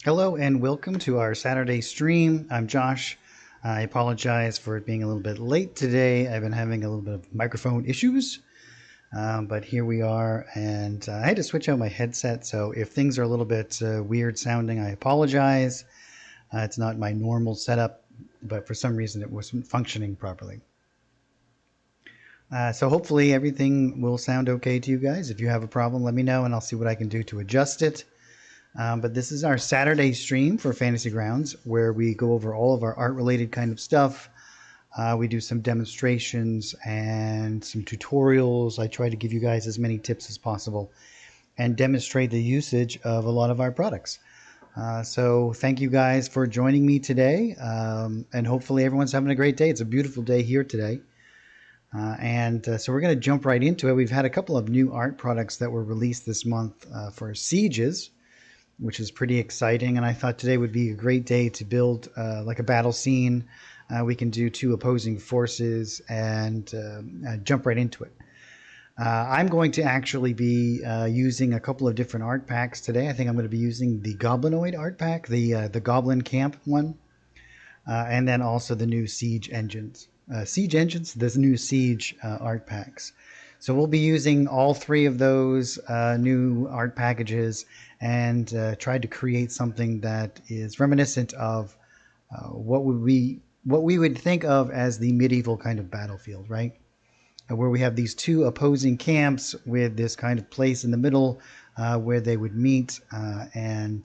Hello and welcome to our Saturday stream. I'm Josh. I apologize for it being a little bit late today. I've been having a little bit of microphone issues, but here we are. And I had to switch out my headset, so if things are a little bit weird sounding, I apologize. It's not my normal setup, but for some reason it wasn't functioning properly. So hopefully everything will sound okay to you guys. If you have a problem, let me know and I'll see what I can do to adjust it. But this is our Saturday stream for Fantasy Grounds, where we go over all of our art-related kind of stuff. We do some demonstrations and some tutorials. I try to give you guys as many tips as possible and demonstrate the usage of a lot of our products. So thank you guys for joining me today, and hopefully everyone's having a great day. It's a beautiful day here today. So we're going to jump right into it. We've had a couple of new art products that were released this month for Sieges, which is pretty exciting. And I thought today would be a great day to build like a battle scene. We can do two opposing forces and jump right into it. I'm going to actually be using a couple of different art packs today. I think I'm going to be using the Goblinoid art pack, the Goblin Camp one, and then also the new Siege Engines. The new Siege art packs. So we'll be using all three of those new art packages and try to create something that is reminiscent of what we would think of as the medieval kind of battlefield, right? Where we have these two opposing camps with this kind of place in the middle where they would meet, and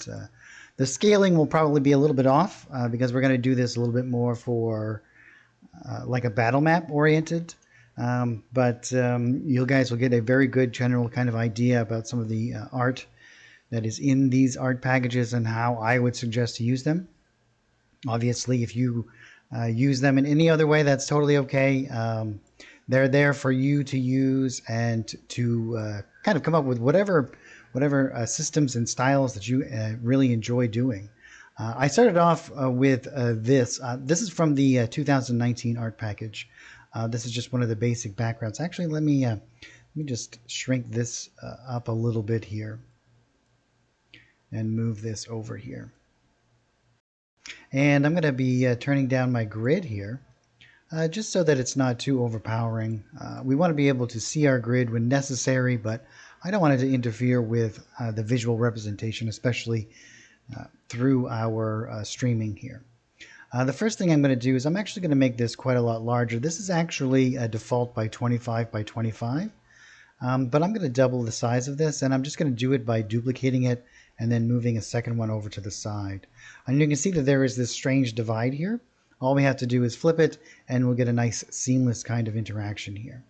the scaling will probably be a little bit off because we're going to do this a little bit more for like a battle map oriented. But you guys will get a very good general kind of idea about some of the art that is in these art packages and how I would suggest to use them. Obviously, if you use them in any other way, that's totally okay. They're there for you to use and to kind of come up with whatever systems and styles that you really enjoy doing. I started off with this. This is from the 2019 art package. This is just one of the basic backgrounds. Actually, let me just shrink this up a little bit here and move this over here. And I'm going to be turning down my grid here just so that it's not too overpowering. We want to be able to see our grid when necessary, but I don't want it to interfere with the visual representation, especially through our streaming here. The first thing I'm going to do is I'm actually going to make this quite a lot larger. This is actually a default by 25 by 25, but I'm going to double the size of this, and I'm just going to do it by duplicating it and then moving a second one over to the side. And you can see that there is this strange divide here. All we have to do is flip it, and we'll get a nice seamless kind of interaction here.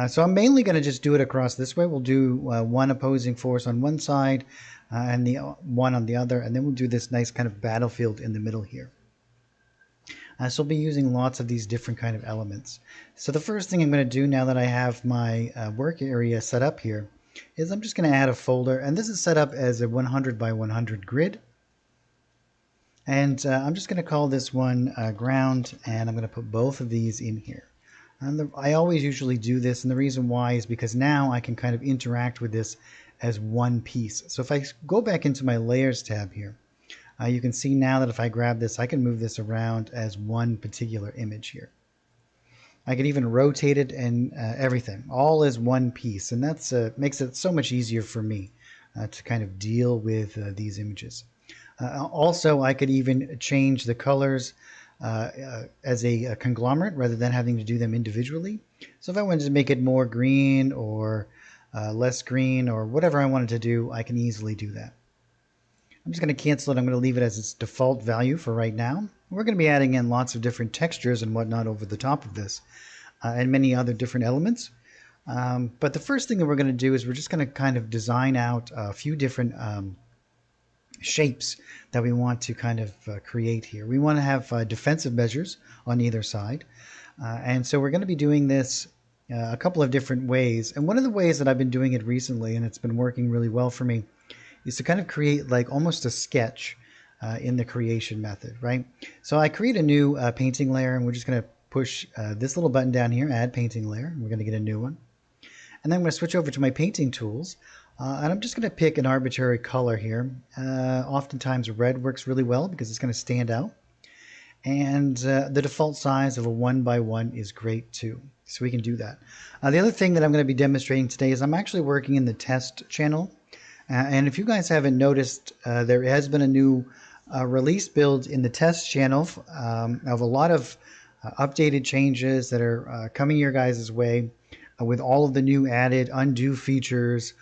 So I'm mainly going to just do it across this way. We'll do one opposing force on one side and the one on the other, and then we'll do this nice kind of battlefield in the middle here. So we'll be using lots of these different kind of elements. So the first thing I'm going to do now that I have my work area set up here is I'm just going to add a folder, and this is set up as a 100 by 100 grid. And I'm just going to call this one ground, and I'm going to put both of these in here. And I always usually do this, and the reason why is because now I can kind of interact with this as one piece. So if I go back into my layers tab here, you can see now that if I grab this, I can move this around as one particular image here. I can even rotate it and everything, all as one piece. And that's makes it so much easier for me to kind of deal with these images. Also, I could even change the colors as a conglomerate rather than having to do them individually. So if I wanted to make it more green or less green or whatever I wanted to do, I can easily do that. I'm just going to cancel it. I'm going to leave it as its default value for right now. We're going to be adding in lots of different textures and whatnot over the top of this and many other different elements. But the first thing that we're going to do is we're just going to kind of design out a few different shapes that we want to kind of create here. We want to have defensive measures on either side. And so we're going to be doing this a couple of different ways. And one of the ways that I've been doing it recently, and it's been working really well for me, is to kind of create like almost a sketch in the creation method, right? So I create a new painting layer, and we're just going to push this little button down here, add painting layer. We're going to get a new one. And then I'm going to switch over to my painting tools. And I'm just going to pick an arbitrary color here. Oftentimes red works really well because it's going to stand out. And the default size of a 1x1 is great too. So we can do that. The other thing that I'm going to be demonstrating today is I'm actually working in the test channel. And if you guys haven't noticed, there has been a new release build in the test channel of a lot of updated changes that are coming your guys' way with all of the new added undo features.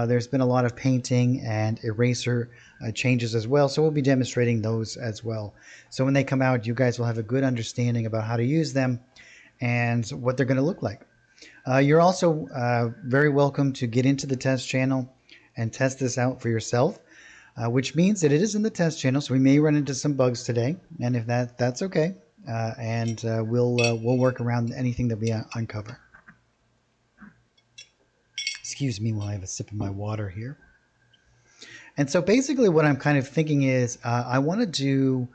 There's been a lot of painting and eraser changes as well, so we'll be demonstrating those as well. So when they come out, you guys will have a good understanding about how to use them and what they're going to look like. You're also very welcome to get into the test channel and test this out for yourself, which means that it is in the test channel, so we may run into some bugs today, and if that's okay, and we'll work around anything that we uncover. Excuse me while I have a sip of my water here. And so basically what I'm kind of thinking is I want to do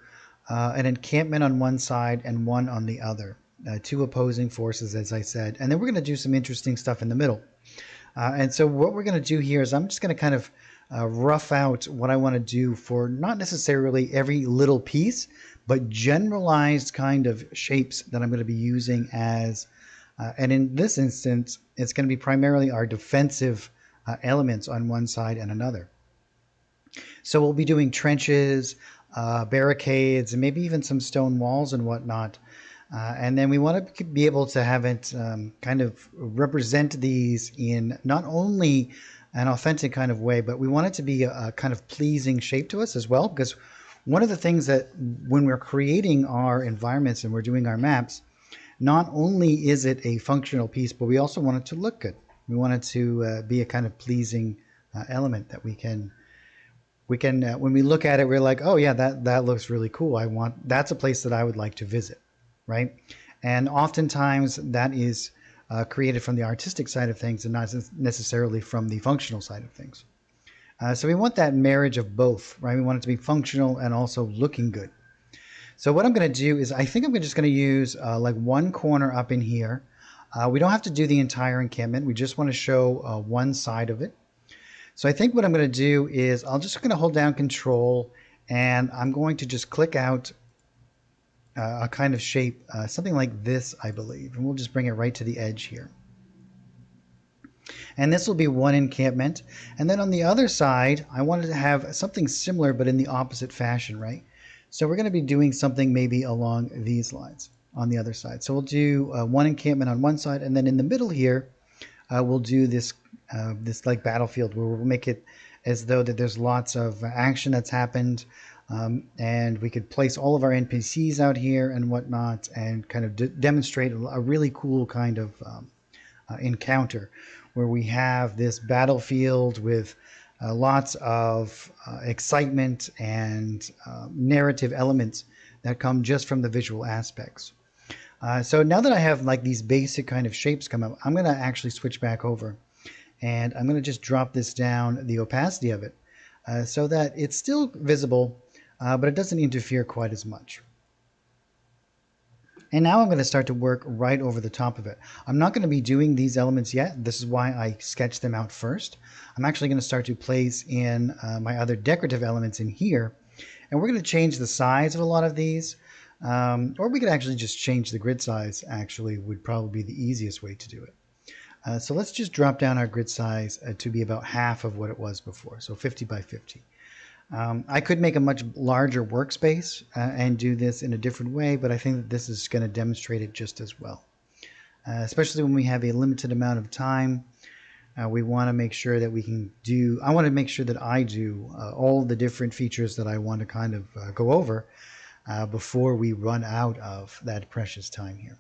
an encampment on one side and one on the other. Two opposing forces, as I said. And then we're going to do some interesting stuff in the middle. And so what we're going to do here is I'm just going to kind of rough out what I want to do for not necessarily every little piece, but generalized kind of shapes that I'm going to be using as, and in this instance, it's going to be primarily our defensive elements on one side and another. So we'll be doing trenches, barricades, and maybe even some stone walls and whatnot. And then we want to be able to have it kind of represent these in not only an authentic kind of way, but we want it to be a kind of pleasing shape to us as well. Because one of the things that when we're creating our environments and we're doing our maps, not only is it a functional piece, but we also want it to look good. We want it to be a kind of pleasing element that we can when we look at it, we're like, oh yeah, that looks really cool. That's a place that I would like to visit, right? And oftentimes that is created from the artistic side of things and not necessarily from the functional side of things. So we want that marriage of both, right? We want it to be functional and also looking good. So what I'm going to do is I think I'm just going to use like one corner up in here. We don't have to do the entire encampment. We just want to show one side of it. So I think what I'm going to do is I'm just going to hold down Control and I'm going to just click out a kind of shape, something like this, I believe. And we'll just bring it right to the edge here. And this will be one encampment. And then on the other side, I wanted to have something similar, but in the opposite fashion, right? So we're going to be doing something maybe along these lines on the other side. So we'll do one encampment on one side, and then in the middle here, we'll do this like battlefield where we'll make it as though that there's lots of action that's happened, and we could place all of our NPCs out here and whatnot and kind of demonstrate a really cool kind of encounter where we have this battlefield with lots of excitement and narrative elements that come just from the visual aspects. So now that I have like these basic kind of shapes come up, I'm going to actually switch back over and I'm going to just drop this down, the opacity of it, so that it's still visible, but it doesn't interfere quite as much. And now I'm going to start to work right over the top of it. I'm not going to be doing these elements yet. This is why I sketched them out first. I'm actually going to start to place in my other decorative elements in here. And we're going to change the size of a lot of these. Or we could actually just change the grid size, actually would probably be the easiest way to do it. So let's just drop down our grid size to be about half of what it was before. So 50 by 50. I could make a much larger workspace and do this in a different way, but I think that this is going to demonstrate it just as well. Especially when we have a limited amount of time, we want to make sure that we can do, I want to make sure that I do all the different features that I want to kind of go over before we run out of that precious time here.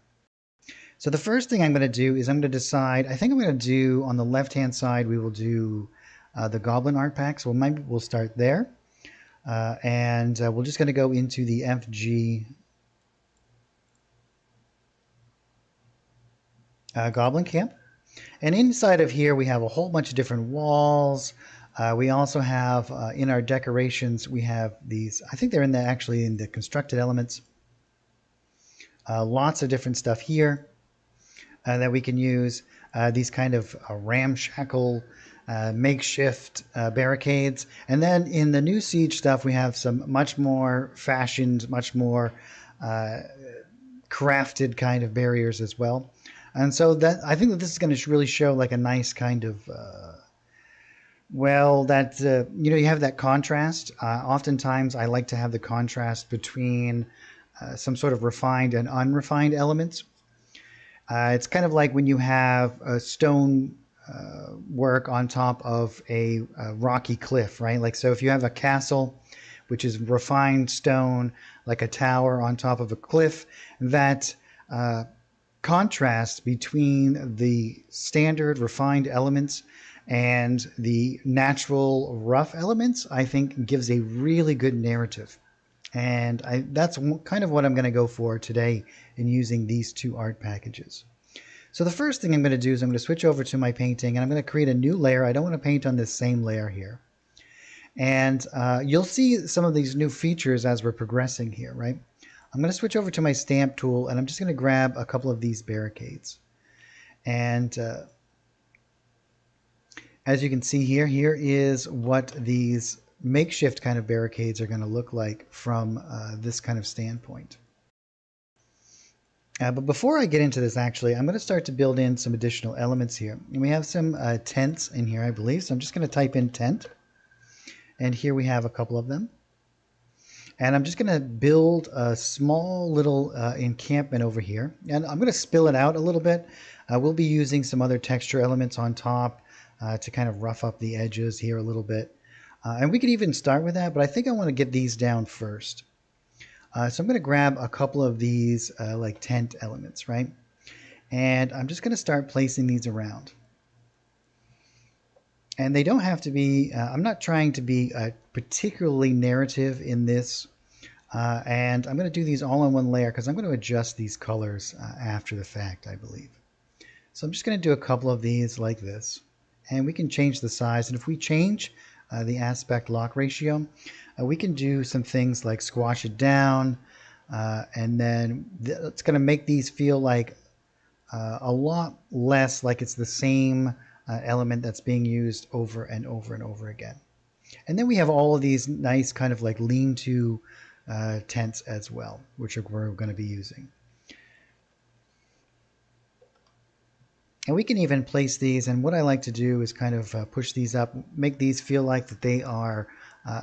So the first thing I'm going to do is I'm going to decide, I think I'm going to do on the left-hand side, we will do the Goblin art pack. So maybe we'll start there. And we're just going to go into the FG Goblin Camp. And inside of here, we have a whole bunch of different walls. We also have, in our decorations, we have these, I think they're in the, actually in the constructed elements. Lots of different stuff here that we can use. These kind of ramshackle makeshift barricades. And then in the new Siege stuff, we have some much more fashioned, much more crafted kind of barriers as well. And so that I think that this is going to really show like a nice kind of you have that contrast. Oftentimes, I like to have the contrast between some sort of refined and unrefined elements. It's kind of like when you have a stone work on top of a rocky cliff, right? Like, so if you have a castle, which is refined stone, like a tower on top of a cliff, that contrast between the standard refined elements and the natural rough elements, I think gives a really good narrative. And that's kind of what I'm going to go for today in using these two art packages. So the first thing I'm going to do is I'm going to switch over to my painting and I'm going to create a new layer. I don't want to paint on this same layer here. And you'll see some of these new features as we're progressing here, right? I'm going to switch over to my stamp tool and I'm just going to grab a couple of these barricades. And as you can see here, here is what these makeshift kind of barricades are going to look like from this kind of standpoint. But before I get into this, actually, I'm going to start to build in some additional elements here. And we have some tents in here, I believe. So I'm just going to type in tent. And here we have a couple of them. And I'm just going to build a small little encampment over here. And I'm going to spill it out a little bit. We'll be using some other texture elements on top to kind of rough up the edges here a little bit. And we could even start with that, but I think I want to get these down first. So I'm going to grab a couple of these like tent elements, right? And I'm just going to start placing these around. And they don't have to be, I'm not trying to be particularly narrative in this. And I'm going to do these all on one layer because I'm going to adjust these colors after the fact, I believe. So I'm just going to do a couple of these like this. And we can change the size. And if we change the aspect lock ratio, we can do some things like squash it down. And then it's going to make these feel like a lot less like it's the same element that's being used over and over and over again. And then we have all of these nice kind of like lean-to tents as well, which we're going to be using. And we can even place these, and what I like to do is kind of push these up, make these feel like that they are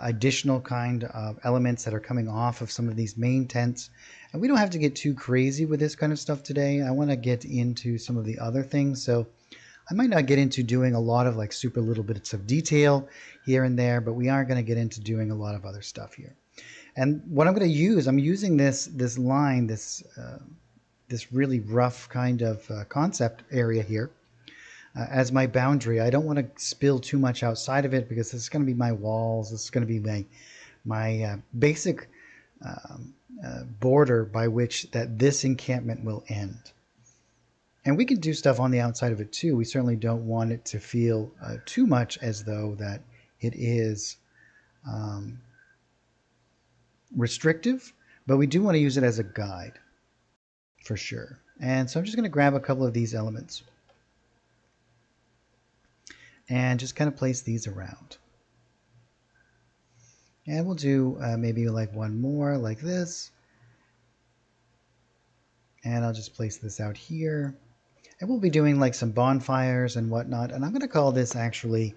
additional kind of elements that are coming off of some of these main tents. And we don't have to get too crazy with this kind of stuff today. I want to get into some of the other things. So I might not get into doing a lot of like super little bits of detail here and there, but we are going to get into doing a lot of other stuff here. And what I'm going to use, I'm using this line, this really rough kind of concept area here as my boundary. I don't want to spill too much outside of it because this is going to be my walls. This is going to be my basic border by which that this encampment will end. And we can do stuff on the outside of it too. We certainly don't want it to feel too much as though that it is restrictive, but we do want to use it as a guide for sure. And so I'm just going to grab a couple of these elements and just kind of place these around. And we'll do maybe like one more like this. And I'll just place this out here. And we'll be doing like some bonfires and whatnot. And I'm going to call this actually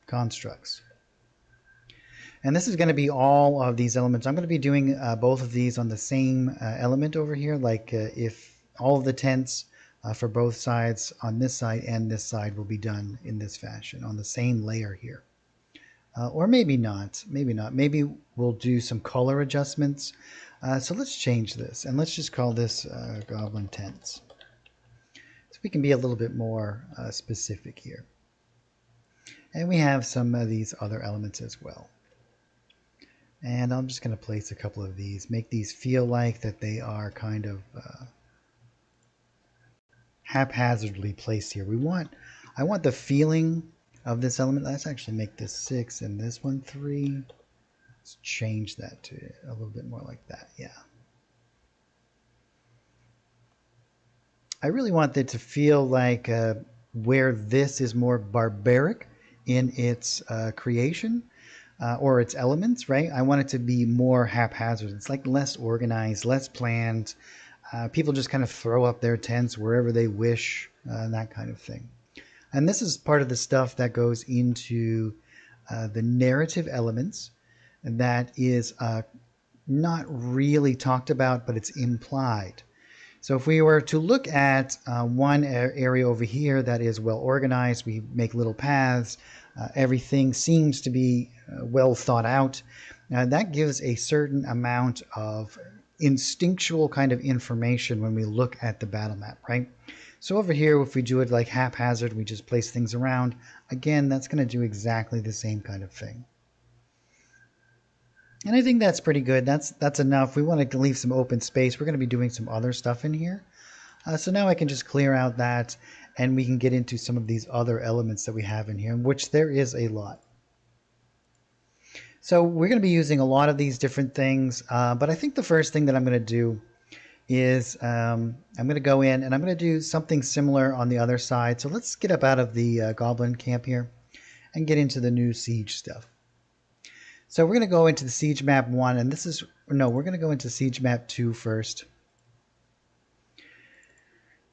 constructs. And this is going to be all of these elements. I'm going to be doing both of these on the same element over here. Like if all of the tents for both sides on this side and this side will be done in this fashion on the same layer here. Or maybe not. Maybe not. Maybe we'll do some color adjustments. So let's change this. And let's just call this Goblin Tents. So we can be a little bit more specific here. And we have some of these other elements as well. And I'm just going to place a couple of these, make these feel like that they are kind of haphazardly placed here. I want the feeling of this element. Let's actually make this 6 and this one 3. Let's change that to a little bit more like that. Yeah. I really want it to feel like where this is more barbaric in its creation or its elements, right? I want it to be more haphazard. It's like less organized, less planned. People just kind of throw up their tents wherever they wish, that kind of thing. And this is part of the stuff that goes into the narrative elements that is not really talked about, but it's implied. So if we were to look at one area over here that is well organized, we make little paths, everything seems to be well thought out. That gives a certain amount of instinctual kind of information when we look at the battle map, right? So over here, if we do it like haphazard, we just place things around, again, that's going to do exactly the same kind of thing. And I think that's pretty good. That's enough. We want to leave some open space. We're going to be doing some other stuff in here. So now I can just clear out that, and we can get into some of these other elements that we have in here, which there is a lot. So we're going to be using a lot of these different things, but I think the first thing that I'm going to do is I'm going to go in and I'm going to do something similar on the other side. So let's get up out of the goblin camp here and get into the new siege stuff. So we're going to go into the siege map 1, and this is, no, we're going to go into siege map 2 first.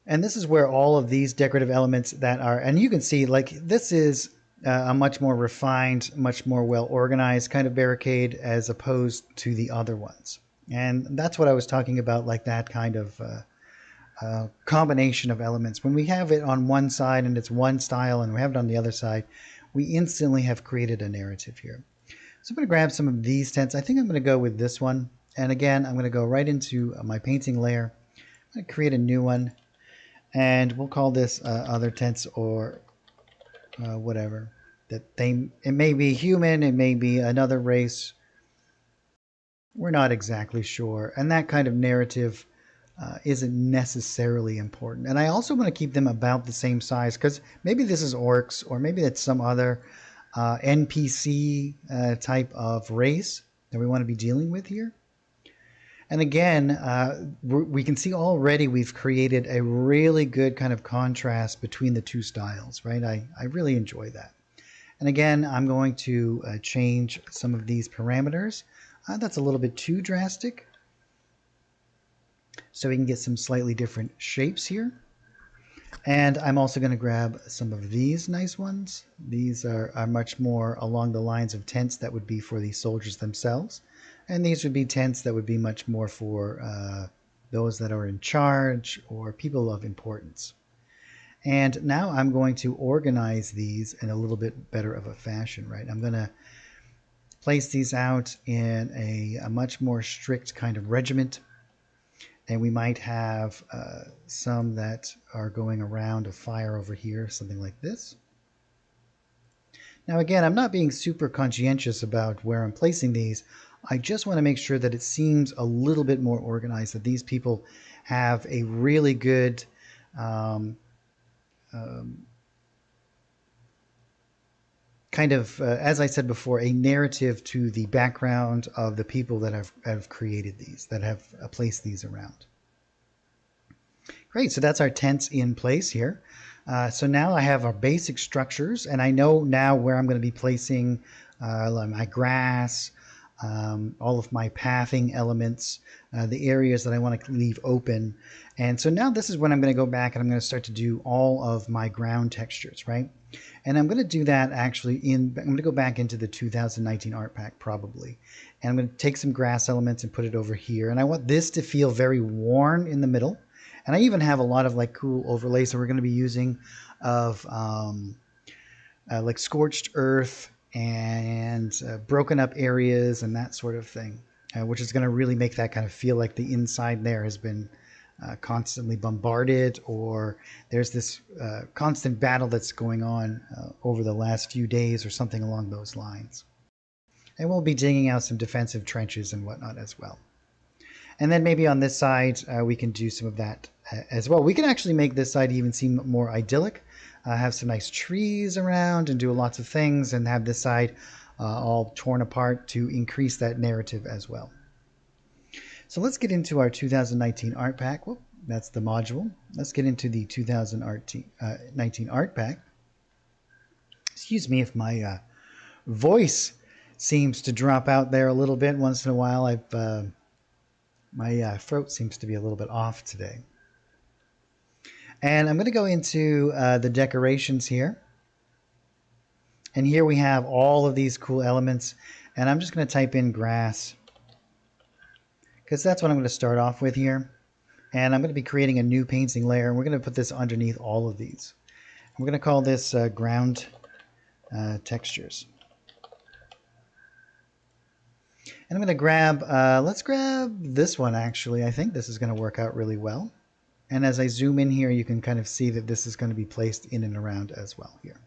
And this is where all of these decorative elements that are, and you can see like this is a much more refined, much more well organized kind of barricade as opposed to the other ones. And that's what I was talking about, like that kind of combination of elements. When we have it on one side and it's one style and we have it on the other side, we instantly have created a narrative here. So I'm going to grab some of these tents. I think I'm going to go with this one. And again, I'm going to go right into my painting layer. I'm going to create a new one. And we'll call this other tents or whatever. It may be human, it may be another race. We're not exactly sure. And that kind of narrative isn't necessarily important. And I also want to keep them about the same size because maybe this is orcs or maybe it's some other NPC type of race that we want to be dealing with here. And again, we can see already we've created a really good kind of contrast between the two styles, right? I really enjoy that. And again, I'm going to change some of these parameters. That's a little bit too drastic. So we can get some slightly different shapes here. And I'm also going to grab some of these nice ones. These are much more along the lines of tents that would be for the soldiers themselves. And these would be tents that would be much more for those that are in charge or people of importance. And now I'm going to organize these in a little bit better of a fashion, right? I'm going to place these out in a much more strict kind of regiment. And we might have some that are going around a fire over here, something like this. Now again, I'm not being super conscientious about where I'm placing these. I just want to make sure that it seems a little bit more organized, that these people have a really good kind of, as I said before, a narrative to the background of the people that have created these, that have placed these around. Great, so that's our tents in place here. So now I have our basic structures, and I know now where I'm going to be placing my grass, all of my pathing elements, the areas that I want to leave open. And so now this is when I'm going to go back and I'm going to start to do all of my ground textures, right? And I'm going to do that actually I'm going to go back into the 2019 art pack probably. And I'm going to take some grass elements and put it over here. And I want this to feel very worn in the middle. And I even have a lot of like cool overlays that we're going to be using of like scorched earth and broken up areas and that sort of thing, which is going to really make that kind of feel like the inside there has been constantly bombarded, or there's this constant battle that's going on over the last few days or something along those lines. And we'll be digging out some defensive trenches and whatnot as well. And then maybe on this side, we can do some of that as well. We can actually make this side even seem more idyllic, have some nice trees around and do lots of things, and have this side all torn apart to increase that narrative as well. So let's get into our 2019 art pack. Whoop, That's the module. Let's get into the 2019 art pack. Excuse me if my voice seems to drop out there a little bit once in a while. My throat seems to be a little bit off today. And I'm going to go into the decorations here. And here we have all of these cool elements. And I'm just going to type in grass, because that's what I'm going to start off with here. And I'm going to be creating a new painting layer. And we're going to put this underneath all of these. We're going to call this ground textures. And I'm going to grab, let's grab this one actually. I think this is going to work out really well. And as I zoom in here, you can kind of see that this is going to be placed in and around as well here.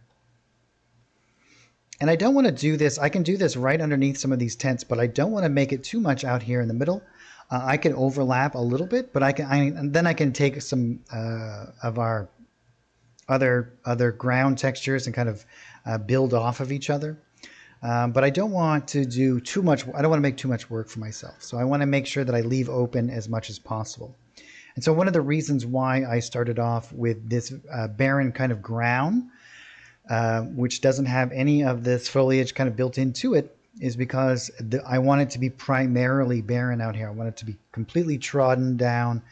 And I don't want to do this. I can do this right underneath some of these tents, but I don't want to make it too much out here in the middle. I can overlap a little bit, but then I can take some of our other ground textures and kind of build off of each other. But I don't want to do too much. I don't want to make too much work for myself. So I want to make sure that I leave open as much as possible. And so one of the reasons why I started off with this barren kind of ground, which doesn't have any of this foliage kind of built into it, is because I want it to be primarily barren out here. I want it to be completely trodden down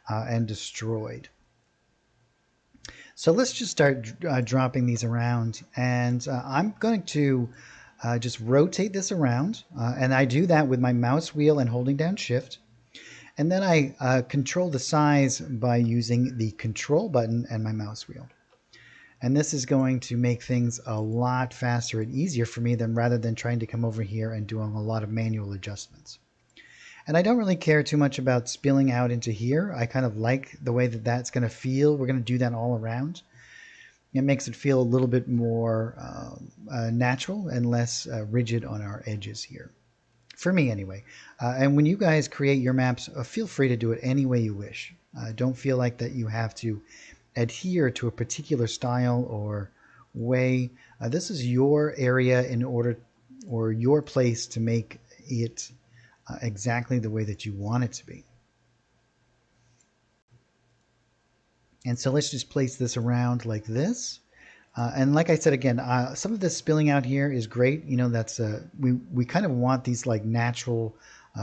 and destroyed. So let's just start dropping these around. And I'm going to just rotate this around. And I do that with my mouse wheel and holding down Shift. And then I control the size by using the Control button and my mouse wheel. And this is going to make things a lot faster and easier for me rather than trying to come over here and doing a lot of manual adjustments. And I don't really care too much about spilling out into here. I kind of like the way that that's going to feel. We're going to do that all around. It makes it feel a little bit more natural and less rigid on our edges here. For me anyway. And when you guys create your maps, feel free to do it any way you wish. Don't feel like that you have to adhere to a particular style or way. This is your area or your place to make it exactly the way that you want it to be. And so let's just place this around like this. And like I said again, some of this spilling out here is great. You know, that's we kind of want these like natural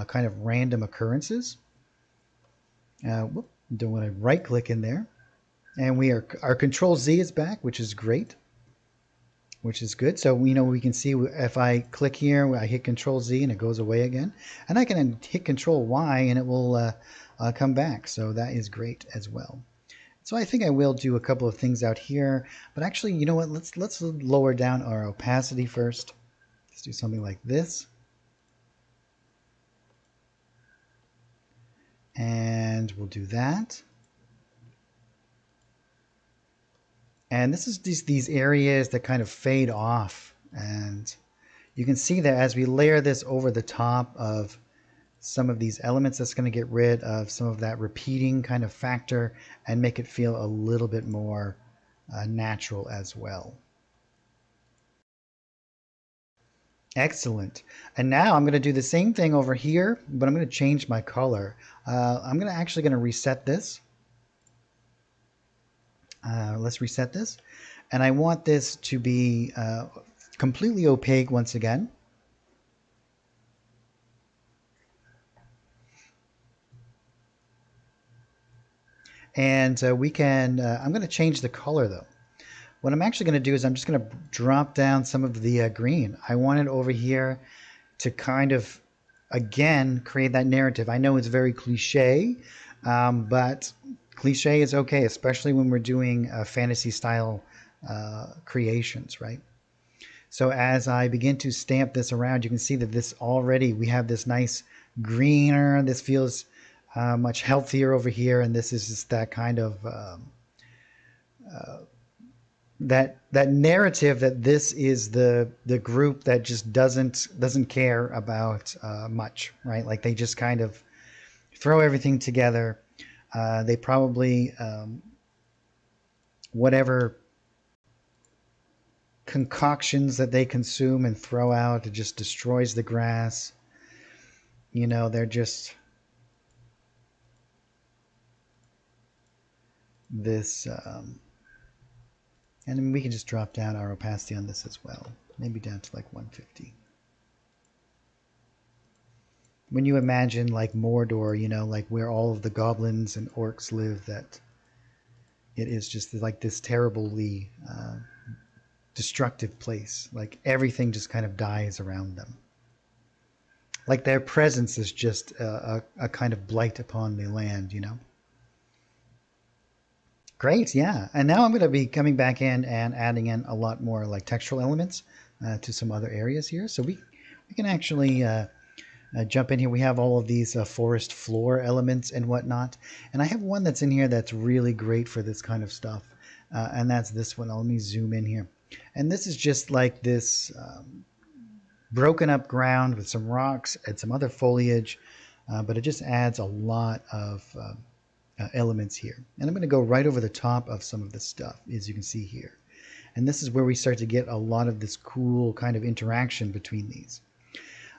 kind of random occurrences. Don't want to right click in there. And our Control Z is back, which is great, which is good. So we can see if I click here, I hit Control Z and it goes away again, and I can hit Control Y and it will come back. So that is great as well. So I think I will do a couple of things out here, but actually, you know what? Let's lower down our opacity first. Let's do something like this, and we'll do that. And this is these areas that kind of fade off. And you can see that as we layer this over the top of some of these elements, that's going to get rid of some of that repeating kind of factor and make it feel a little bit more natural as well. Excellent. And now I'm going to do the same thing over here, but I'm going to change my color. I'm actually going to reset this. Let's reset this. And I want this to be completely opaque once again. And we can, I'm going to change the color though. What I'm actually going to do is I'm just going to drop down some of the green. I want it over here to kind of, again, create that narrative. I know it's very cliche, but cliche is okay, especially when we're doing fantasy style creations, right? So as I begin to stamp this around, you can see that we have this nice greener. This feels much healthier over here, and this is just that kind of that narrative that this is the group that just doesn't care about much, right? Like they just kind of throw everything together. They probably whatever concoctions that they consume and throw out, it just destroys the grass. They're just this, and then we can just drop down our opacity on this as well, maybe down to like 150. When you imagine like Mordor, you know, like where all of the goblins and orcs live, that it is just like this terribly destructive place. Like everything just kind of dies around them. Like their presence is just a kind of blight upon the land, you know. Great, yeah. And now I'm going to be coming back in and adding in a lot more like textural elements to some other areas here. So we can actually jump in here. We have all of these forest floor elements and whatnot. And I have one that's in here that's really great for this kind of stuff. And that's this one. Let me zoom in here. And this is just like this broken up ground with some rocks and some other foliage. But it just adds a lot of elements here. And I'm going to go right over the top of some of this stuff, as you can see here. And this is where we start to get a lot of this cool kind of interaction between these.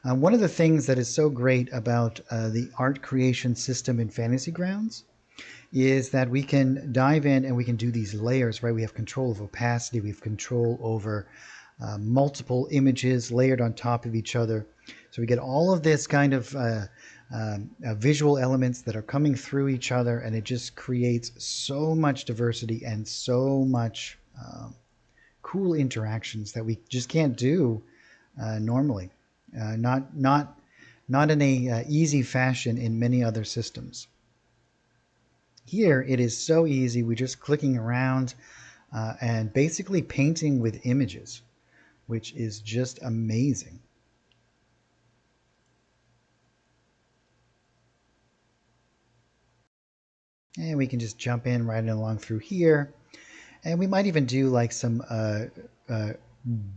One of the things that is so great about the art creation system in Fantasy Grounds is that we can dive in and we can do these layers, right? We have control of opacity, we have control over multiple images layered on top of each other. So we get all of this kind of visual elements that are coming through each other, and it just creates so much diversity and so much cool interactions that we just can't do normally. Not in a easy fashion in many other systems. Here it is so easy. We're just clicking around and basically painting with images, which is just amazing. And we can just jump in right along through here. And we might even do like some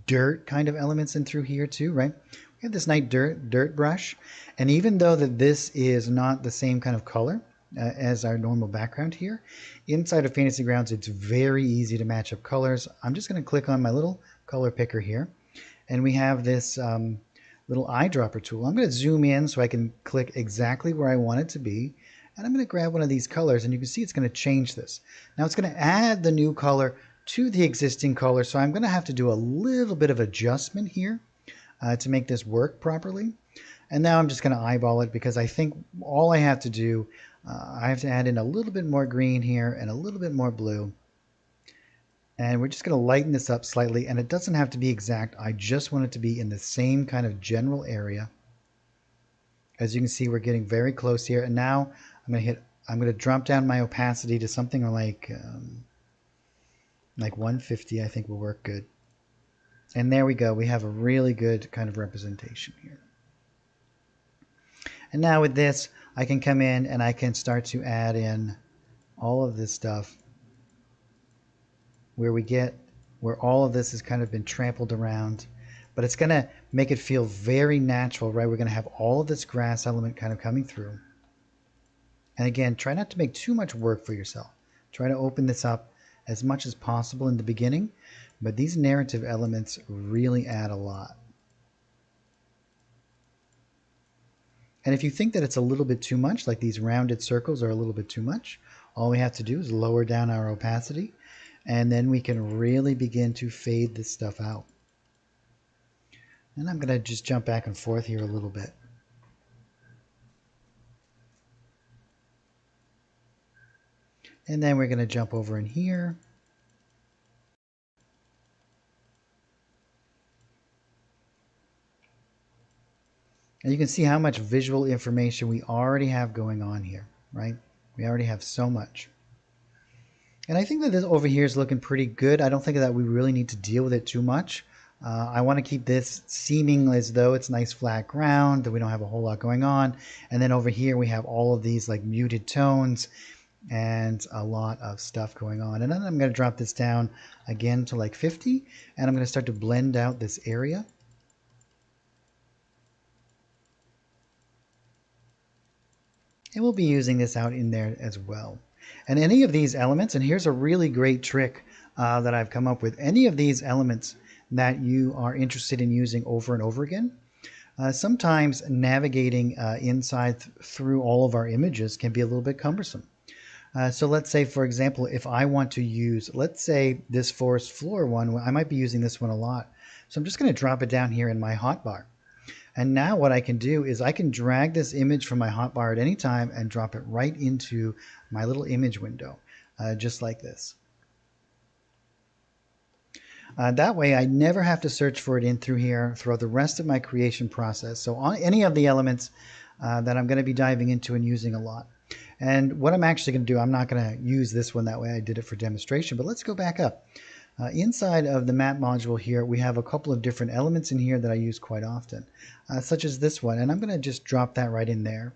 dirt kind of elements in through here too, right? We have this nice dirt brush. And even though that this is not the same kind of color as our normal background here, inside of Fantasy Grounds, it's very easy to match up colors. I'm just going to click on my little color picker here. And we have this little eyedropper tool. I'm going to zoom in so I can click exactly where I want it to be. And I'm going to grab one of these colors, and you can see it's going to change this. Now it's going to add the new color to the existing color, so I'm going to have to do a little bit of adjustment here to make this work properly. And now I'm just going to eyeball it, because I think all I have to do, I have to add in a little bit more green here and a little bit more blue. And we're just going to lighten this up slightly, and it doesn't have to be exact. I just want it to be in the same kind of general area. As you can see, we're getting very close here, and now I'm going to drop down my opacity to something like 150. I think will work good. And there we go. We have a really good kind of representation here. And now with this, I can come in and I can start to add in all of this stuff where all of this has kind of been trampled around. But it's going to make it feel very natural, right? We're going to have all of this grass element kind of coming through. And again, try not to make too much work for yourself. Try to open this up as much as possible in the beginning, but these narrative elements really add a lot. And if you think that it's a little bit too much, like these rounded circles are a little bit too much, all we have to do is lower down our opacity, and then we can really begin to fade this stuff out. And I'm going to just jump back and forth here a little bit. And then we're going to jump over in here. And you can see how much visual information we already have going on here, right? We already have so much. And I think that this over here is looking pretty good. I don't think that we really need to deal with it too much. I want to keep this seeming as though it's nice flat ground, that we don't have a whole lot going on. And then over here we have all of these like muted tones and a lot of stuff going on. And then I'm going to drop this down again to like 50, and I'm going to start to blend out this area. And we'll be using this out in there as well. And any of these elements, and here's a really great trick that I've come up with, any of these elements that you are interested in using over and over again, sometimes navigating inside through all of our images can be a little bit cumbersome. So let's say, for example, if I want to use, let's say this forest floor one, I might be using this one a lot. So I'm just going to drop it down here in my hotbar. And now what I can do is I can drag this image from my hotbar at any time and drop it right into my little image window, just like this. That way I never have to search for it in through here throughout the rest of my creation process. So on any of the elements that I'm going to be diving into and using a lot. And what I'm actually going to do, I'm not going to use this one that way. I did it for demonstration, but let's go back up. Inside of the map module here, we have a couple of different elements in here that I use quite often, such as this one. And I'm going to just drop that right in there.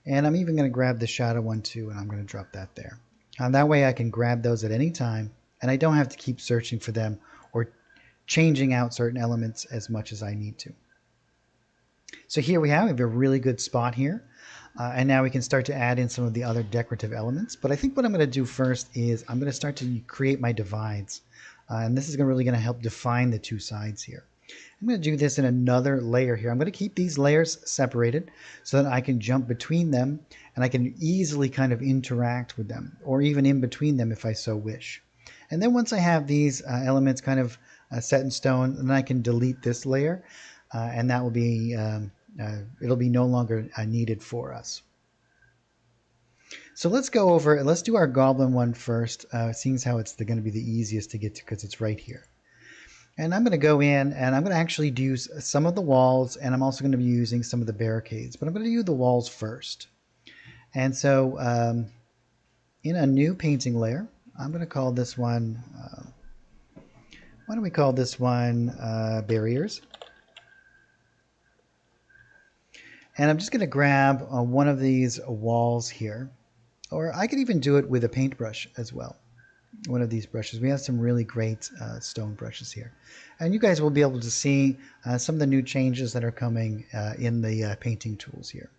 And I'm even going to grab the shadow one too, and I'm going to drop that there. That way I can grab those at any time, and I don't have to keep searching for them or changing out certain elements as much as I need to. So here we have a really good spot here. And now we can start to add in some of the other decorative elements. But I think what I'm going to do first is I'm going to start to create my divides. And this is really going to help define the two sides here. I'm going to do this in another layer here. I'm going to keep these layers separated so that I can jump between them and I can easily kind of interact with them, or even in between them if I so wish. And then once I have these elements kind of set in stone, then I can delete this layer and that will be it'll be no longer needed for us. So let's go over, let's do our goblin one first, seeing as how it's going to be the easiest to get to because it's right here. And I'm going to go in and I'm going to actually do some of the walls, and I'm also going to be using some of the barricades, but I'm going to do the walls first. And so in a new painting layer, I'm going to call this one, why don't we call this one barriers? And I'm just going to grab one of these walls here, or I could even do it with a paintbrush as well. One of these brushes. We have some really great stone brushes here. And you guys will be able to see some of the new changes that are coming in the painting tools here.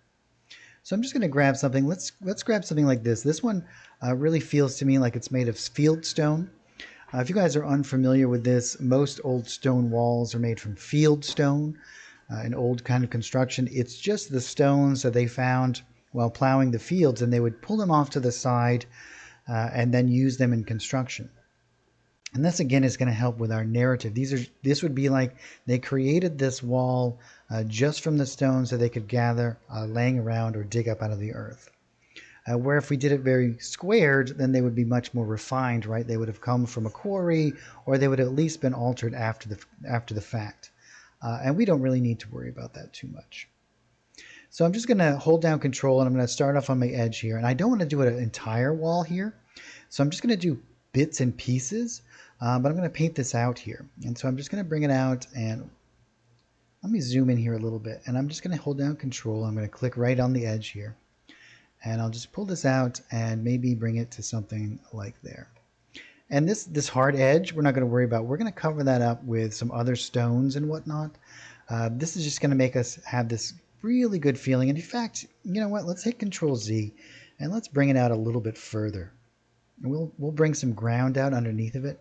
So I'm just going to grab something. Let's grab something like this. This one really feels to me like it's made of field stone. If you guys are unfamiliar with this, most old stone walls are made from field stone. An old kind of construction. It's just the stones that they found while plowing the fields, and they would pull them off to the side and then use them in construction. And this again is going to help with our narrative. This would be like they created this wall just from the stones that they could gather laying around or dig up out of the earth. Where if we did it very squared, then they would be much more refined, right? They would have come from a quarry, or they would have at least been altered after the fact. And we don't really need to worry about that too much. So I'm just going to hold down control and I'm going to start off on my edge here. And I don't want to do an entire wall here. So I'm just going to do bits and pieces, but I'm going to paint this out here. And so I'm just going to bring it out and let me zoom in here a little bit. And I'm just going to hold down control. I'm going to click right on the edge here. And I'll just pull this out and maybe bring it to something like there. And this hard edge, we're not going to worry about. We're going to cover that up with some other stones and whatnot. This is just going to make us have this really good feeling. And in fact, you know what? Let's hit Control Z and let's bring it out a little bit further. And we'll bring some ground out underneath of it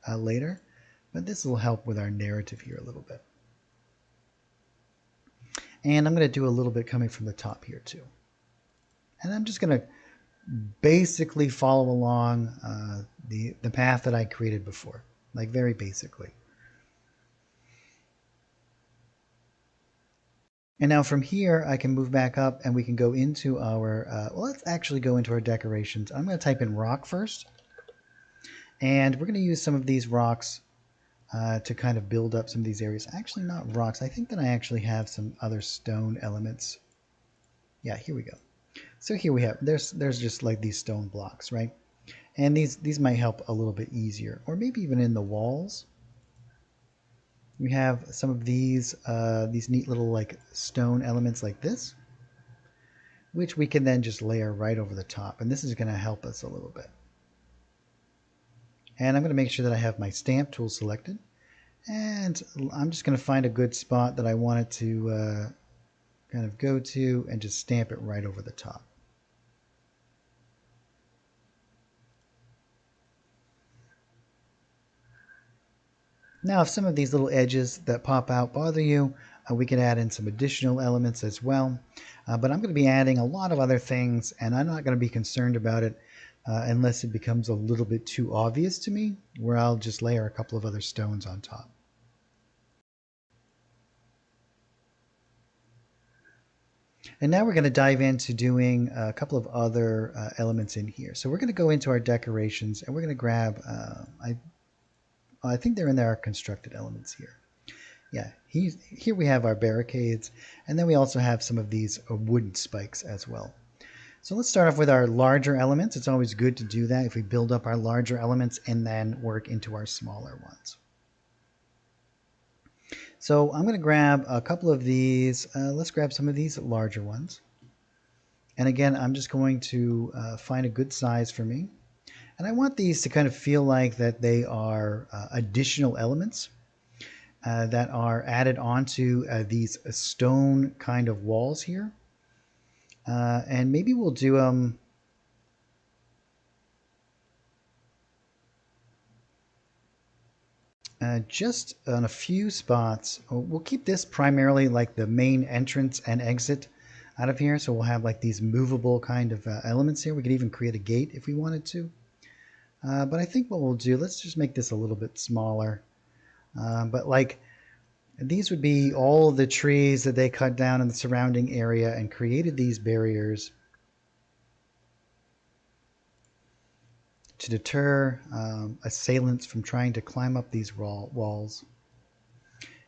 later. But this will help with our narrative here a little bit. And I'm going to do a little bit coming from the top here too. And I'm just going to basically follow along the path that I created before, like very basically. And now from here I can move back up and we can go into our well, let's actually go into our decorations. I'm going to type in rock first, and we're going to use some of these rocks to kind of build up some of these areas. Actually not rocks, I think that I actually have some other stone elements. Yeah, here we go. So here we have, there's just like these stone blocks, right? And these might help a little bit easier, or maybe even in the walls. We have some of these neat little like stone elements like this, which we can then just layer right over the top. And this is going to help us a little bit. And I'm going to make sure that I have my stamp tool selected. And I'm just going to find a good spot that I want it to kind of go to and just stamp it right over the top. Now, if some of these little edges that pop out bother you, we can add in some additional elements as well. But I'm going to be adding a lot of other things, and I'm not going to be concerned about it unless it becomes a little bit too obvious to me, where I'll just layer a couple of other stones on top. And now we're going to dive into doing a couple of other elements in here. So we're going to go into our decorations and we're going to grab, I think they're in there, our constructed elements here. Yeah, here we have our barricades, and then we also have some of these wooden spikes as well. So let's start off with our larger elements. It's always good to do that if we build up our larger elements and then work into our smaller ones. So I'm going to grab a couple of these. Let's grab some of these larger ones. And again, I'm just going to find a good size for me. And I want these to kind of feel like that they are additional elements that are added onto these stone kind of walls here. And maybe we'll do them just on a few spots. We'll keep this primarily like the main entrance and exit out of here. So we'll have like these movable kind of elements here. We could even create a gate if we wanted to. But I think what we'll do, let's just make this a little bit smaller. But like these would be all the trees that they cut down in the surrounding area and created these barriers to deter assailants from trying to climb up these walls.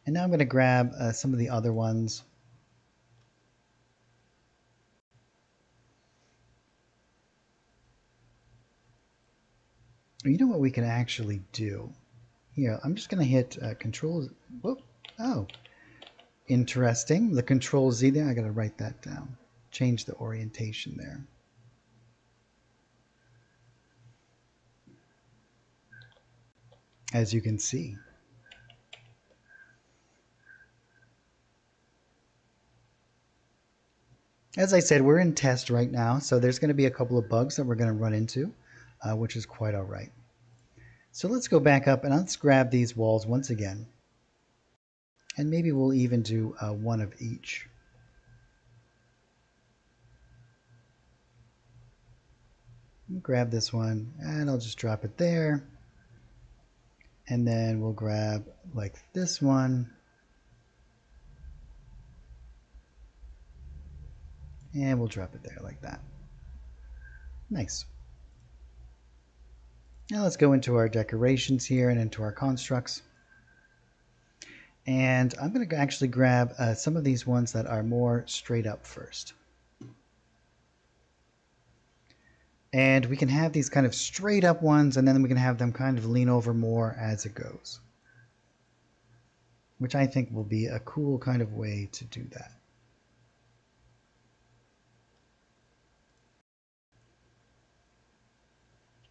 And now I'm going to grab some of the other ones. You know what we can actually do? Here, I'm just going to hit Control. Whoop. Oh, interesting. The Control Z there. I got to write that down. Change the orientation there. As you can see. As I said, we're in test right now, so there's going to be a couple of bugs that we're going to run into, which is quite all right. So let's go back up and let's grab these walls once again. And maybe we'll even do one of each. Grab this one and I'll just drop it there. And then we'll grab like this one. And we'll drop it there like that. Nice. Now let's go into our decorations here and into our constructs. And I'm going to actually grab some of these ones that are more straight up first. And we can have these kind of straight up ones, and then we can have them kind of lean over more as it goes. Which I think will be a cool kind of way to do that.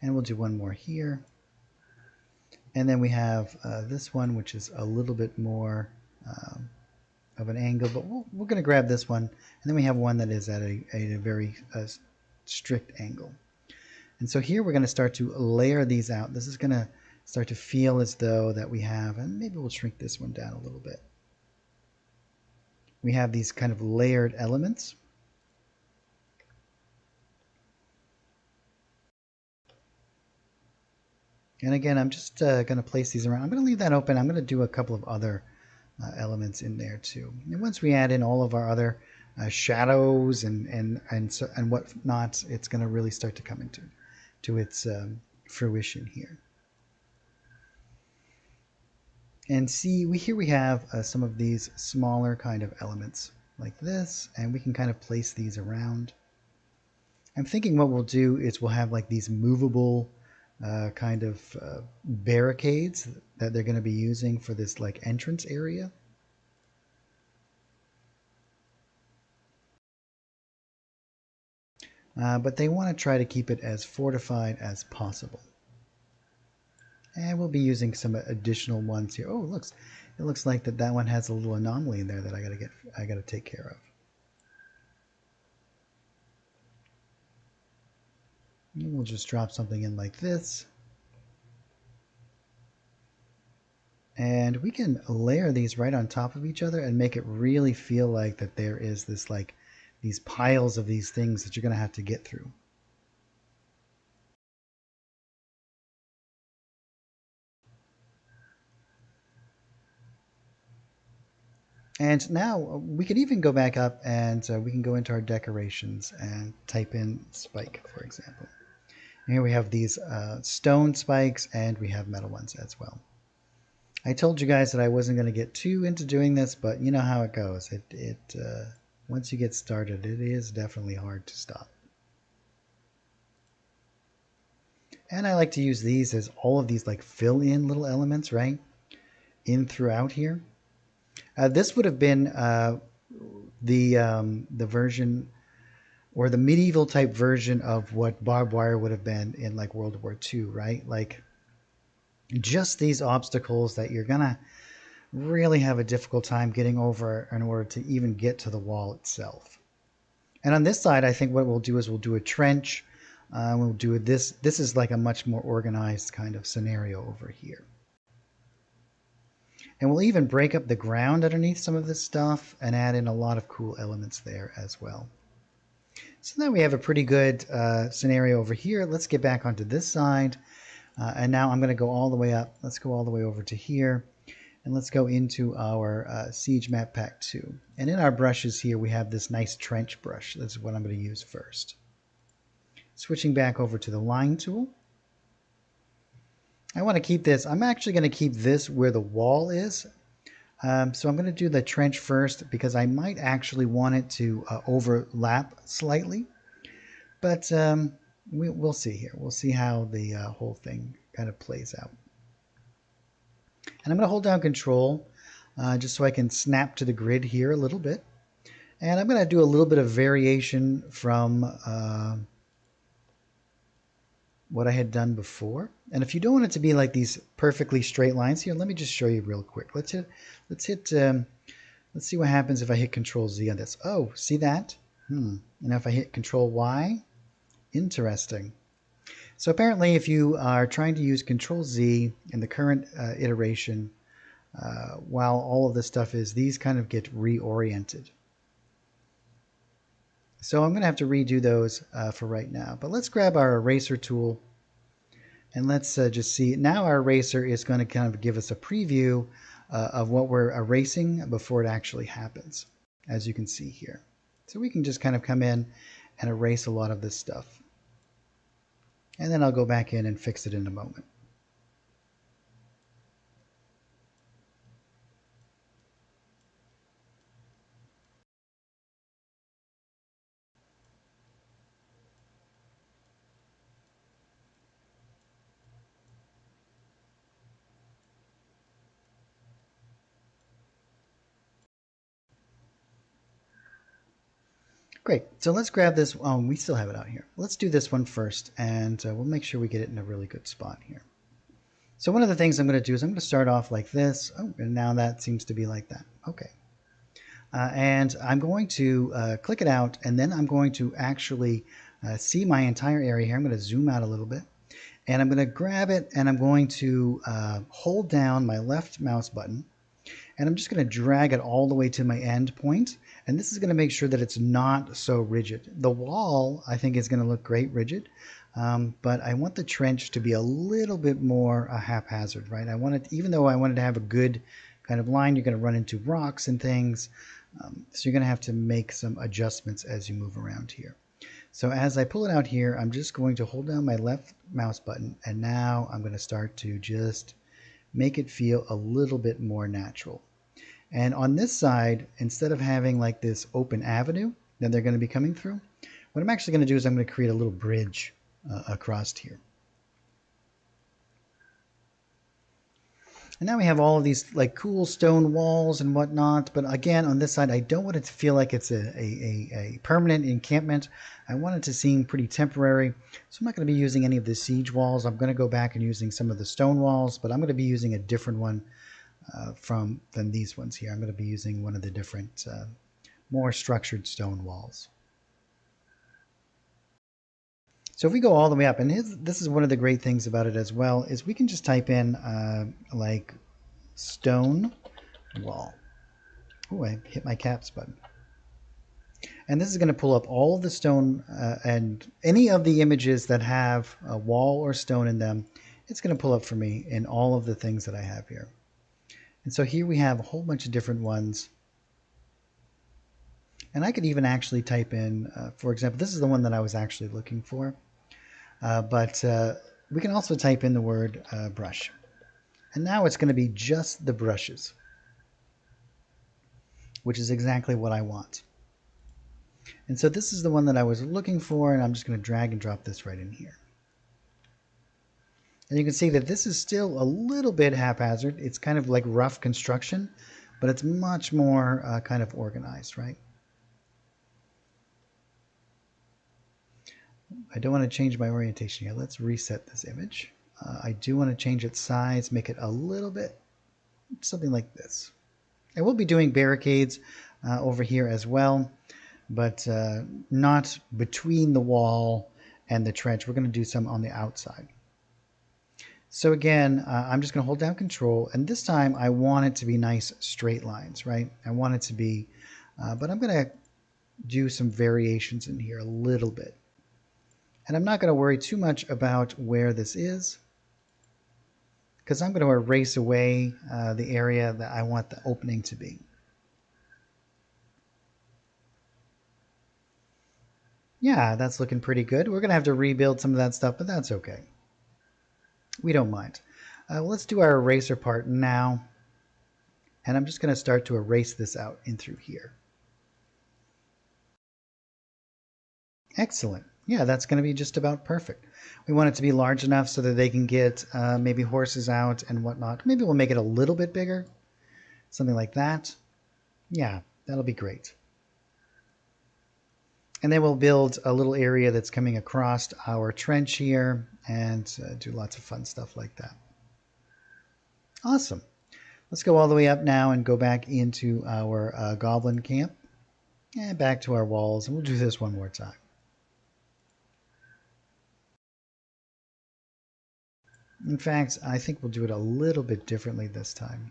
And we'll do one more here. And then we have this one, which is a little bit more of an angle, but we're going to grab this one. And then we have one that is at a very strict angle. And so here we're going to start to layer these out. This is going to start to feel as though that we have, and maybe we'll shrink this one down a little bit. We have these kind of layered elements. And again, I'm just going to place these around. I'm going to leave that open. I'm going to do a couple of other elements in there too. And once we add in all of our other shadows and whatnot, it's going to really start to come into its fruition here. And see, here we have some of these smaller kind of elements like this, and we can kind of place these around. I'm thinking what we'll do is we'll have like these movable kind of barricades that they're going to be using for this like entrance area. But they want to try to keep it as fortified as possible. And we'll be using some additional ones here. Oh, it looks like that one has a little anomaly in there that I gotta take care of. And we'll just drop something in like this. And we can layer these right on top of each other and make it really feel like that there is this like these piles of these things that you're gonna have to get through. And now we could even go back up and we can go into our decorations and type in spike, for example. And here we have these stone spikes and we have metal ones as well. I told you guys that I wasn't going to get too into doing this, but you know how it goes. Once you get started, it is definitely hard to stop. And I like to use these as all of these like fill in little elements, right? In throughout here. This would have been the version or the medieval type version of what barbed wire would have been in like World War II, right? Like just these obstacles that you're gonna really have a difficult time getting over in order to even get to the wall itself. And on this side, I think what we'll do is we'll do a trench. We'll do this. This is like a much more organized kind of scenario over here. And we'll even break up the ground underneath some of this stuff and add in a lot of cool elements there as well. So now we have a pretty good scenario over here. Let's get back onto this side. And now I'm going to go all the way up. Let's go all the way over to here. And let's go into our Siege Map Pack 2. And in our brushes here, we have this nice trench brush. That's what I'm going to use first. Switching back over to the line tool. I want to keep this. I'm actually going to keep this where the wall is. So I'm going to do the trench first because I might actually want it to overlap slightly. But we'll see here. We'll see how the whole thing kind of plays out. And I'm going to hold down Control just so I can snap to the grid here a little bit. And I'm going to do a little bit of variation from what I had done before. And if you don't want it to be like these perfectly straight lines here, let me just show you real quick. Let's see what happens if I hit Control Z on this. Oh, see that? And if I hit Control Y, interesting. So apparently if you are trying to use Control Z in the current iteration, while all of this stuff is, these kind of get reoriented. So I'm going to have to redo those for right now. But let's grab our eraser tool and let's just see. Now our eraser is going to kind of give us a preview of what we're erasing before it actually happens, as you can see here. So we can just kind of come in and erase a lot of this stuff. And then I'll go back in and fix it in a moment. Great. So let's grab this. We still have it out here. Let's do this one first, and we'll make sure we get it in a really good spot here. So one of the things I'm going to do is I'm going to start off like this. Oh, and now that seems to be like that. Okay. And I'm going to click it out, and then I'm going to actually see my entire area here. I'm going to zoom out a little bit, and I'm going to grab it, and I'm going to hold down my left mouse button, and I'm just going to drag it all the way to my end point. And this is going to make sure that it's not so rigid. The wall, I think, is going to look great rigid, but I want the trench to be a little bit more haphazard, right? I want it, even though I wanted to have a good kind of line, you're going to run into rocks and things. So you're going to have to make some adjustments as you move around here. So as I pull it out here, I'm just going to hold down my left mouse button, and now I'm going to start to just make it feel a little bit more natural. And on this side, instead of having like this open avenue that they're going to be coming through, what I'm actually going to do is I'm going to create a little bridge across here. And now we have all of these like cool stone walls and whatnot. But again, on this side, I don't want it to feel like it's a permanent encampment. I want it to seem pretty temporary. So I'm not going to be using any of the siege walls. I'm going to go back and using some of the stone walls, but I'm going to be using a different one than these ones here. I'm going to be using one of the different more structured stone walls. So if we go all the way up, and this is one of the great things about it as well, is we can just type in like stone wall. Oh, I hit my caps button. And this is going to pull up all of the stone and any of the images that have a wall or stone in them. It's going to pull up for me in all of the things that I have here. And so here we have a whole bunch of different ones And I could even actually type in, for example, this is the one that I was actually looking for, but we can also type in the word brush. And now it's going to be just the brushes, which is exactly what I want. And so this is the one that I was looking for, and I'm just going to drag and drop this right in here. And you can see that this is still a little bit haphazard. It's kind of like rough construction, but it's much more kind of organized, right? I don't want to change my orientation here. Let's reset this image. I do want to change its size, make it a little bit, something like this. I will be doing barricades over here as well, but not between the wall and the trench. We're going to do some on the outside. So again, I'm just going to hold down Control, and this time I want it to be nice straight lines, right? I want it to be, but I'm going to do some variations in here a little bit. And I'm not going to worry too much about where this is, because I'm going to erase away the area that I want the opening to be. Yeah, that's looking pretty good. We're going to have to rebuild some of that stuff, but that's okay. We don't mind. Let's do our eraser part now. And I'm just going to start to erase this out in through here. Excellent. Yeah, that's going to be just about perfect. We want it to be large enough so that they can get maybe horses out and whatnot. Maybe we'll make it a little bit bigger. Something like that. Yeah, that'll be great. And then we'll build a little area that's coming across our trench here and do lots of fun stuff like that. Awesome. Let's go all the way up now and go back into our goblin camp and back to our walls. And we'll do this one more time. In fact, I think we'll do it a little bit differently this time.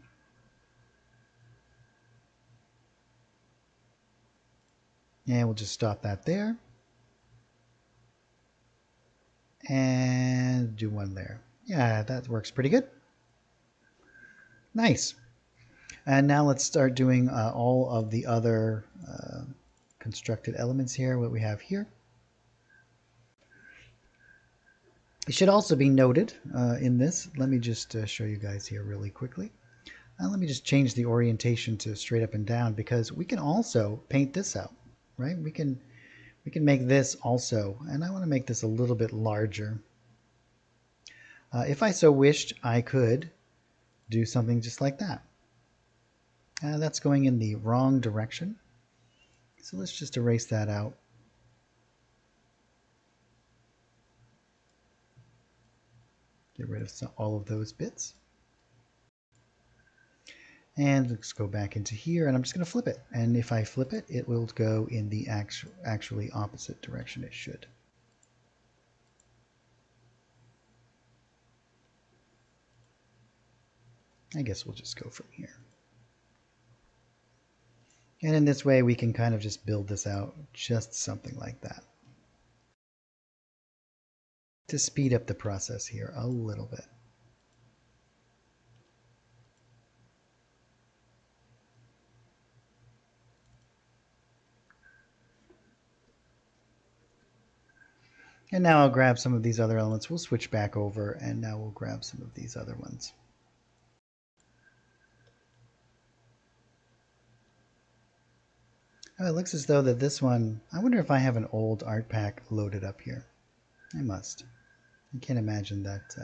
And we'll just stop that there. And do one there. Yeah, that works pretty good. Nice. And now let's start doing all of the other constructed elements here, what we have here. It should also be noted in this. Let me just show you guys here really quickly. Let me just change the orientation to straight up and down, because we can also paint this out, right? We can make this also, and I want to make this a little bit larger. If I so wished, I could do something just like that. That's going in the wrong direction. So let's just erase that out. Get rid of all of those bits. And let's go back into here, and I'm just going to flip it. And if I flip it, it will go in the actually opposite direction it should. I guess we'll just go from here. And in this way, we can kind of just build this out, just something like that. To speed up the process here a little bit. And now I'll grab some of these other elements. We'll switch back over, and now we'll grab some of these other ones. Oh, it looks as though that this one, I wonder if I have an old art pack loaded up here. I must. I can't imagine that.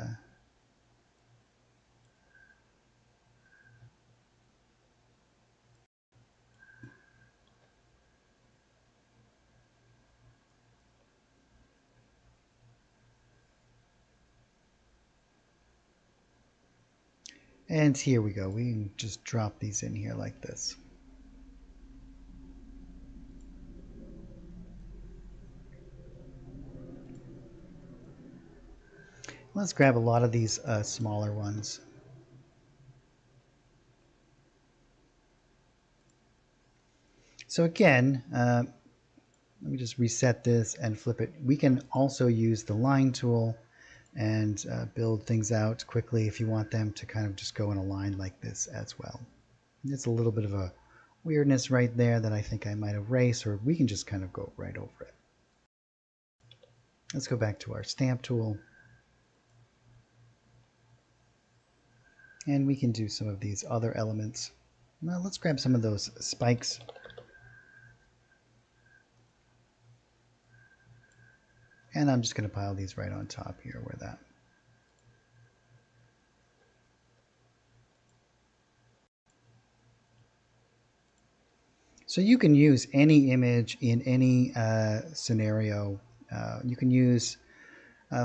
And here we go. We can just drop these in here like this. Let's grab a lot of these smaller ones. So again, let me just reset this and flip it. We can also use the line tool and build things out quickly if you want them to kind of just go in a line like this as well. It's a little bit of a weirdness right there that I think I might erase, or we can just kind of go right over it. Let's go back to our stamp tool. And we can do some of these other elements. Well, let's grab some of those spikes. And I'm just going to pile these right on top here where that. So you can use any image in any scenario. You can use,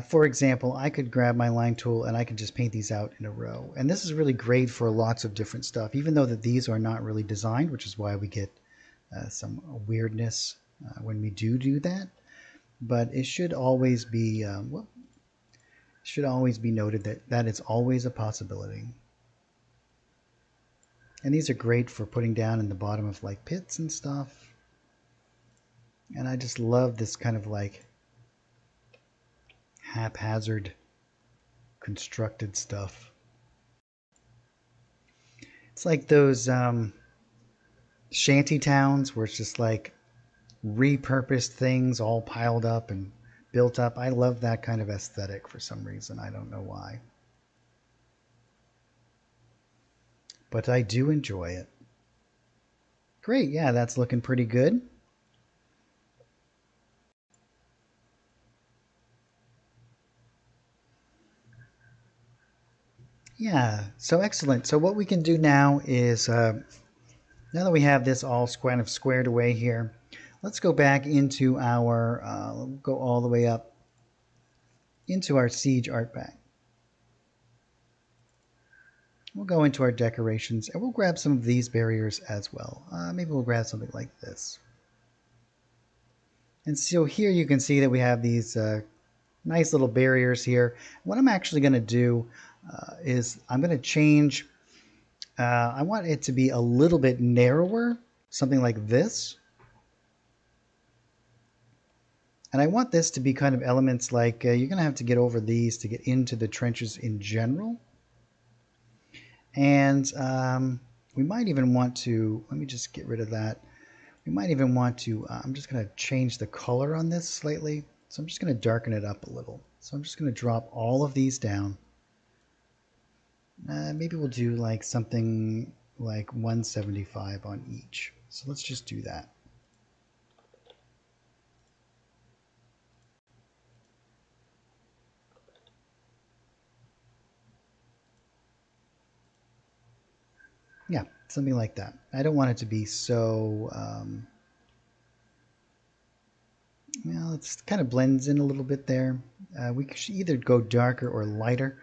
for example, I could grab my line tool and I could just paint these out in a row. And this is really great for lots of different stuff, even though that these are not really designed, which is why we get some weirdness when we do that. But it should always be noted that that is always a possibility. And these are great for putting down in the bottom of like pits and stuff. And I just love this kind of like haphazard constructed stuff. It's like those shanty towns where it's just like repurposed things all piled up and built up. I love that kind of aesthetic for some reason. I don't know why. But I do enjoy it. Great, yeah, that's looking pretty good. Yeah, so excellent. So what we can do now is, now that we have this all kind of squared away here, let's go back into our, go all the way up into our Siege art bag. We'll go into our decorations and we'll grab some of these barriers as well. Maybe we'll grab something like this. And so here you can see that we have these nice little barriers here. What I'm actually going to do is I'm going to change, I want it to be a little bit narrower, something like this. And I want this to be kind of elements like you're going to have to get over these to get into the trenches in general. And we might even want to, let me just get rid of that. We might even want to, I'm just going to change the color on this slightly. So I'm just going to darken it up a little. So I'm just going to drop all of these down. Maybe we'll do like something like 175 on each. So let's just do that. Yeah, something like that. I don't want it to be so, well, it kind of blends in a little bit there. We should either go darker or lighter.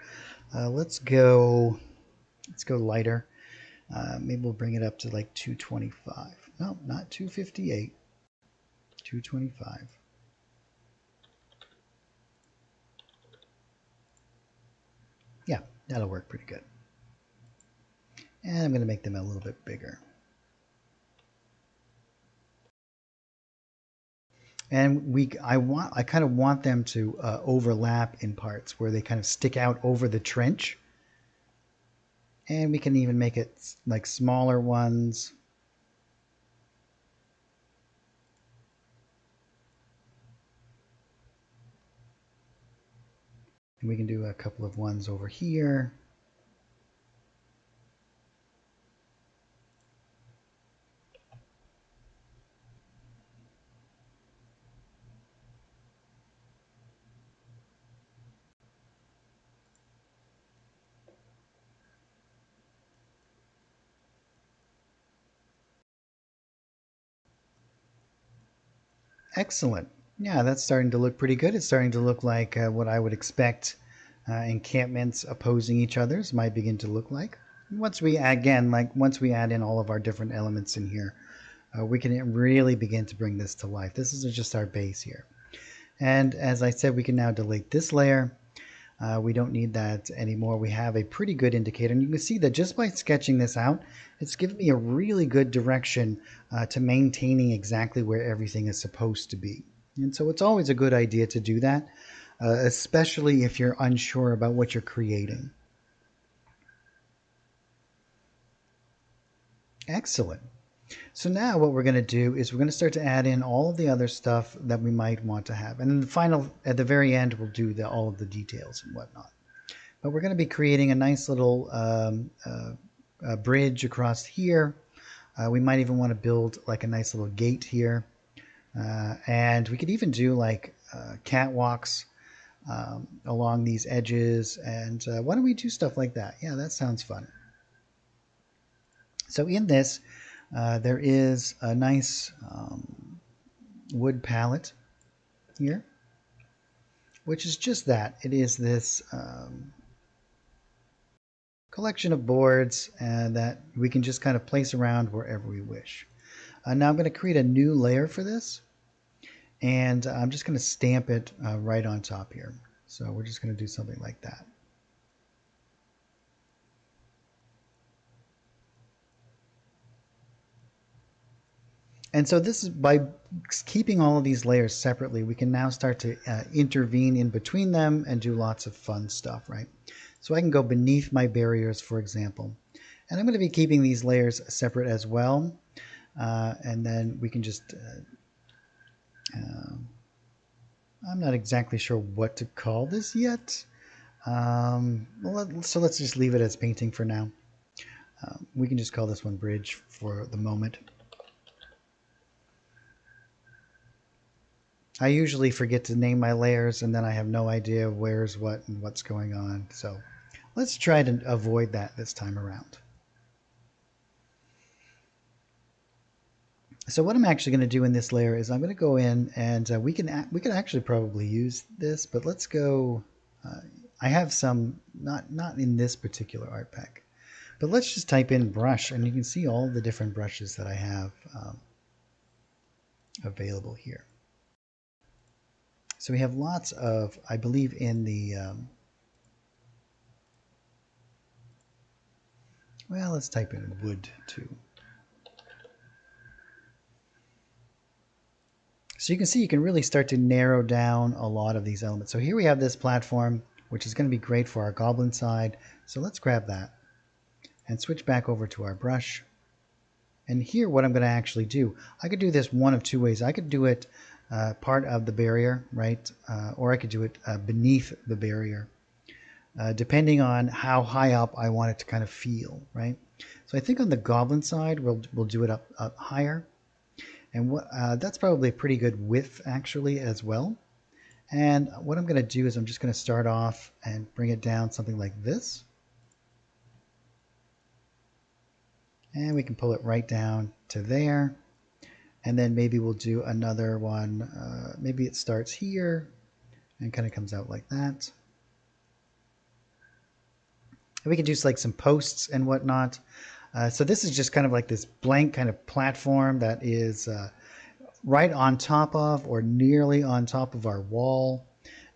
Let's go lighter. Maybe we'll bring it up to like 225. No, not 258. 225. Yeah, that'll work pretty good. And I'm going to make them a little bit bigger. And I kind of want them to overlap in parts where they kind of stick out over the trench. And we can even make it like smaller ones. And we can do a couple of ones over here. Excellent. Yeah, that's starting to look pretty good. It's starting to look like what I would expect encampments opposing each other's might begin to look like. Once we add in all of our different elements in here, we can really begin to bring this to life. This is just our base here. And as I said, we can now delete this layer. We don't need that anymore. We have a pretty good indicator. And you can see that just by sketching this out, it's given me a really good direction to maintaining exactly where everything is supposed to be. And so it's always a good idea to do that, especially if you're unsure about what you're creating. Excellent. So now what we're going to do is we're going to start to add in all of the other stuff that we might want to have. And at the very end, we'll do all of the details and whatnot. But we're going to be creating a nice little bridge across here. We might even want to build like a nice little gate here. And we could even do like catwalks along these edges. And why don't we do stuff like that? Yeah, that sounds fun. So in this, there is a nice wood palette here, which is just that. It is this collection of boards that we can just kind of place around wherever we wish. Now I'm going to create a new layer for this, and I'm just going to stamp it right on top here. So we're just going to do something like that. And so this is by keeping all of these layers separately, we can now start to intervene in between them and do lots of fun stuff, right? So I can go beneath my barriers, for example, and I'm going to be keeping these layers separate as well. And then we can just, I'm not exactly sure what to call this yet. So let's just leave it as painting for now. We can just call this one bridge for the moment. I usually forget to name my layers and then I have no idea where's what and what's going on. So let's try to avoid that this time around. So what I'm actually going to do in this layer is I'm going to go in and we can actually probably use this, but let's go. I have some not in this particular art pack, but let's just type in brush and you can see all the different brushes that I have available here. So we have lots of, I believe in the, well, let's type in wood too. So you can see you can really start to narrow down a lot of these elements. So here we have this platform, which is going to be great for our goblin side. So let's grab that and switch back over to our brush. And here what I'm going to actually do, I could do this one of two ways. I could do it part of the barrier, right? Or I could do it beneath the barrier, depending on how high up I want it to kind of feel, right? So I think on the goblin side, we'll do it up higher. And that's probably a pretty good width actually as well. And what I'm going to do is I'm just going to start off and bring it down something like this. And we can pull it right down to there. And then maybe we'll do another one. Maybe it starts here and kind of comes out like that. And we can do like some posts and whatnot. So this is just kind of like this blank kind of platform that is right on top of or nearly on top of our wall.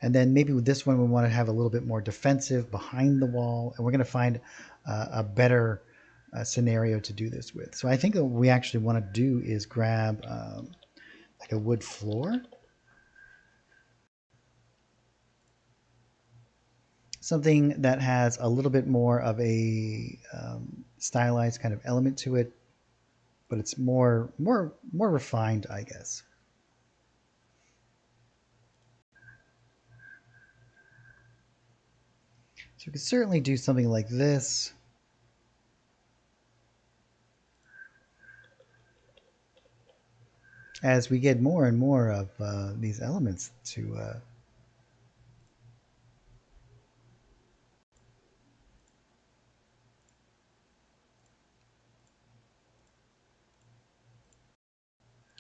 And then maybe with this one, we want to have a little bit more defensive behind the wall. And we're going to find a better scenario to do this with. So I think what we actually want to do is grab like a wood floor. Something that has a little bit more of a stylized kind of element to it, but it's more refined, I guess. So we could certainly do something like this. As we get more and more of these elements to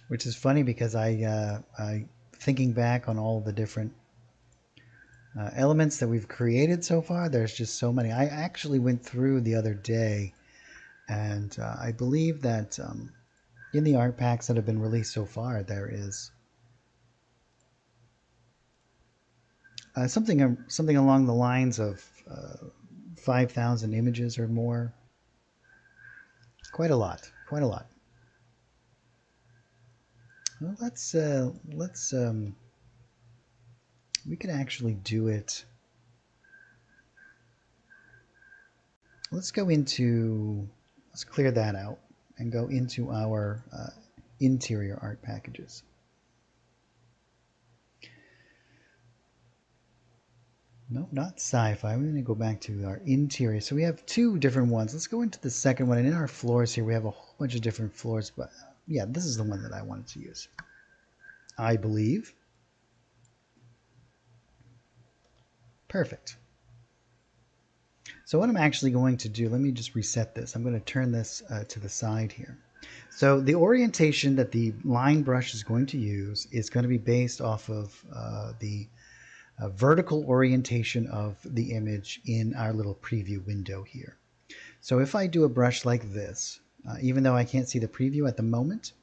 which is funny because I thinking back on all the different elements that we've created so far, there's just so many. I actually went through the other day and I believe that in the art packs that have been released so far, there is something along the lines of 5,000 images or more. Quite a lot, quite a lot. Well, we could actually do it. Let's clear that out and go into our interior art packages. No, not sci-fi. We're going to go back to our interior. So we have two different ones. Let's go into the second one. And in our floors here, we have a whole bunch of different floors. But yeah, this is the one that I wanted to use, I believe. Perfect. So what I'm actually going to do, let me just reset this. I'm going to turn this to the side here. So the orientation that the line brush is going to use is going to be based off of the vertical orientation of the image in our little preview window here. So if I do a brush like this, even though I can't see the preview at the moment,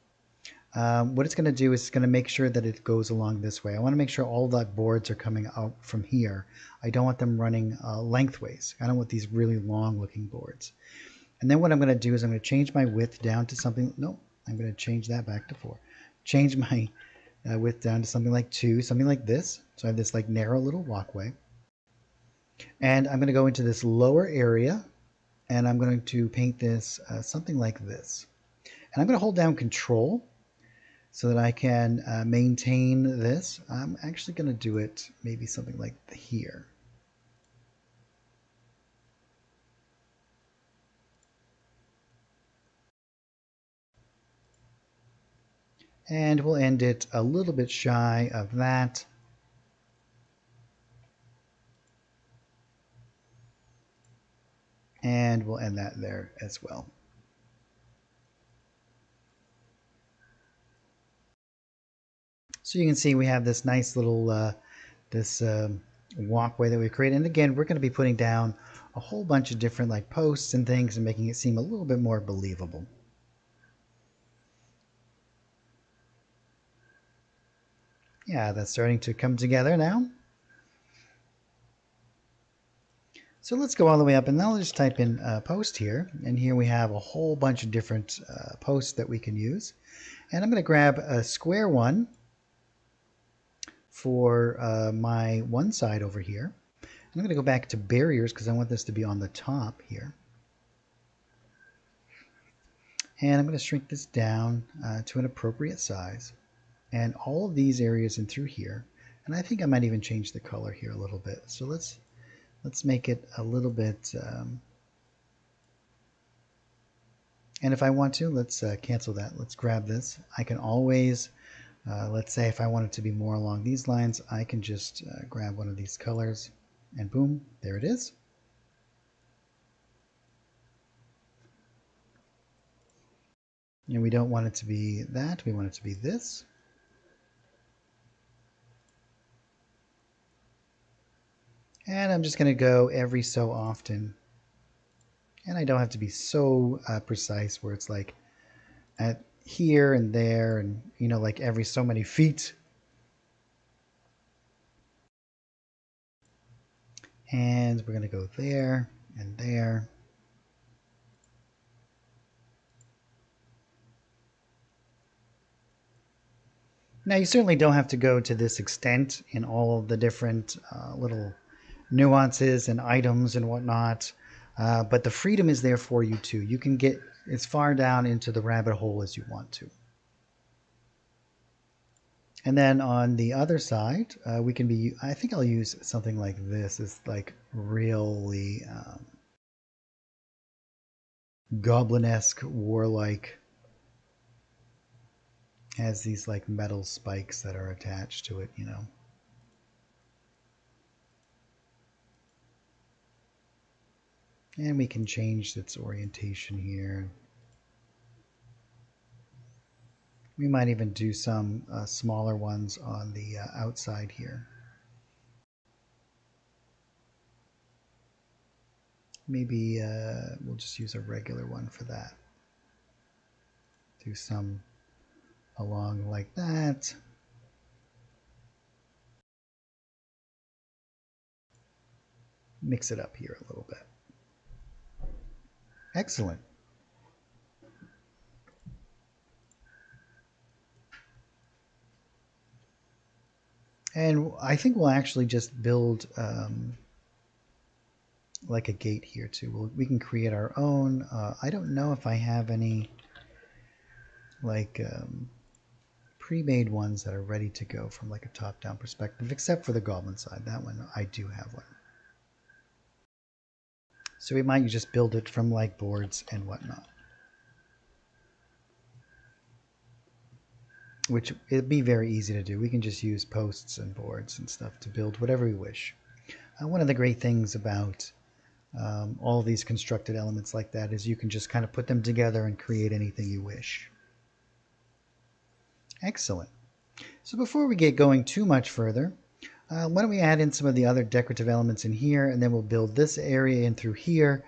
what it's going to do is it's going to make sure that it goes along this way. I want to make sure all the boards are coming out from here. I don't want them running lengthways. I don't want these really long looking boards. And then what I'm going to do is I'm going to change my width down to something, no, I'm going to change that back to 4. Change my width down to something like 2, something like this. So I have this like narrow little walkway. And I'm going to go into this lower area and I'm going to paint this something like this. And I'm going to hold down Control so that I can maintain this. I'm actually going to do it maybe something like here. And we'll end it a little bit shy of that. And we'll end that there as well. So you can see we have this nice little walkway that we created. And again, we're going to be putting down a whole bunch of different like posts and things and making it seem a little bit more believable. Yeah, that's starting to come together now. So let's go all the way up and now let's just type in post here. And here we have a whole bunch of different posts that we can use. And I'm going to grab a square one for my one side over here. I'm going to go back to barriers because I want this to be on the top here. And I'm going to shrink this down to an appropriate size. And all of these areas in through here. And I think I might even change the color here a little bit. So let's make it a little bit. And if I want to, let's cancel that. Let's grab this. I can always, let's say if I want it to be more along these lines, I can just grab one of these colors and boom, there it is. And we don't want it to be that. We want it to be this. And I'm just going to go every so often. And I don't have to be so precise where it's like at here and there and, you know, like every so many feet. And we're going to go there and there. Now, you certainly don't have to go to this extent in all of the different little nuances and items and whatnot, but the freedom is there for you too. You can get as far down into the rabbit hole as you want to. And then on the other side, we can be, I think I'll use something like this. It's like really goblin-esque, warlike. Has these like metal spikes that are attached to it, you know. And we can change its orientation here. We might even do some smaller ones on the outside here. Maybe we'll just use a regular one for that. Do some along like that. Mix it up here a little bit. Excellent. And I think we'll actually just build like a gate here too. We can create our own. I don't know if I have any like pre-made ones that are ready to go from like a top-down perspective, except for the goblin side. That one I do have one. So we might just build it from like boards and whatnot, which it'd be very easy to do. We can just use posts and boards and stuff to build whatever we wish. One of the great things about all these constructed elements like that is you can just kind of put them together and create anything you wish. Excellent. So before we get going too much further, why don't we add in some of the other decorative elements in here, and then we'll build this area in through here.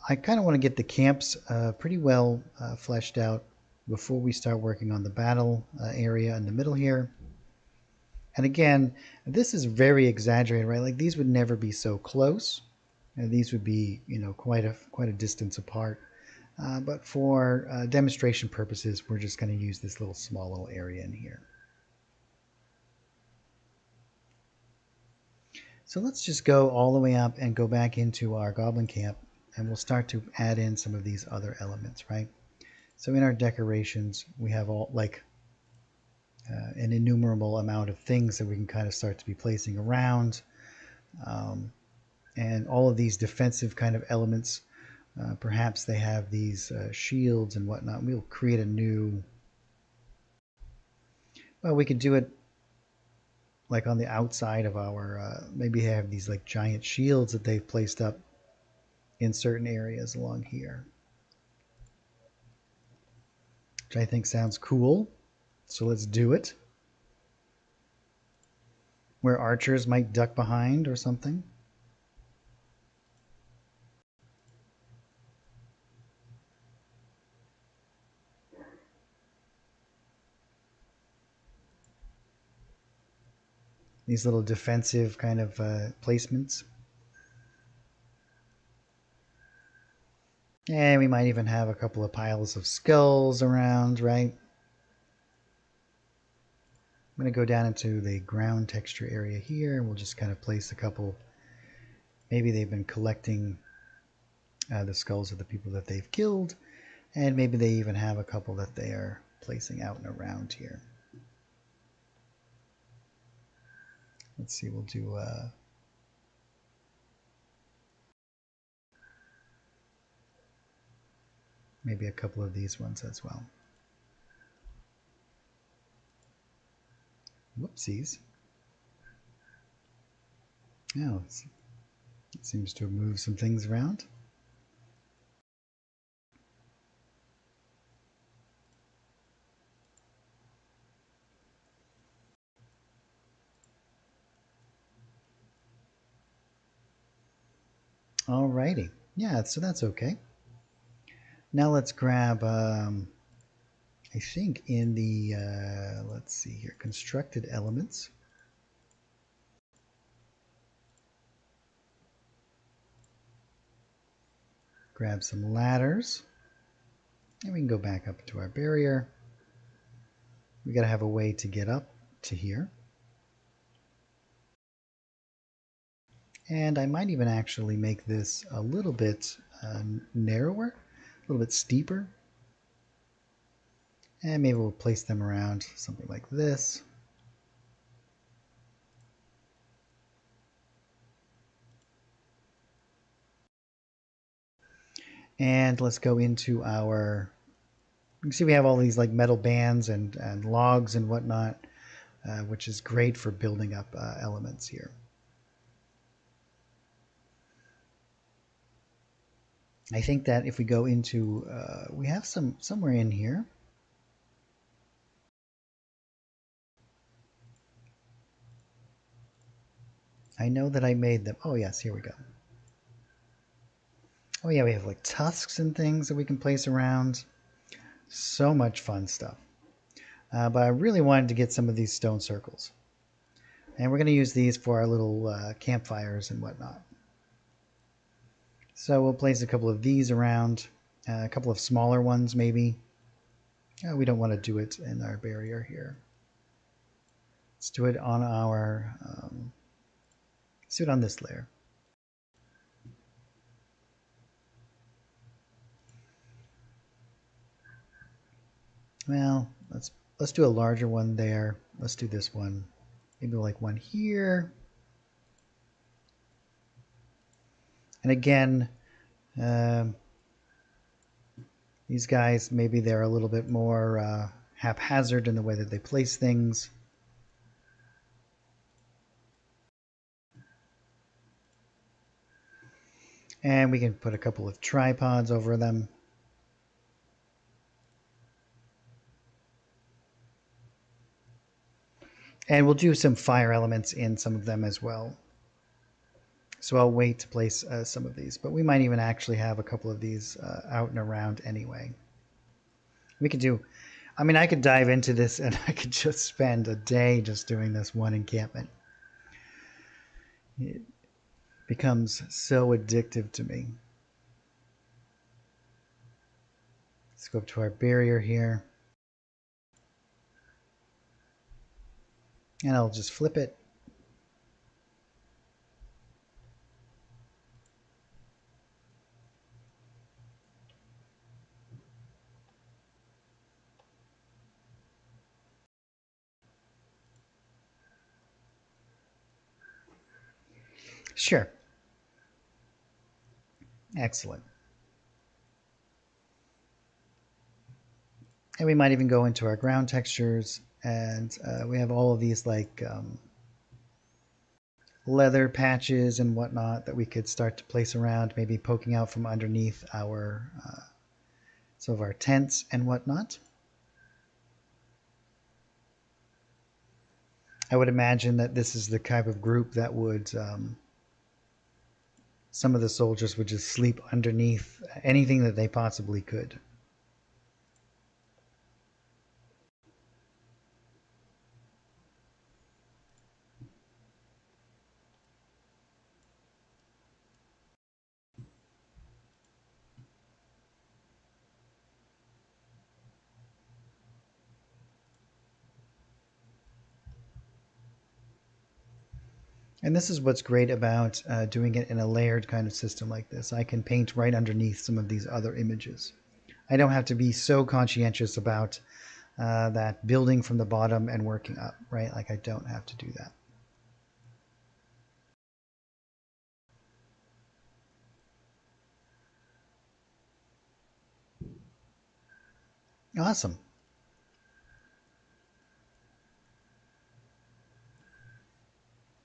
I kind of want to get the camps pretty well fleshed out before we start working on the battle area in the middle here. And again, this is very exaggerated, right? Like these would never be so close. And these would be, you know, quite a distance apart. But for demonstration purposes, we're just going to use this little small little area in here. So let's just go all the way up and go back into our goblin camp, and we'll start to add in some of these other elements, right? So in our decorations, we have all like an innumerable amount of things that we can kind of start to be placing around. And all of these defensive kind of elements, perhaps they have these shields and whatnot. We'll create a new, well, we could do it like on the outside of our, maybe have these like giant shields that they've placed up in certain areas along here, which I think sounds cool. So let's do it. Where archers might duck behind or something. These little defensive kind of placements. And we might even have a couple of piles of skulls around, right? I'm going to go down into the ground texture area here, and we'll just kind of place a couple. Maybe they've been collecting the skulls of the people that they've killed, and maybe they even have a couple that they are placing out and around here. Let's see, we'll do maybe a couple of these ones as well. Whoopsies. Oh, it seems to have moved some things around. Alrighty. Yeah, so that's okay. Now let's grab, I think in the, let's see here, constructed elements. Grab some ladders. And we can go back up to our barrier. We got to have a way to get up to here. And I might even actually make this a little bit narrower, a little bit steeper. And maybe we'll place them around something like this. And let's go into our, you can see we have all these like metal bands and logs and whatnot, which is great for building up elements here. I think that if we go into, we have somewhere in here. I know that I made them. Oh yes, here we go. Oh yeah, we have like tusks and things that we can place around. So much fun stuff. But I really wanted to get some of these stone circles. And we're going to use these for our little campfires and whatnot. So we'll place a couple of these around, a couple of smaller ones maybe. We don't want to do it in our barrier here. Let's do it on our, let's do it on this layer. Well, let's do a larger one there. Let's do this one. Maybe like one here. And again, um, these guys, maybe they're a little bit more haphazard in the way that they place things. And we can put a couple of tripods over them. And we'll do some fire elements in some of them as well. So I'll wait to place some of these, but we might even actually have a couple of these out and around anyway. We could do, I mean, I could dive into this and I could just spend a day just doing this one encampment. It becomes so addictive to me. Let's go up to our barrier here. And I'll just flip it. Sure. Excellent. And we might even go into our ground textures, and we have all of these like leather patches and whatnot that we could start to place around, maybe poking out from underneath our some of our tents and whatnot. I would imagine that this is the type of group that would some of the soldiers would just sleep underneath anything that they possibly could. And this is what's great about doing it in a layered kind of system like this. I can paint right underneath some of these other images. I don't have to be so conscientious about that building from the bottom and working up, right? Like I don't have to do that. Awesome.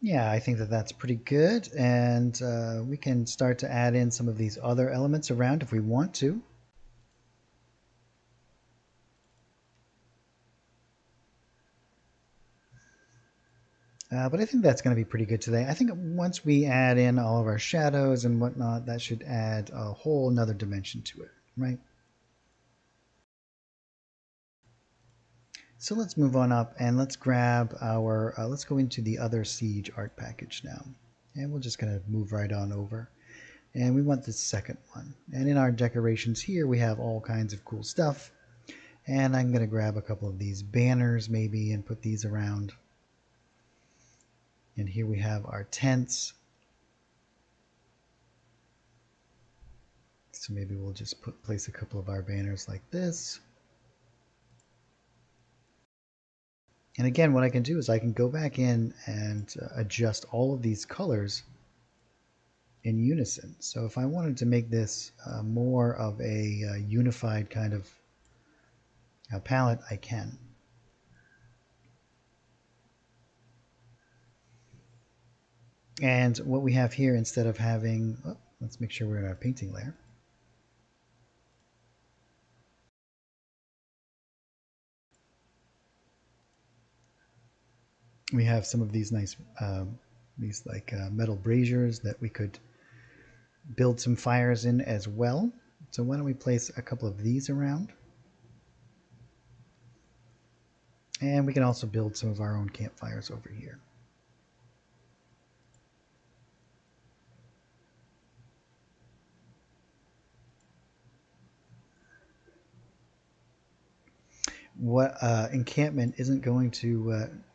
Yeah, I think that that's pretty good. And we can start to add in some of these other elements around if we want to. But I think that's going to be pretty good today. I think once we add in all of our shadows and whatnot, that should add a whole nother dimension to it, right? So let's move on up and let's grab our, let's go into the other Siege art package now. And we're just going to move right on over. And we want the second one. And in our decorations here, we have all kinds of cool stuff. And I'm going to grab a couple of these banners maybe and put these around. And here we have our tents. So maybe we'll just place a couple of our banners like this. And again, what I can do is I can go back in and adjust all of these colors in unison. So if I wanted to make this more of a unified kind of palette, I can. And what we have here, instead of having, oh, let's make sure we're in our painting layer. We have some of these nice, these like metal braziers that we could build some fires in as well. So why don't we place a couple of these around? And we can also build some of our own campfires over here. What encampment isn't going to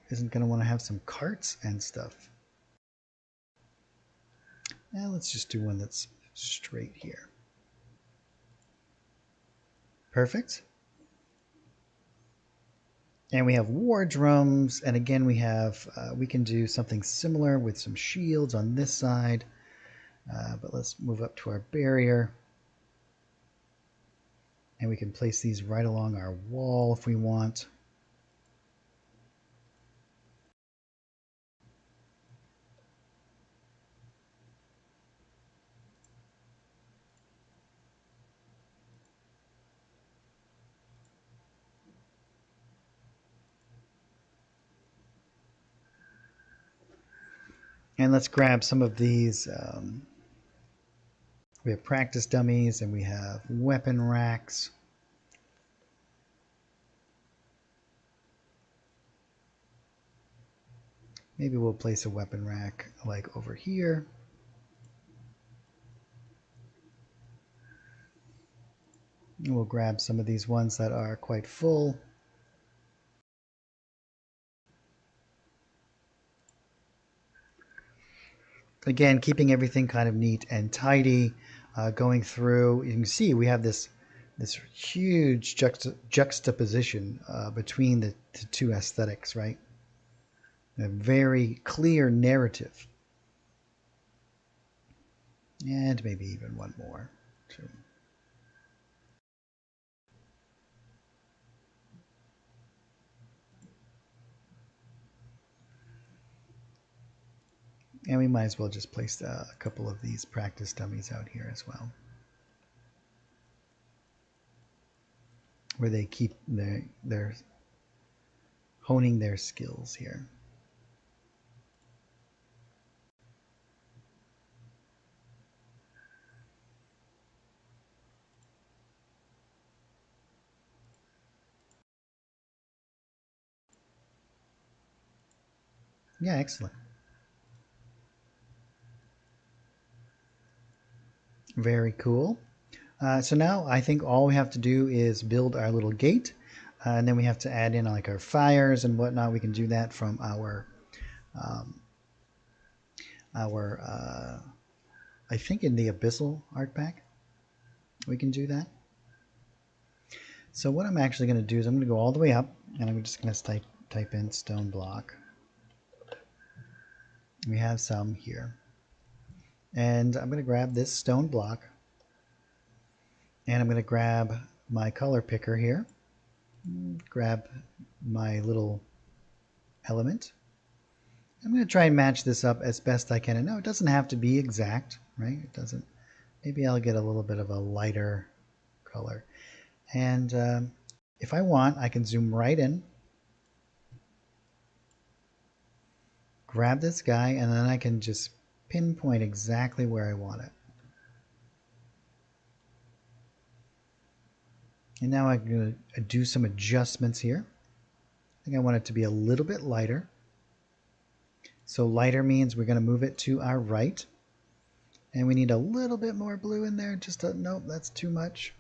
want to have some carts and stuff? Now let's just do one that's straight here. Perfect. And we have wardrooms, and again we have we can do something similar with some shields on this side. But let's move up to our barrier. And we can place these right along our wall if we want. And let's grab some of these. We have practice dummies and we have weapon racks. Maybe we'll place a weapon rack like over here. And we'll grab some of these ones that are quite full. Again, keeping everything kind of neat and tidy. Going through, you can see we have this huge juxtaposition between the two aesthetics, right? A very clear narrative. And maybe even one more. Too. And we might as well just place a couple of these practice dummies out here as well, where they keep their honing their skills here. Yeah, excellent. Very cool. So now I think all we have to do is build our little gate, and then we have to add in like our fires and whatnot. We can do that from um, I think in the Abyssal art pack, we can do that. So what I'm actually going to do is I'm going to go all the way up, and I'm just going to type in stone block. We have some here. And I'm going to grab this stone block, and I'm going to grab my color picker here, grab my little element. I'm going to try and match this up as best I can. And no, it doesn't have to be exact, right? It doesn't. Maybe I'll get a little bit of a lighter color. And if I want, I can zoom right in, grab this guy, and then I can just pinpoint exactly where I want it. And now I'm going to do some adjustments here. I think I want it to be a little bit lighter. So lighter means we're going to move it to our right. And we need a little bit more blue in there. Just a, nope, that's too much.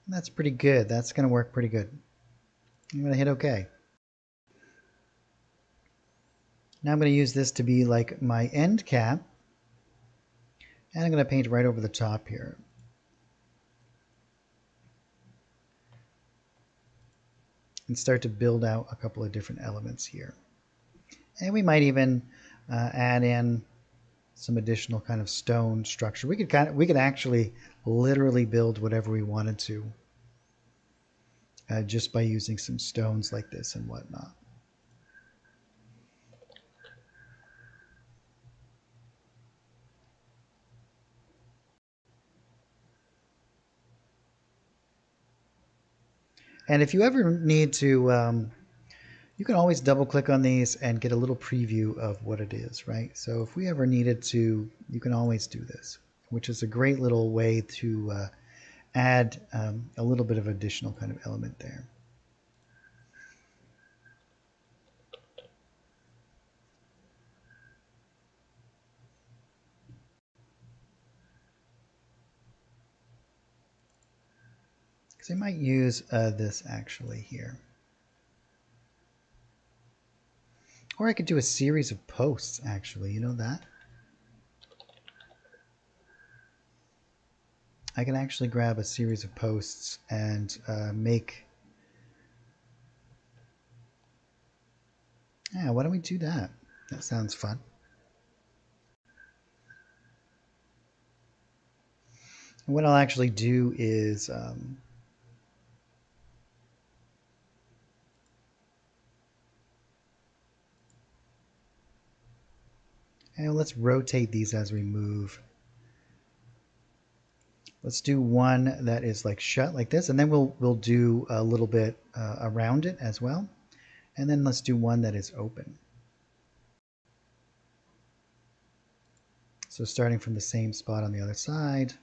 That's pretty good. That's going to work pretty good. I'm going to hit OK. Now I'm going to use this to be like my end cap. And I'm going to paint right over the top here. And start to build out a couple of different elements here. And we might even add in some additional kind of stone structure. We could actually literally build whatever we wanted to just by using some stones like this and whatnot. And if you ever need to, you can always double click on these and get a little preview of what it is, right? So if we ever needed to, you can always do this, which is a great little way to add a little bit of additional kind of element there. Because I might use this actually here. Or I could do a series of posts, actually. You know that? I can actually grab a series of posts and make Yeah, why don't we do that? That sounds fun. And what I'll actually do is, and let's rotate these as we move. Let's do one that is like shut like this, and then we'll do a little bit around it as well. And then let's do one that is open. So starting from the same spot on the other side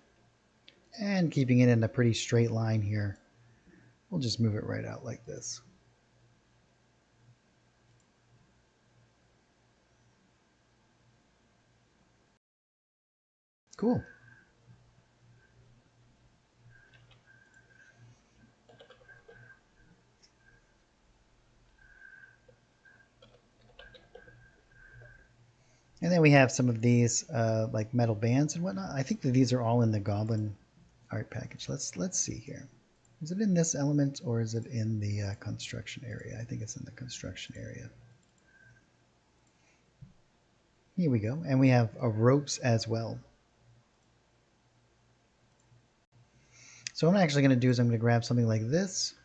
and keeping it in a pretty straight line here, we'll just move it right out like this. Cool. And then we have some of these like metal bands and whatnot. I think that these are all in the Goblin art package. Let's see here. Is it in this element or is it in the construction area? I think it's in the construction area. Here we go. And we have ropes as well. So what I'm actually going to do is I'm going to grab something like this.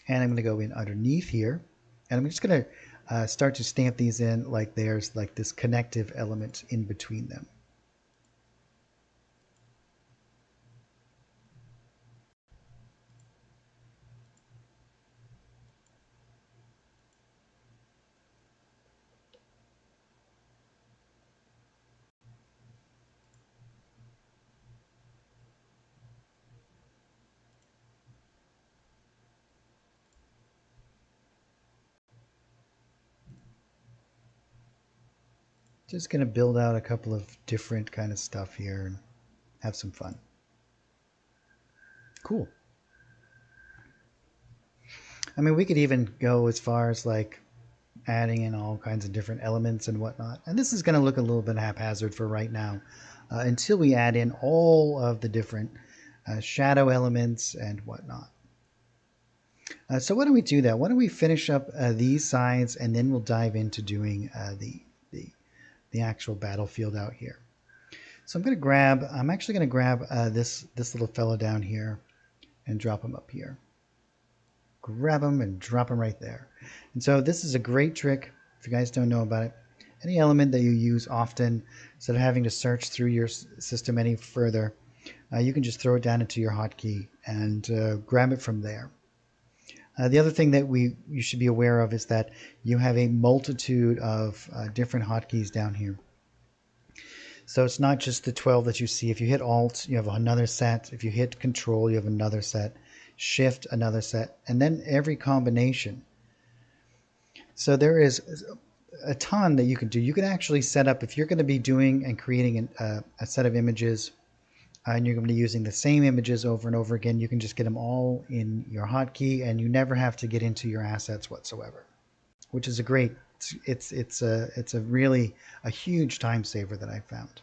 And I'm going to go in underneath here. And I'm just going to start to stamp these in like there's like this connective element in between them. Just going to build out a couple of different kind of stuff here and have some fun. Cool. I mean, we could even go as far as like adding in all kinds of different elements and whatnot. And this is going to look a little bit haphazard for right now until we add in all of the different shadow elements and whatnot. So why don't we do that? Why don't we finish up these sides and then we'll dive into doing the actual battlefield out here. So I'm actually going to grab this little fellow down here and drop him up here. Grab him and drop him right there. And so this is a great trick if you guys don't know about it. Any element that you use often, instead of having to search through your system any further, you can just throw it down into your hotkey and grab it from there. The other thing that you should be aware of is that you have a multitude of different hotkeys down here. So it's not just the 12 that you see. If you hit Alt, you have another set. If you hit Control, you have another set. Shift, another set. And then every combination. So there is a ton that you can do. You can actually set up, if you're going to be doing and creating a set of images, and you're going to be using the same images over and over again, you can just get them all in your hotkey, and you never have to get into your assets whatsoever, which is a great. It's a really a huge time saver that I found.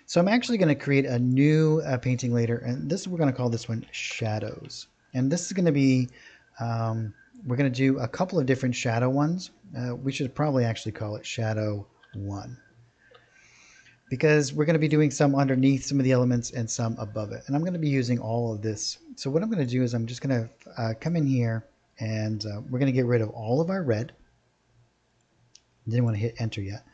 So I'm actually going to create a new painting later, and we're going to call this one Shadows. And this is going to be we're going to do a couple of different shadow ones. We should probably actually call it Shadow 1. Because we're going to be doing some underneath some of the elements and some above it. And I'm going to be using all of this. So what I'm going to do is I'm just going to come in here and we're going to get rid of all of our red. Didn't want to hit enter yet.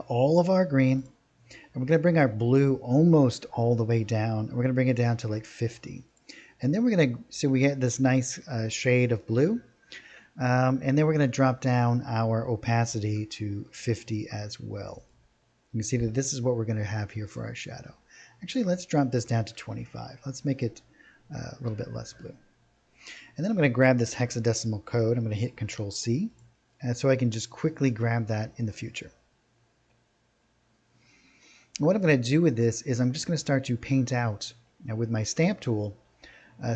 All of our green. And we're going to bring our blue almost all the way down. We're going to bring it down to like 50. And then we're going to, so we get this nice shade of blue. And then we're going to drop down our opacity to 50 as well. You can see that this is what we're going to have here for our shadow. Actually, let's drop this down to 25. Let's make it a little bit less blue. And then I'm going to grab this hexadecimal code. I'm going to hit Control C, and so I can just quickly grab that in the future. And what I'm going to do with this is I'm just going to start to paint out with my stamp tool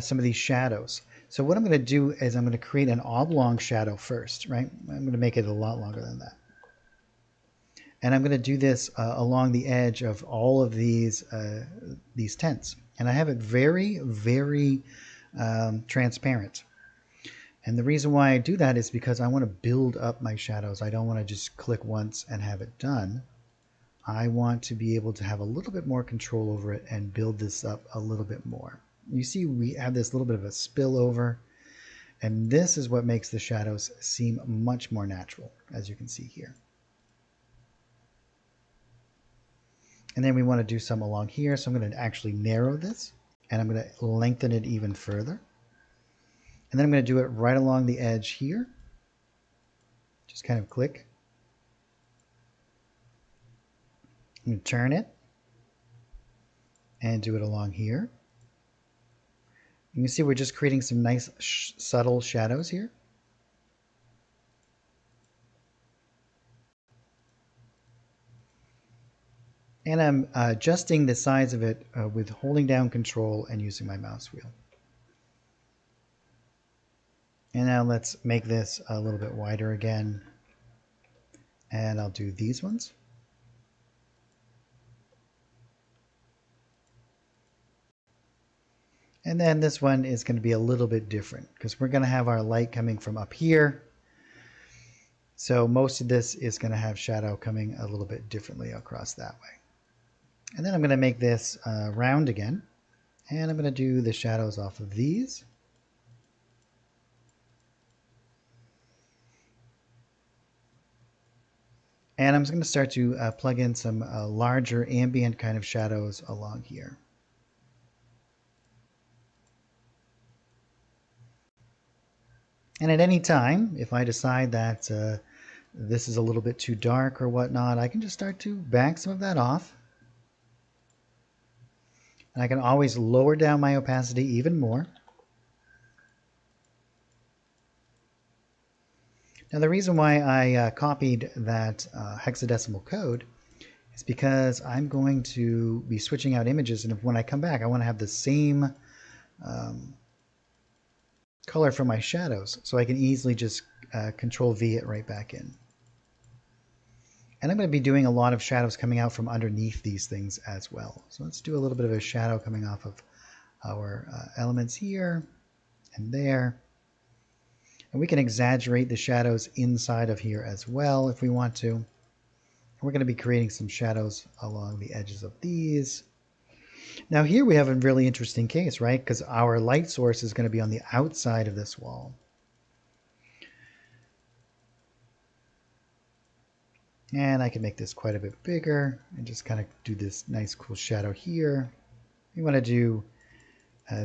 some of these shadows. So what I'm going to do is I'm going to create an oblong shadow first, right? I'm going to make it a lot longer than that. And I'm going to do this along the edge of all of these tents. And I have it very, very transparent. And the reason why I do that is because I want to build up my shadows. I don't want to just click once and have it done. I want to be able to have a little bit more control over it and build this up a little bit more. You see we have this little bit of a spillover, and this is what makes the shadows seem much more natural, as you can see here. And then we want to do some along here, so I'm going to actually narrow this, and I'm going to lengthen it even further. And then I'm going to do it right along the edge here. Just kind of click. I'm going to turn it and do it along here. You can see we're just creating some nice subtle shadows here. And I'm adjusting the size of it with holding down Control and using my mouse wheel. And now let's make this a little bit wider again. And I'll do these ones. And then this one is going to be a little bit different because we're going to have our light coming from up here. So most of this is going to have shadow coming a little bit differently across that way. And then I'm going to make this round again. And I'm going to do the shadows off of these. And I'm just going to start to plug in some larger ambient kind of shadows along here. And at any time, if I decide that this is a little bit too dark or whatnot, I can just start to back some of that off. And I can always lower down my opacity even more. Now the reason why I copied that hexadecimal code is because I'm going to be switching out images, and when I come back I want to have the same color for my shadows, so I can easily just Control V it right back in. And I'm going to be doing a lot of shadows coming out from underneath these things as well. So let's do a little bit of a shadow coming off of our elements here and there. And we can exaggerate the shadows inside of here as well if we want to. We're going to be creating some shadows along the edges of these. Now here we have a really interesting case, right? Because our light source is going to be on the outside of this wall. And I can make this quite a bit bigger and just kind of do this nice cool shadow here. We want to do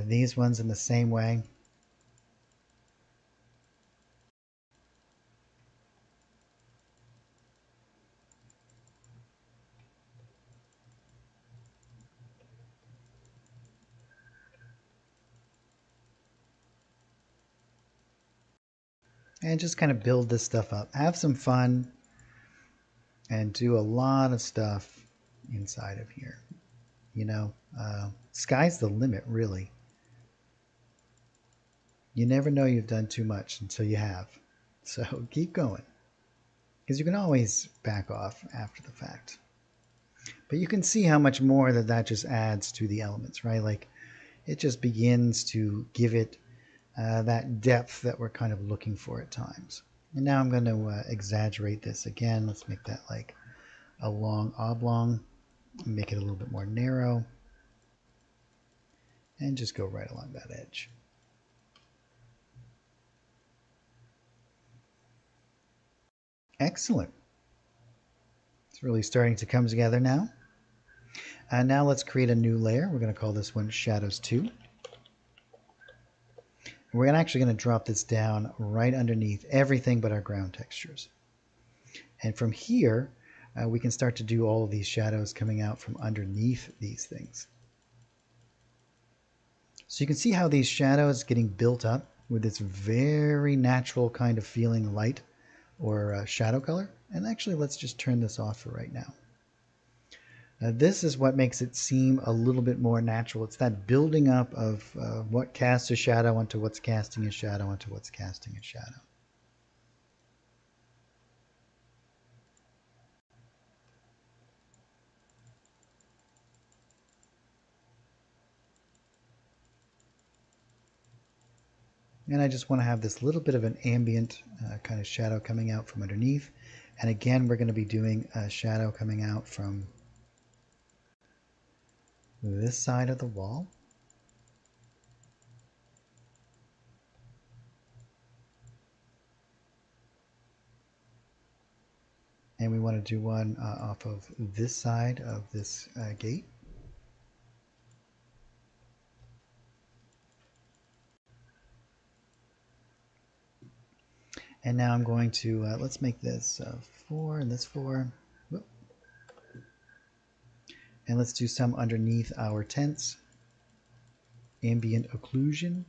these ones in the same way. And just kind of build this stuff up. Have some fun and do a lot of stuff inside of here. You know, sky's the limit, really. You never know you've done too much until you have. So keep going. Because you can always back off after the fact. But you can see how much more that just adds to the elements, right? Like it just begins to give it that depth that we're kind of looking for at times. And now I'm going to exaggerate this again. Let's make that like a long oblong. Make it a little bit more narrow. And just go right along that edge. Excellent. It's really starting to come together now. And now let's create a new layer. We're going to call this one Shadows 2. We're actually going to drop this down right underneath everything but our ground textures. And from here, we can start to do all of these shadows coming out from underneath these things. So you can see how these shadows getting built up with this very natural kind of feeling light or shadow color. And actually, let's just turn this off for right now. This is what makes it seem a little bit more natural. It's that building up of what casts a shadow onto what's casting a shadow onto what's casting a shadow. And I just want to have this little bit of an ambient kind of shadow coming out from underneath. And again, we're going to be doing a shadow coming out from this side of the wall. And we want to do one off of this side of this gate. And now I'm going to, let's make this 4 and this 4. Whoop. And let's do some underneath our tents. Ambient occlusion.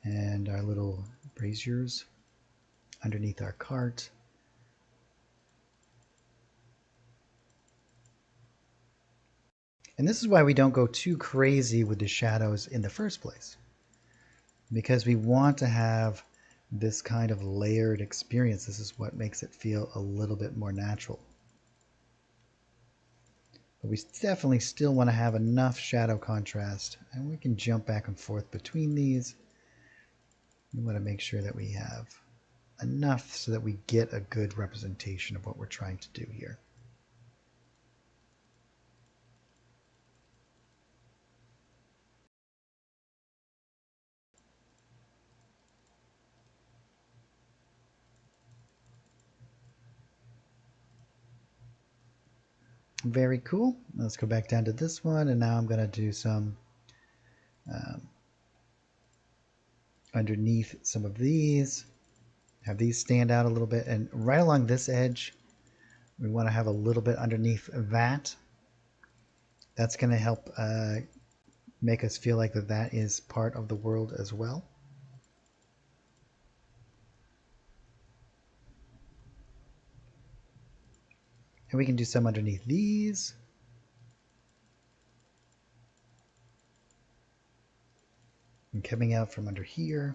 And our little braziers underneath our cart. And this is why we don't go too crazy with the shadows in the first place. Because we want to have this kind of layered experience. This is what makes it feel a little bit more natural. But we definitely still want to have enough shadow contrast, and we can jump back and forth between these. We want to make sure that we have enough so that we get a good representation of what we're trying to do here. Very cool. Let's go back down to this one, and now I'm going to do some underneath some of these. Have these stand out a little bit, and right along this edge, we want to have a little bit underneath that. That's going to help make us feel like that is part of the world as well. And we can do some underneath these. And coming out from under here.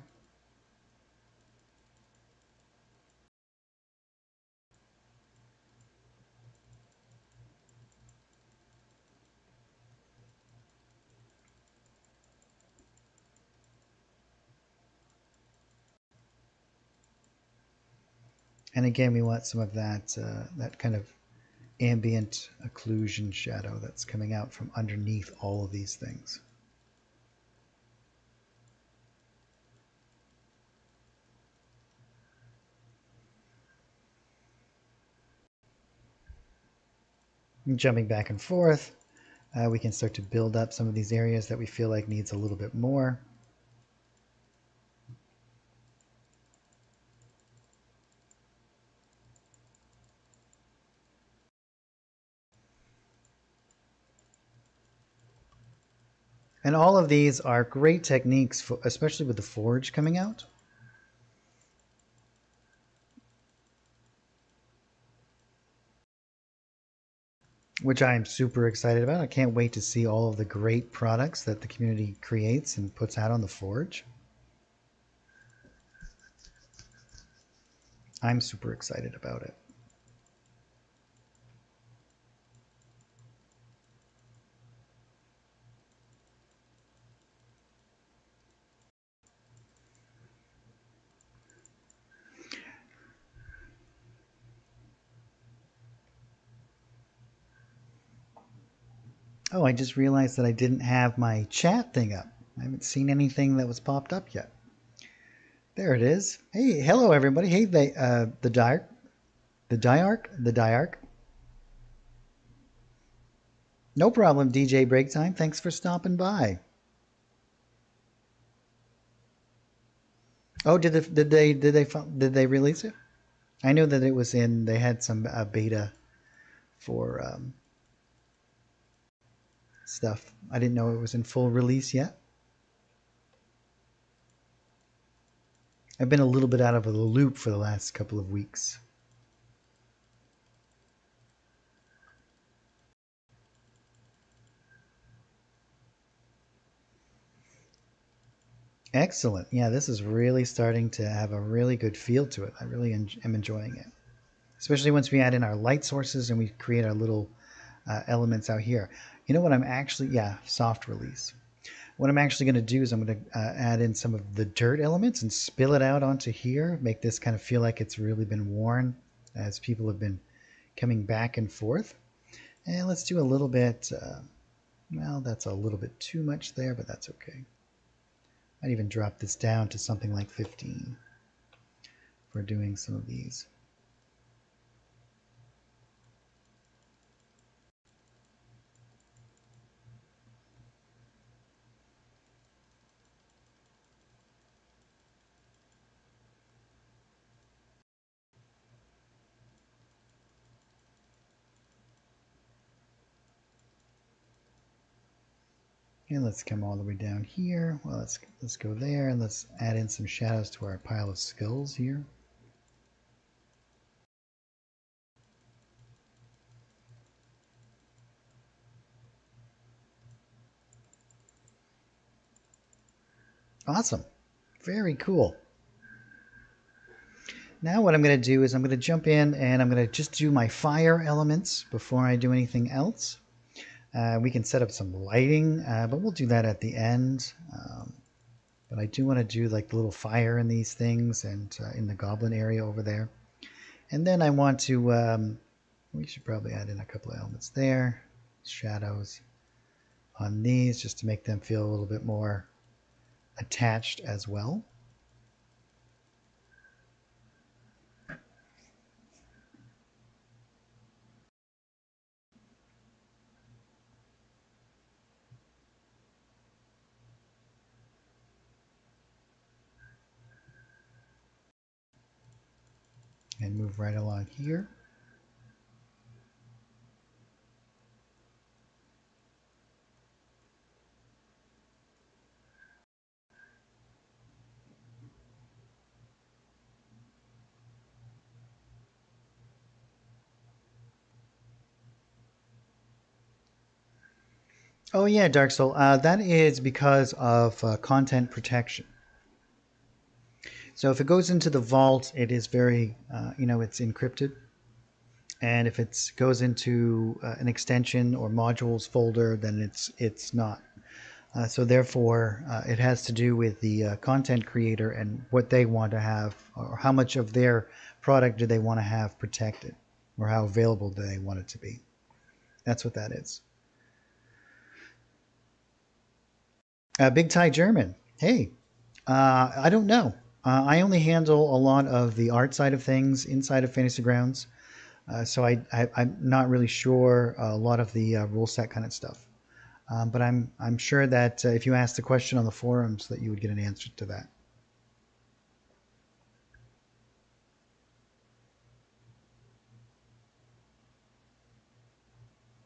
And again, we want some of that, that kind of ambient occlusion shadow that's coming out from underneath all of these things. And jumping back and forth, we can start to build up some of these areas that we feel like needs a little bit more. And all of these are great techniques, for, especially with the forge coming out. Which I am super excited about. I can't wait to see all of the great products that the community creates and puts out on the forge. I'm super excited about it. Oh, I just realized that I didn't have my chat thing up. I haven't seen anything that was popped up yet. There it is. Hey, hello everybody. Hey, the Diarch. No problem, DJ Break Time. Thanks for stopping by. Oh, did they release it? I knew that it was in. They had some beta for stuff. I didn't know it was in full release yet. I've been a little bit out of the loop for the last couple of weeks. Excellent. Yeah, this is really starting to have a really good feel to it. I really am enjoying it. Especially once we add in our light sources and we create our little elements out here. You know what I'm actually, yeah, soft release. What I'm actually going to do is I'm going to add in some of the dirt elements and spill it out onto here, make this kind of feel like it's really been worn as people have been coming back and forth. And let's do a little bit, well, that's a little bit too much there, but that's okay. I'd even drop this down to something like 15 for doing some of these. And let's come all the way down here. Well, let's go there and let's add in some shadows to our pile of skulls here. Awesome. Very cool. Now what I'm going to do is I'm going to jump in and I'm going to just do my fire elements before I do anything else. We can set up some lighting, but we'll do that at the end. But I do want to do like the little fire in these things and in the goblin area over there. And then I want to, we should probably add in a couple of elements there. Shadows on these just to make them feel a little bit more attached as well. And move right along here. Oh yeah, Dark Soul. That is because of content protection. So if it goes into the vault, it is very, it's encrypted. And if it goes into an extension or modules folder, then it's not. So therefore, it has to do with the content creator and what they want to have, or how much of their product do they want to have protected, or how available do they want it to be. That's what that is. Big Ty German. Hey, I don't know. I only handle a lot of the art side of things inside of Fantasy Grounds, so I'm not really sure a lot of the rule set kind of stuff. But I'm sure that if you asked the question on the forums, that you would get an answer to that.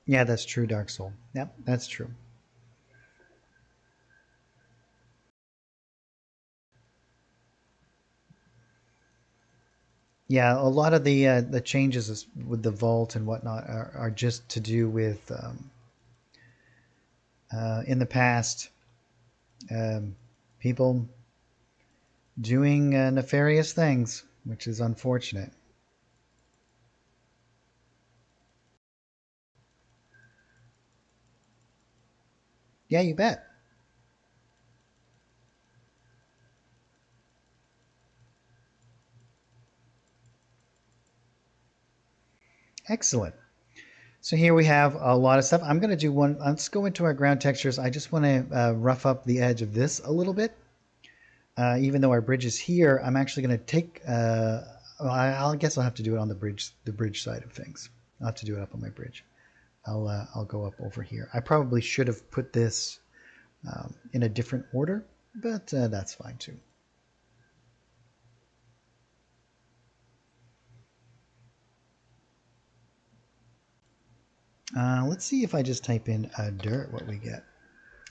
Yeah, that's true, Dark Soul. Yep, that's true. Yeah, a lot of the changes with the vault and whatnot are just to do with in the past um, people doing nefarious things, which is unfortunate. Yeah, you bet. Excellent. So here we have a lot of stuff. I'm going to do one. Let's go into our ground textures. I just want to rough up the edge of this a little bit. Even though our bridge is here, I'm actually going to take. Well, I guess I'll have to do it on the bridge side of things. I'll have to do it up on my bridge. I'll go up over here. I probably should have put this in a different order, but that's fine too. Let's see if I just type in dirt, what we get.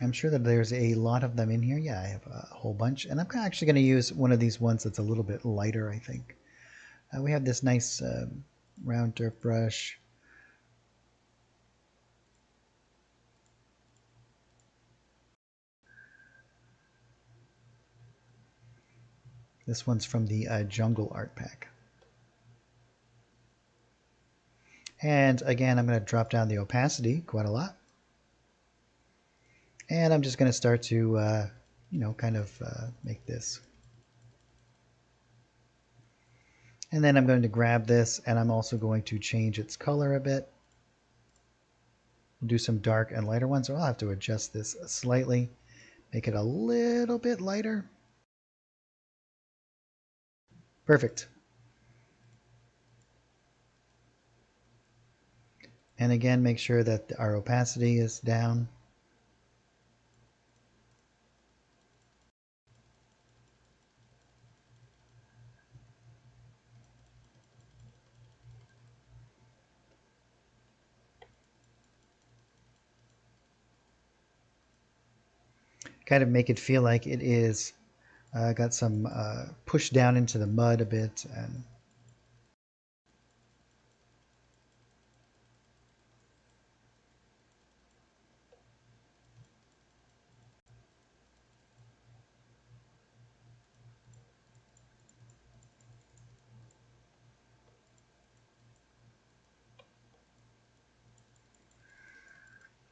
I'm sure that there's a lot of them in here. Yeah, I have a whole bunch. And I'm actually going to use one of these ones that's a little bit lighter, I think. We have this nice round dirt brush. This one's from the Jungle Art Pack. And again, I'm going to drop down the opacity quite a lot. And I'm just going to start to, kind of make this. And then I'm going to grab this, and I'm also going to change its color a bit. We'll do some dark and lighter ones, so I'll have to adjust this slightly, make it a little bit lighter. Perfect. And again, make sure that our opacity is down. Kind of make it feel like it is got some push down into the mud a bit.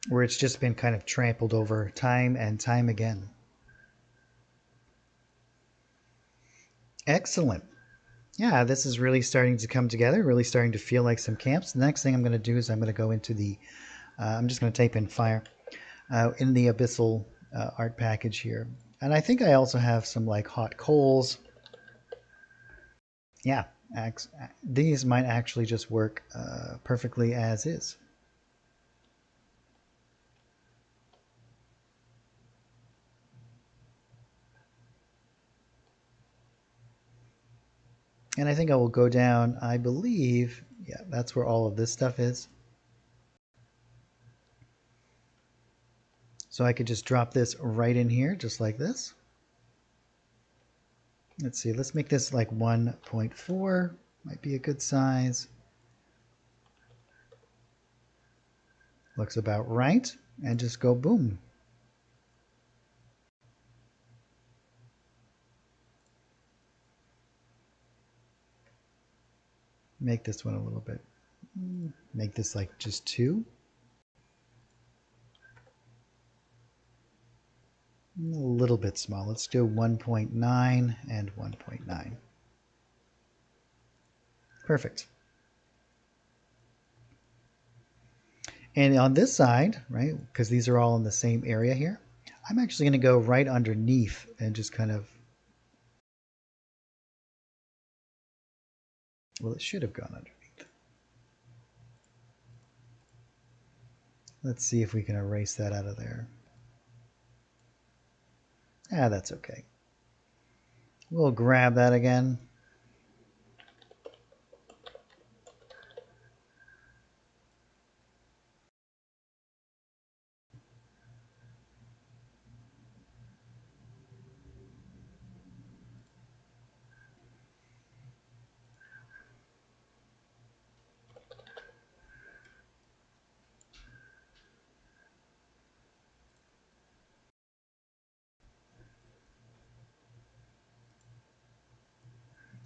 Where it's just been kind of trampled over time and time again. Excellent. Yeah, this is really starting to come together, really starting to feel like some camps. The next thing I'm going to do is I'm going to go into the, I'm just going to type in fire in the Abyssal art package here. And I think I also have some like hot coals. Yeah, these might actually just work perfectly as is. And I think I will go down, I believe, yeah, that's where all of this stuff is. So I could just drop this right in here, just like this. Let's see, let's make this like 1.4, might be a good size. Looks about right, and just go boom. Make this one a little bit, make this like just 2. A little bit small. Let's do 1.9 and 1.9. Perfect. And on this side, right, because these are all in the same area here, I'm actually going to go right underneath and just kind of, well, it should have gone underneath. Let's see if we can erase that out of there. Ah, that's okay. We'll grab that again.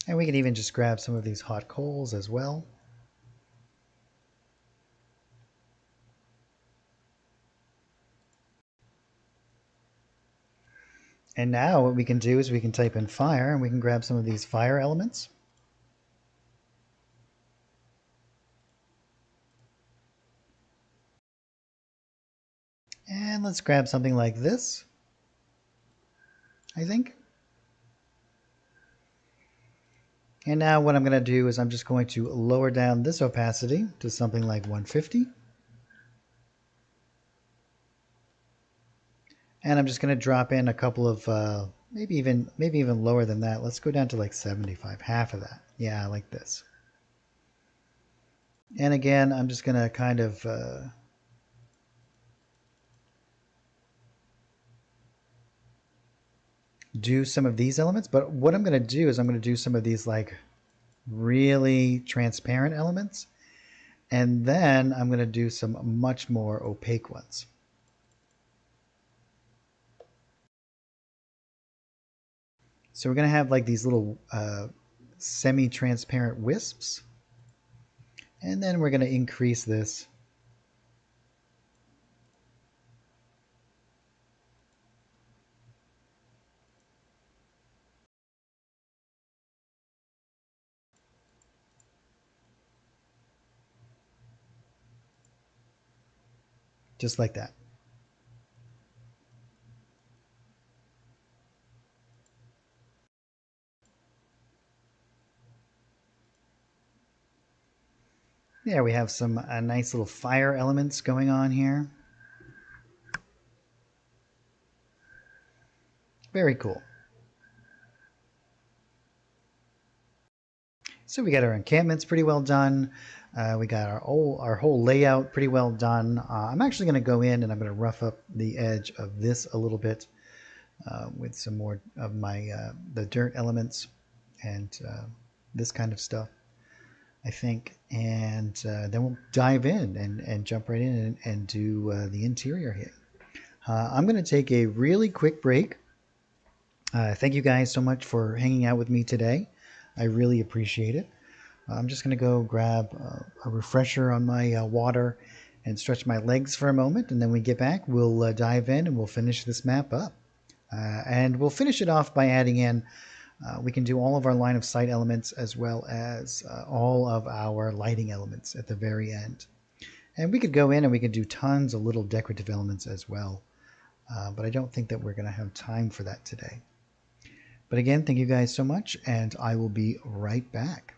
And we can even just grab some of these hot coals as well. And now what we can do is we can type in fire and we can grab some of these fire elements. And let's grab something like this, I think. And now what I'm going to do is I'm just going to lower down this opacity to something like 150. And I'm just going to drop in a couple of, maybe even lower than that. Let's go down to like 75, half of that. Yeah, like this. And again, I'm just going to kind of do some of these elements. But what I'm going to do is I'm going to do some of these like really transparent elements. And then I'm going to do some much more opaque ones. So we're going to have like these little semi-transparent wisps. And then we're going to increase this. just like that. There we have some nice little fire elements going on here. Very cool. So we got our encampments pretty well done. We got our whole layout pretty well done. I'm actually going to go in and I'm going to rough up the edge of this a little bit with some more of my the dirt elements and this kind of stuff, I think. And then we'll dive in and jump right in and do the interior here. I'm going to take a really quick break. Thank you guys so much for hanging out with me today. I really appreciate it. I'm just going to go grab a refresher on my water and stretch my legs for a moment, and then when we get back, we'll dive in and we'll finish this map up. And we'll finish it off by adding in, we can do all of our line of sight elements as well as all of our lighting elements at the very end. And we could go in and we could do tons of little decorative elements as well. But I don't think that we're going to have time for that today. But again, thank you guys so much, and I will be right back.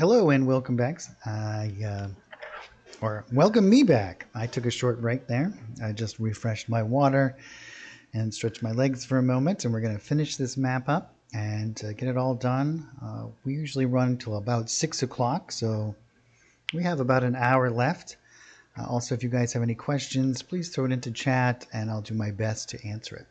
Hello and welcome back. Or welcome me back. I took a short break there. I just refreshed my water and stretched my legs for a moment, and we're going to finish this map up and get it all done. We usually run until about 6 o'clock, so we have about an hour left. Also, if you guys have any questions, please throw it into chat, and I'll do my best to answer it.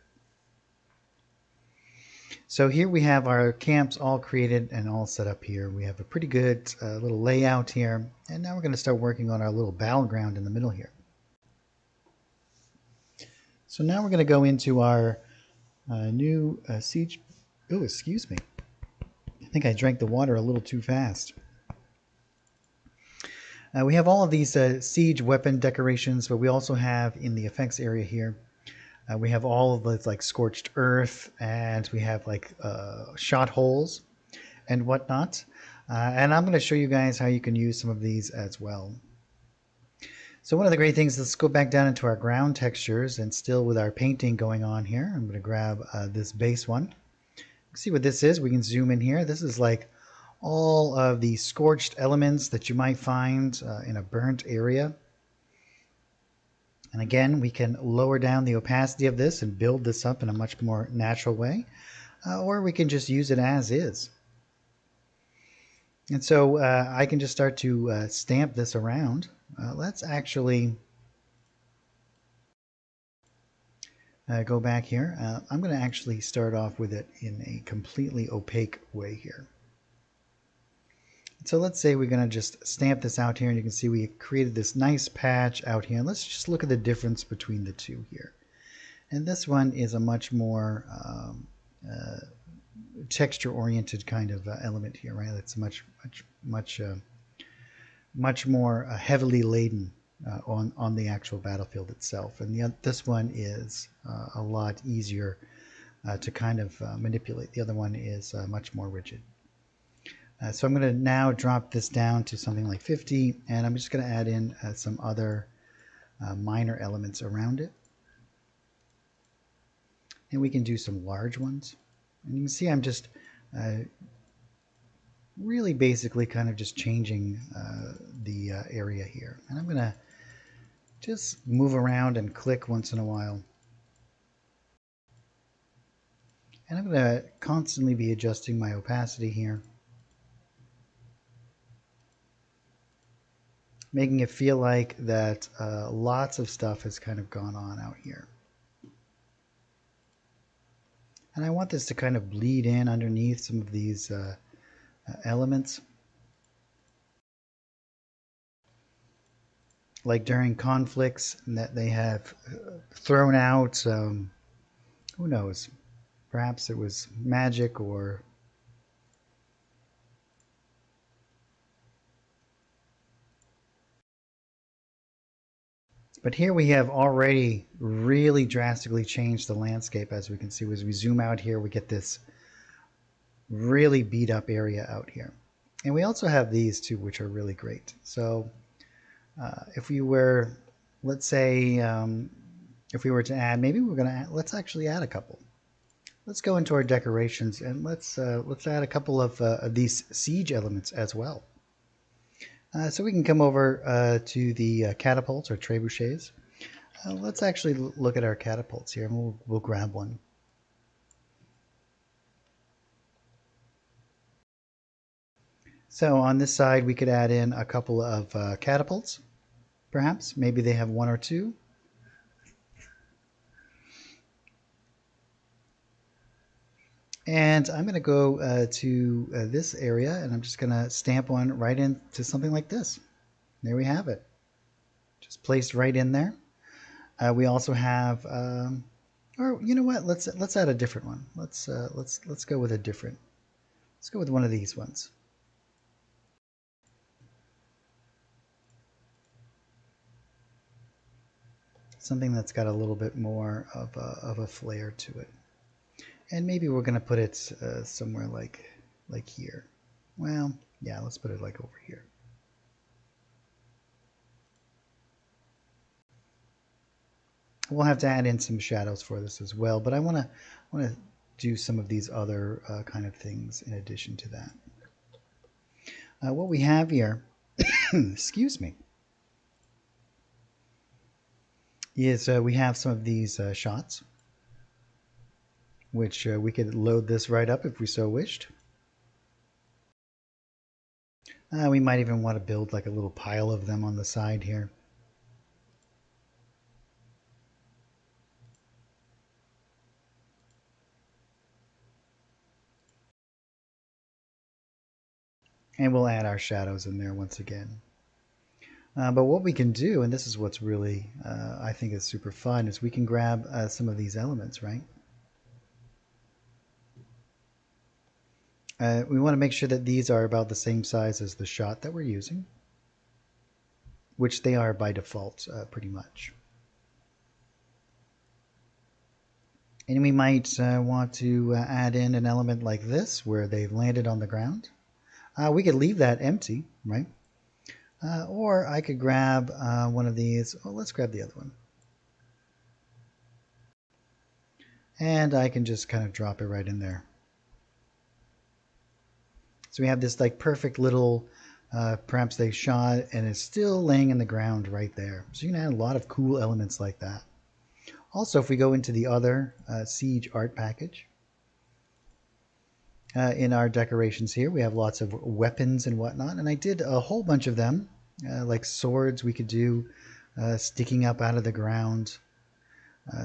So here we have our camps all created and all set up here. We have a pretty good little layout here. And now we're going to start working on our little battleground in the middle here. So now we're going to go into our new siege. Oh, excuse me. I think I drank the water a little too fast. We have all of these siege weapon decorations, but we also have in the effects area here, we have all of the like scorched earth, and we have like shot holes and whatnot. And I'm going to show you guys how you can use some of these as well. So one of the great things, let's go back down into our ground textures, and still with our painting going on here, I'm going to grab this base one. See what this is. We can zoom in here. This is like all of the scorched elements that you might find in a burnt area. And again, we can lower down the opacity of this and build this up in a much more natural way, or we can just use it as is. And so I can just start to stamp this around. Let's actually go back here. I'm going to actually start off with it in a completely opaque way here. So let's say we're going to just stamp this out here, and you can see we created this nice patch out here. And let's just look at the difference between the two here. And this one is a much more texture-oriented kind of element here, right? It's much more heavily laden on the actual battlefield itself. And this one is a lot easier to kind of manipulate. The other one is much more rigid. So I'm going to now drop this down to something like 50, and I'm just going to add in some other minor elements around it. And we can do some large ones. And you can see I'm just really basically kind of just changing the area here. And I'm going to just move around and click once in a while. And I'm going to constantly be adjusting my opacity here, making it feel like that lots of stuff has kind of gone on out here. And I want this to kind of bleed in underneath some of these elements. Like during conflicts that they have thrown out, who knows, perhaps it was magic or but here we have already really drastically changed the landscape. As we can see, as we zoom out here, we get this really beat up area out here. And we also have these two, which are really great. So if we were, let's say, if we were to add, maybe we're going to let's actually add a couple. Let's go into our decorations, and let's add a couple of these siege elements as well. So we can come over to the catapults or trebuchets. Let's actually look at our catapults here, and we'll grab one. So on this side, we could add in a couple of catapults, perhaps. Maybe they have one or two. And I'm going to go to this area, and I'm just going to stamp one right into something like this. There we have it, just placed right in there. We also have, or you know what? Let's add a different one. Let's go with a different. Let's go with one of these ones. Something that's got a little bit more of a flair to it. And maybe we're going to put it somewhere like here. Well, yeah, let's put it like over here. We'll have to add in some shadows for this as well, but I want to do some of these other kind of things in addition to that. What we have here, excuse me, is we have some of these shots, which we could load this right up if we so wished. We might even want to build like a little pile of them on the side here. And we'll add our shadows in there once again. But what we can do, and this is what's really, I think is super fun, is we can grab some of these elements, right? We want to make sure that these are about the same size as the shot that we're using, which they are by default, pretty much. And we might want to add in an element like this, where they've landed on the ground. We could leave that empty, right? Or I could grab one of these. Oh, let's grab the other one. And I can just kind of drop it right in there. So we have this like perfect little, perhaps they shot and it's still laying in the ground right there. So you can add a lot of cool elements like that. Also, if we go into the other Siege art package, in our decorations here, we have lots of weapons and whatnot. And I did a whole bunch of them, like swords we could do sticking up out of the ground.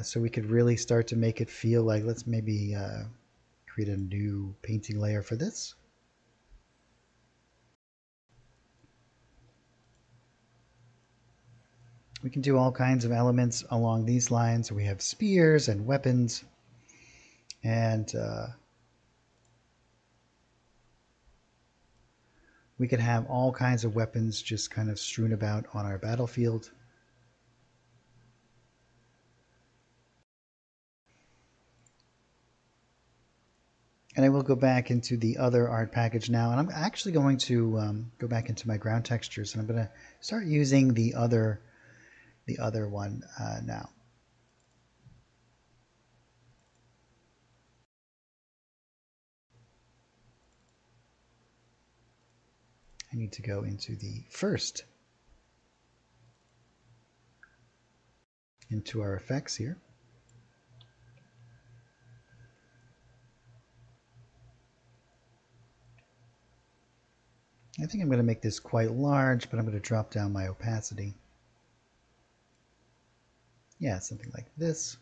So we could really start to make it feel like, let's maybe create a new painting layer for this. We can do all kinds of elements along these lines. We have spears and weapons, and we could have all kinds of weapons just kind of strewn about on our battlefield. And I will go back into the other art package now, and I'm actually going to go back into my ground textures, and I'm going to start using the other one now. I need to go into the first, into our effects here. I think I'm going to make this quite large, but I'm going to drop down my opacity. Yeah, something like this.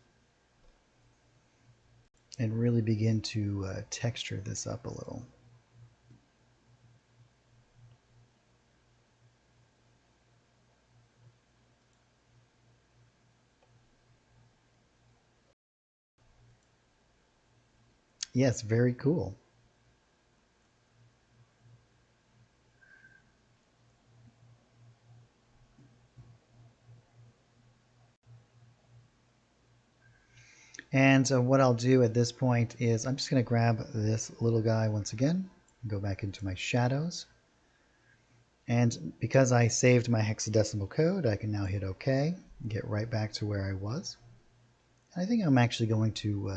And really begin to texture this up a little. Yes, very cool. And what I'll do at this point is I'm just going to grab this little guy once again, go back into my shadows. And because I saved my hexadecimal code, I can now hit OK and get right back to where I was. And I think I'm actually going to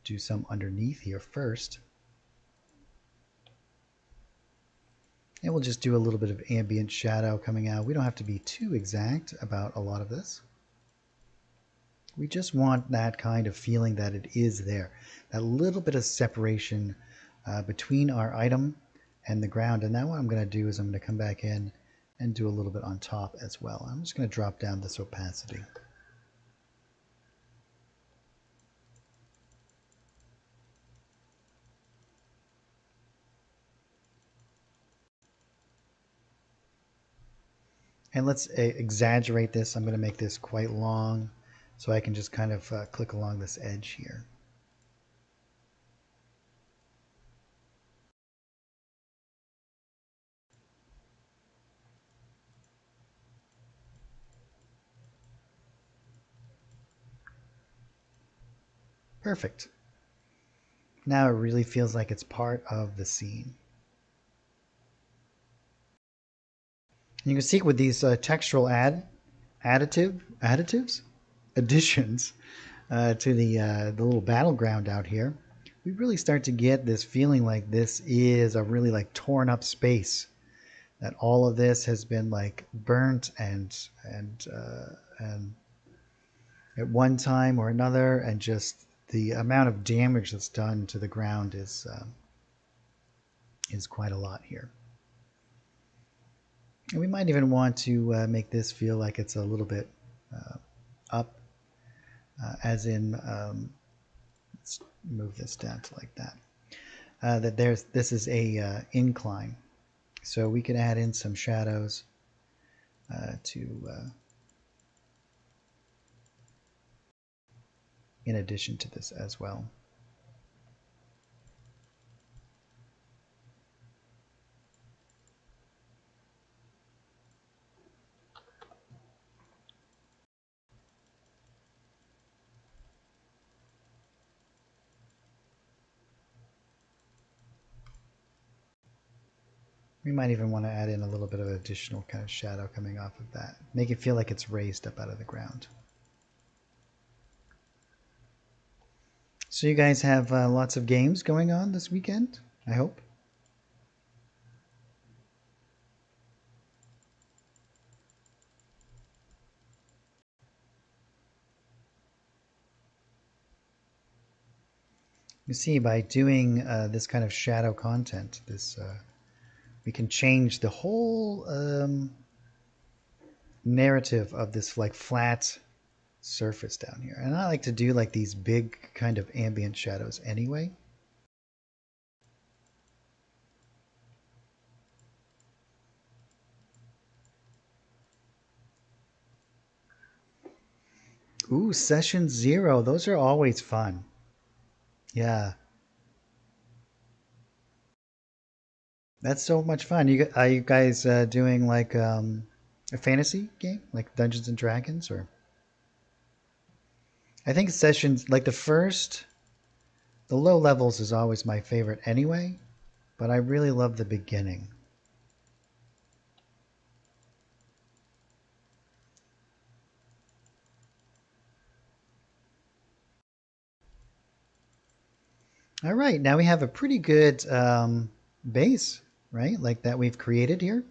do some underneath here first. And we'll just do a little bit of ambient shadow coming out. We don't have to be too exact about a lot of this. We just want that kind of feeling that it is there. That little bit of separation between our item and the ground. And now what I'm going to do is I'm going to come back in and do a little bit on top as well. I'm just going to drop down this opacity. And let's exaggerate this. I'm going to make this quite long so I can just kind of click along this edge here. Perfect. Now it really feels like it's part of the scene. You can see with these textural additives, additions to the little battleground out here, we really start to get this feeling like this is a really like torn up space that all of this has been like burnt and at one time or another, and just the amount of damage that's done to the ground is quite a lot here. And we might even want to make this feel like it's a little bit up, as in, let's move this down to like that. That this is a incline, so we can add in some shadows in addition to this as well. We might even want to add in a little bit of additional kind of shadow coming off of that. Make it feel like it's raised up out of the ground. So you guys have lots of games going on this weekend, I hope. You see, by doing this kind of shadow content, we can change the whole narrative of this like flat surface down here. And I like to do like these big kind of ambient shadows anyway. Ooh, session 0. Those are always fun. Yeah. That's so much fun. Are you guys doing like a fantasy game, like Dungeons and Dragons, or? I think sessions like the low levels is always my favorite anyway, but I really love the beginning. All right, now we have a pretty good base, right? Like that we've created here.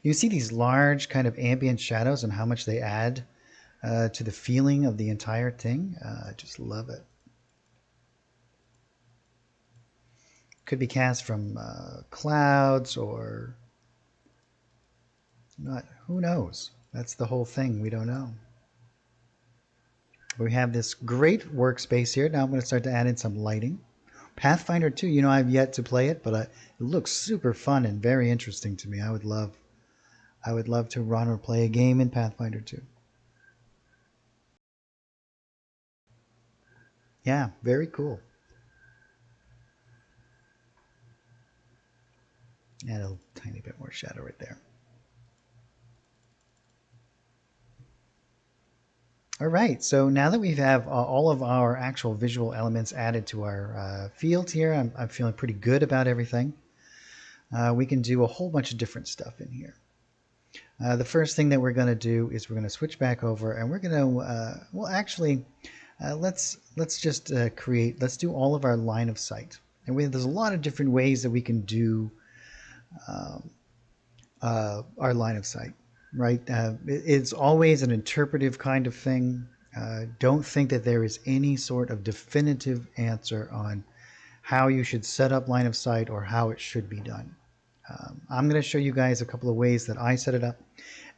You see these large kind of ambient shadows and how much they add to the feeling of the entire thing. I just love it. Could be cast from clouds or not. Who knows? That's the whole thing. We don't know. We have this great workspace here. Now I'm going to start to add in some lighting. Pathfinder 2, I've yet to play it, but it looks super fun and very interesting to me. I would love to run or play a game in Pathfinder 2. Yeah, very cool. Add a tiny bit more shadow right there. All right, so now that we have all of our actual visual elements added to our field here, I'm feeling pretty good about everything. We can do a whole bunch of different stuff in here. The first thing that we're going to do is we're going to switch back over, and we're going to, well, actually, let's just let's do all of our line of sight. And there's a lot of different ways that we can do our line of sight, right? It's always an interpretive kind of thing. Don't think that there is any sort of definitive answer on how you should set up line of sight or how it should be done. I'm going to show you guys a couple of ways that I set it up,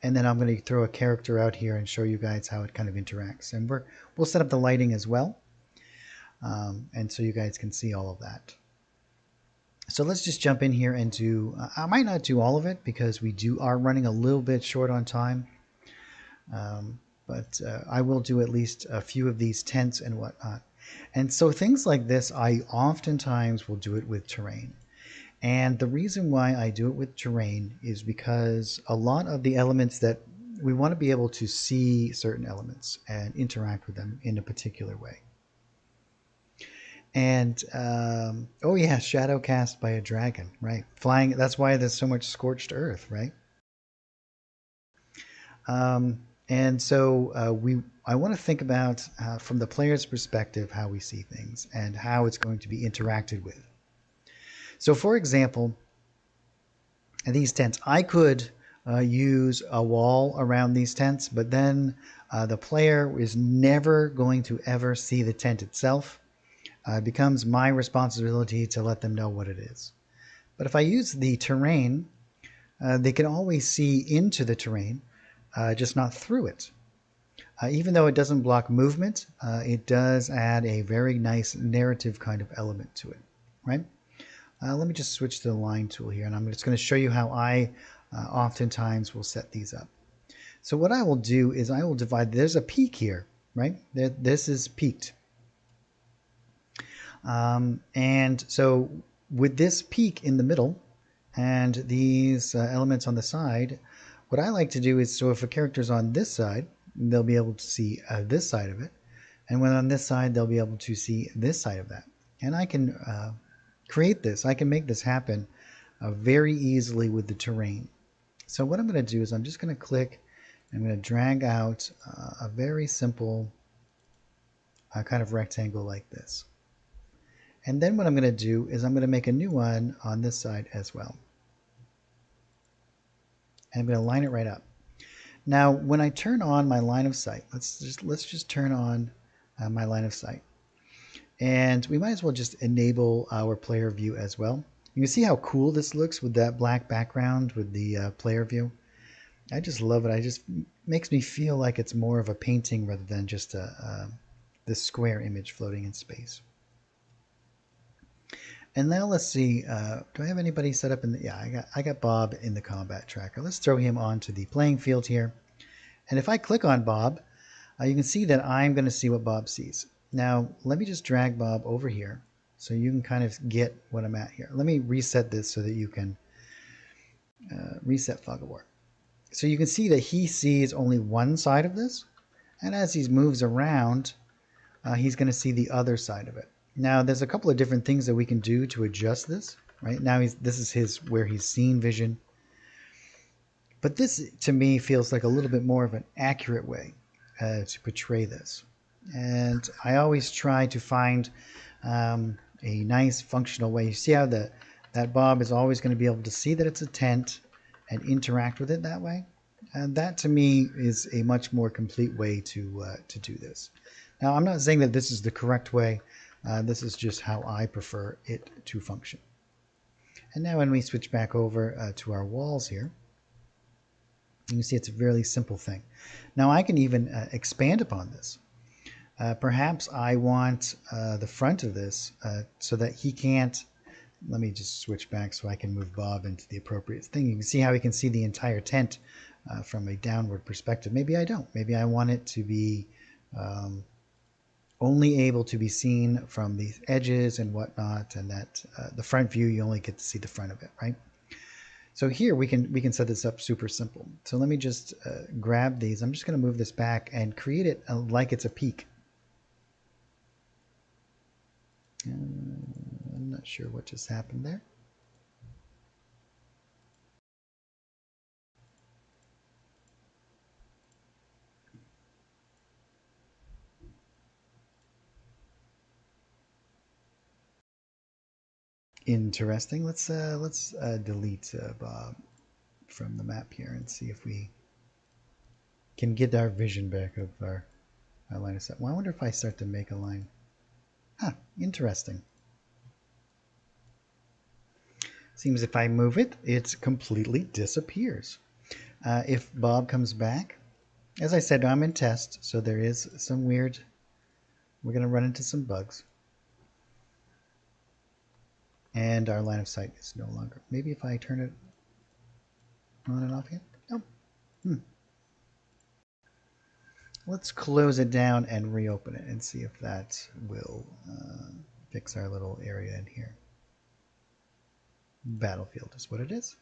and then I'm going to throw a character out here and show you guys how it kind of interacts. And we'll set up the lighting as well, and so you guys can see all of that. So let's just jump in here and do, I might not do all of it because we are running a little bit short on time. But I will do at least a few of these tents and whatnot. And so things like this, I oftentimes will do it with terrain. And the reason why I do it with terrain is because a lot of the elements that we want to be able to see certain elements and interact with them in a particular way. And oh yeah, shadow cast by a dragon, right? Flying. That's why there's so much scorched earth, right? And so I want to think about from the player's perspective how we see things and how it's going to be interacted with. So, for example, these tents. I could use a wall around these tents, but then the player is never going to ever see the tent itself. It becomes my responsibility to let them know what it is. But if I use the terrain, they can always see into the terrain, just not through it. Even though it doesn't block movement, it does add a very nice narrative kind of element to it, right? Let me just switch to the line tool here, and I'm just going to show you how I oftentimes will set these up. So what I will do is I will divide, there's a peak here, right? This is peaked. And so with this peak in the middle and these elements on the side, what I like to do is, so if a character's on this side, they'll be able to see this side of it. And when on this side, they'll be able to see this side of that. And I can create this. I can make this happen very easily with the terrain. So what I'm going to do is I'm just going to click, I'm going to drag out a very simple kind of rectangle like this. And then what I'm going to do is I'm going to make a new one on this side as well. And I'm going to line it right up. Now, when I turn on my line of sight, let's just turn on my line of sight. And we might as well just enable our player view as well. You can see how cool this looks with that black background with the player view. I just love it. It just makes me feel like it's more of a painting rather than just this square image floating in space. And now let's see, do I have anybody set up in the, yeah, I got Bob in the combat tracker. Let's throw him onto the playing field here. And if I click on Bob, you can see that I'm going to see what Bob sees. Now, let me just drag Bob over here so you can kind of get what I'm at here. Let me reset this so that you can reset Fog of War. So you can see that he sees only one side of this. And as he moves around, he's going to see the other side of it. Now, there's a couple of different things that we can do to adjust this. Right now, this is where he's seeing vision. But this, to me, feels like a little bit more of an accurate way to portray this. And I always try to find a nice functional way. You see how that Bob is always going to be able to see that it's a tent and interact with it that way. And that, to me, is a much more complete way to do this. Now, I'm not saying that this is the correct way. This is just how I prefer it to function. And now when we switch back over to our walls here, you can see it's a really simple thing. Now I can even expand upon this. Perhaps I want the front of this so that he can't, let me just switch back so I can move Bob into the appropriate thing. You can see how he can see the entire tent from a downward perspective. Maybe I don't. Maybe I want it to be only able to be seen from these edges and whatnot, and that the front view, you only get to see the front of it, right? So here we can set this up super simple. So let me just grab these. I'm just going to move this back and create it like it's a peak. I'm not sure what just happened there. Interesting. Let's delete Bob from the map here and see if we can get our vision back of our line of sight. Well, I wonder if I start to make a line. Huh, interesting. Seems if I move it, it completely disappears. If Bob comes back, as I said, I'm in test, so there is some weird, we're going to run into some bugs. And our line of sight is no longer. Maybe if I turn it on and off again? Nope. Let's close it down and reopen it and see if that will fix our little area in here. Battlefield is what it is.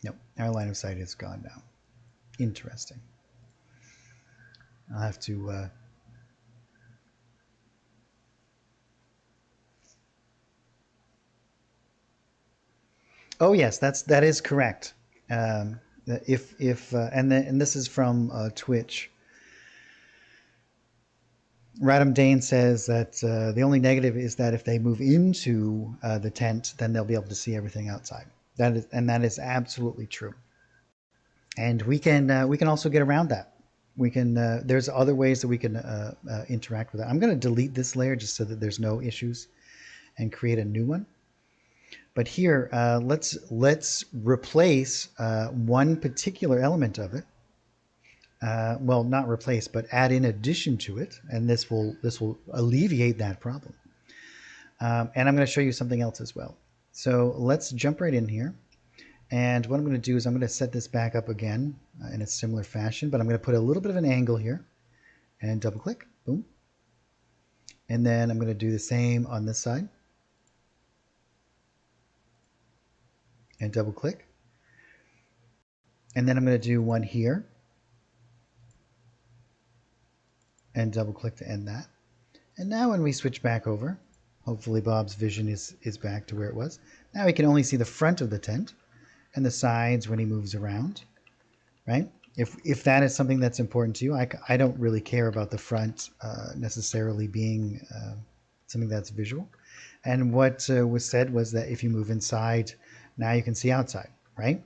Nope, our line of sight is gone now. Interesting. I'll have to oh yes, that is correct. And this is from Twitch. Radham Dane says that the only negative is that if they move into the tent, then they'll be able to see everything outside. That is absolutely true. And we can also get around that. We can there's other ways that we can interact with it. I'm going to delete this layer just so that there's no issues and create a new one. But here, let's replace one particular element of it. Well, not replace, but add in addition to it, and this will alleviate that problem. And I'm going to show you something else as well. So let's jump right in here. And what I'm going to do is I'm going to set this back up again in a similar fashion, but I'm going to put a little bit of an angle here and double click, boom. And then I'm going to do the same on this side and double click. And then I'm going to do one here and double click to end that. And now when we switch back over, hopefully Bob's vision is back to where it was. Now he can only see the front of the tent and the sides when he moves around, right? If that is something that's important to you, I don't really care about the front necessarily being something that's visual. And what was said was that if you move inside, now you can see outside, right?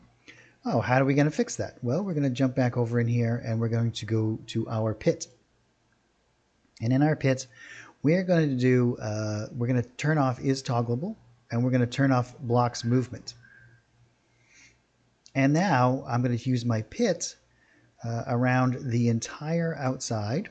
Oh, how are we going to fix that? Well, we're going to jump back over in here and we're going to go to our pit. And in our pit, we're going to turn off is toggleable, and we're going to turn off blocks movement. And now I'm going to use my pit around the entire outside.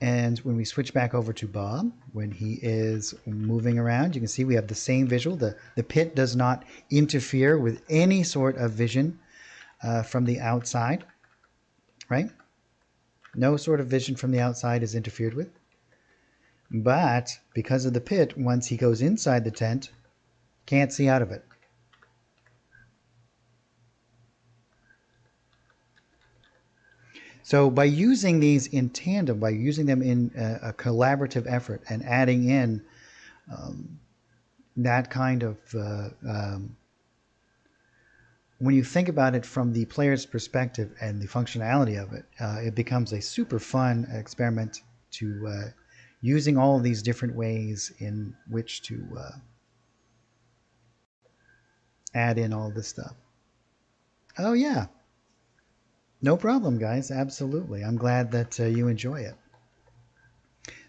And when we switch back over to Bob, when he is moving around, you can see we have the same visual. The pit does not interfere with any sort of vision from the outside, right? No sort of vision from the outside is interfered with. But because of the pit, once he goes inside the tent, can't see out of it. So by using these in tandem, by using them in a collaborative effort and adding in that kind of, when you think about it from the player's perspective and the functionality of it, it becomes a super fun experiment to using all of these different ways in which to add in all this stuff. Oh yeah, no problem, guys. Absolutely. I'm glad that you enjoy it.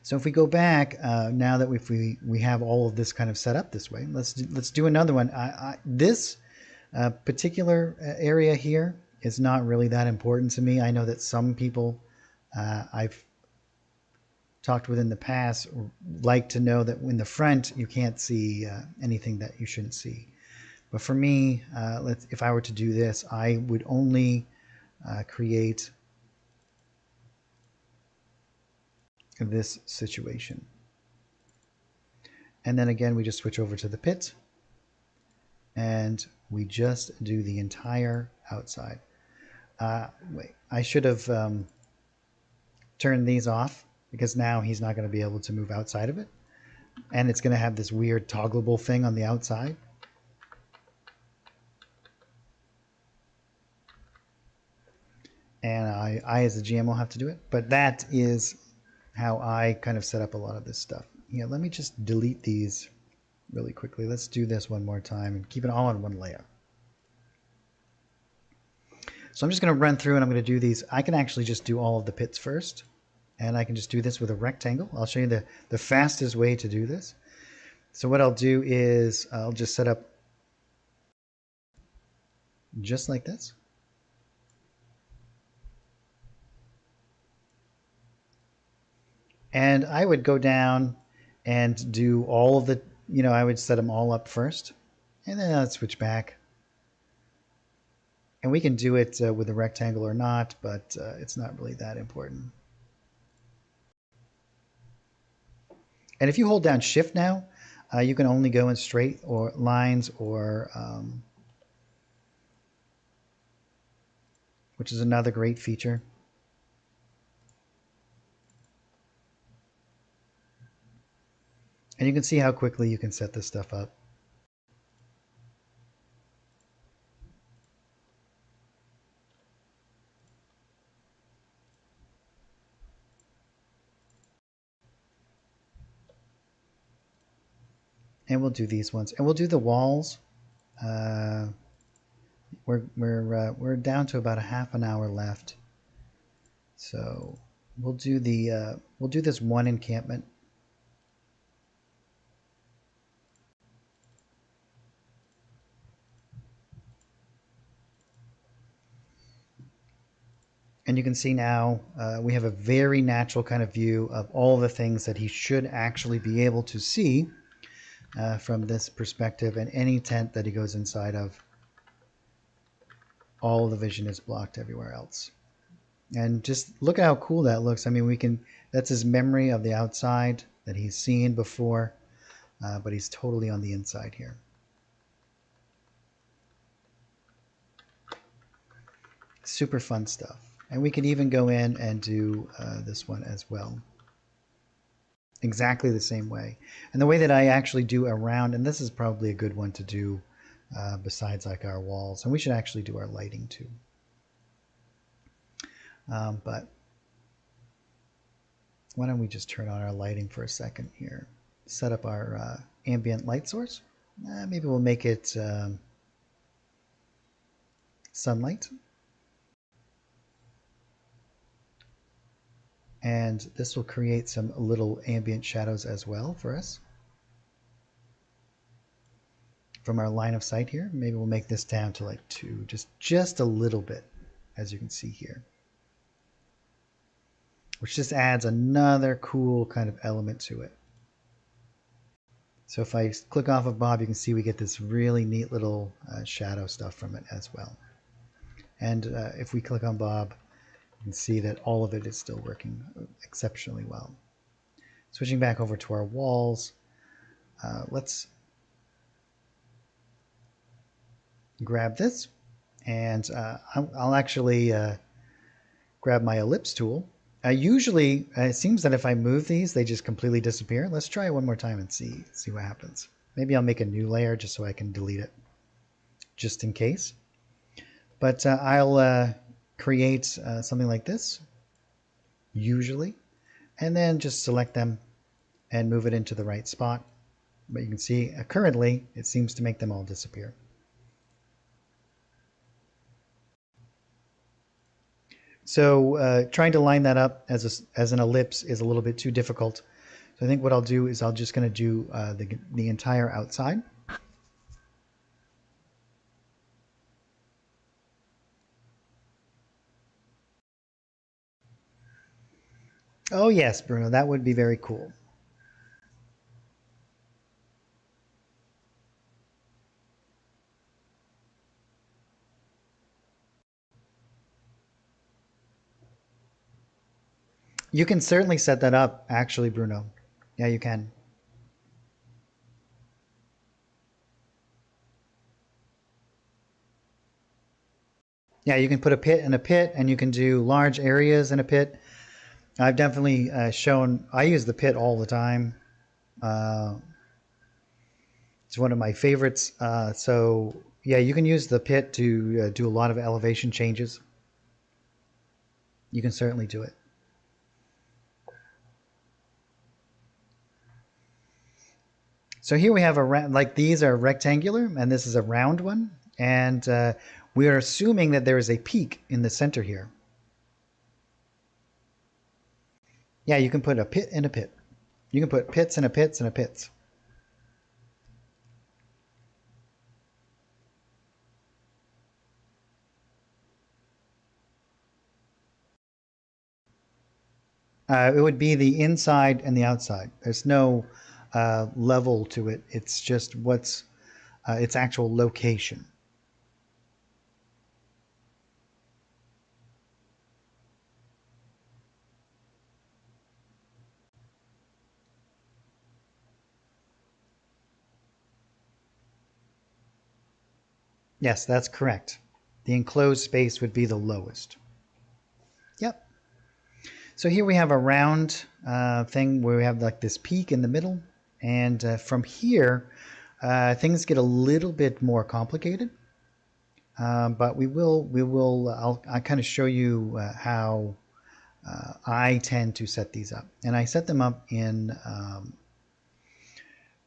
So if we go back now that we have all of this kind of set up this way, let's do another one. This particular area here is not really that important to me. I know that some people I've talked with in the past like to know that in the front you can't see anything that you shouldn't see. But for me, if I were to do this, I would only create this situation. And then again, we just switch over to the pit and we just do the entire outside. Wait, I should have turned these off because now he's not going to be able to move outside of it. And it's going to have this weird toggleable thing on the outside. And I as a GM will have to do it. But that is how I kind of set up a lot of this stuff. Yeah, let me just delete these really quickly. Let's do this one more time and keep it all on one layer. So I'm just going to run through and I'm going to do these. I can actually just do all of the pits first. And I can just do this with a rectangle. I'll show you the fastest way to do this. So what I'll do is I'll just set up just like this. And I would go down and do all of the, I would set them all up first. And then I'd switch back. And we can do it with a rectangle or not, but it's not really that important. And if you hold down Shift now, you can only go in straight or lines or, which is another great feature. And you can see how quickly you can set this stuff up. And we'll do these ones, and we'll do the walls. We're down to about a half an hour left, so we'll do this one encampment. And you can see now we have a very natural kind of view of all the things that he should actually be able to see from this perspective, and any tent that he goes inside of, all the vision is blocked everywhere else. And just look at how cool that looks. I mean, that's his memory of the outside that he's seen before, but he's totally on the inside here. Super fun stuff. And we can even go in and do this one as well. Exactly the same way. And the way that I actually do around, and this is probably a good one to do besides like our walls, and we should actually do our lighting too. But why don't we just turn on our lighting for a second here? Set up our ambient light source. Maybe we'll make it sunlight. And this will create some little ambient shadows as well for us. From our line of sight here, maybe we'll make this down to like 2, just a little bit, as you can see here. Which just adds another cool kind of element to it. So if I click off of Bob, you can see we get this really neat little shadow stuff from it as well. And if we click on Bob, you can see that all of it is still working exceptionally well. Switching back over to our walls, let's grab this, and I'll actually grab my ellipse tool. Usually, it seems that if I move these, they just completely disappear. Let's try it one more time and see what happens. Maybe I'll make a new layer just so I can delete it, just in case. But I'll create something like this, usually, and then just select them and move it into the right spot. But you can see currently, it seems to make them all disappear. So trying to line that up as an ellipse is a little bit too difficult. So I think what I'll do is just going to do the entire outside. Oh yes, Bruno, that would be very cool. You can certainly set that up, actually, Bruno. Yeah, you can. Yeah, you can put a pit in a pit, and you can do large areas in a pit. I've definitely shown, I use the pit all the time. It's one of my favorites. So yeah, you can use the pit to do a lot of elevation changes. You can certainly do it. So here we have like these are rectangular, and this is a round one. And we are assuming that there is a peak in the center here. Yeah, you can put a pit in a pit. You can put pits and a pits and a pits. It would be the inside and the outside. There's no level to it. It's just what's its actual location. Yes, that's correct. The enclosed space would be the lowest. Yep. So here we have a round thing where we have like this peak in the middle. And from here, things get a little bit more complicated. But I'll kind of show you how I tend to set these up. And I set them up in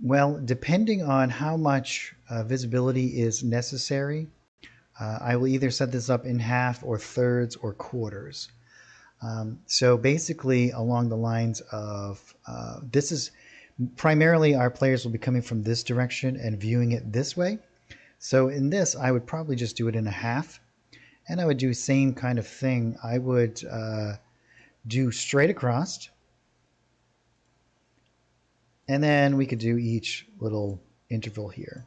Well, depending on how much visibility is necessary, I will either set this up in half or thirds or quarters. So basically along the lines of this is primarily our players will be coming from this direction and viewing it this way. So in this, I would probably just do it in a half, and I would do same kind of thing. I would do straight across, and then we could do each little interval here.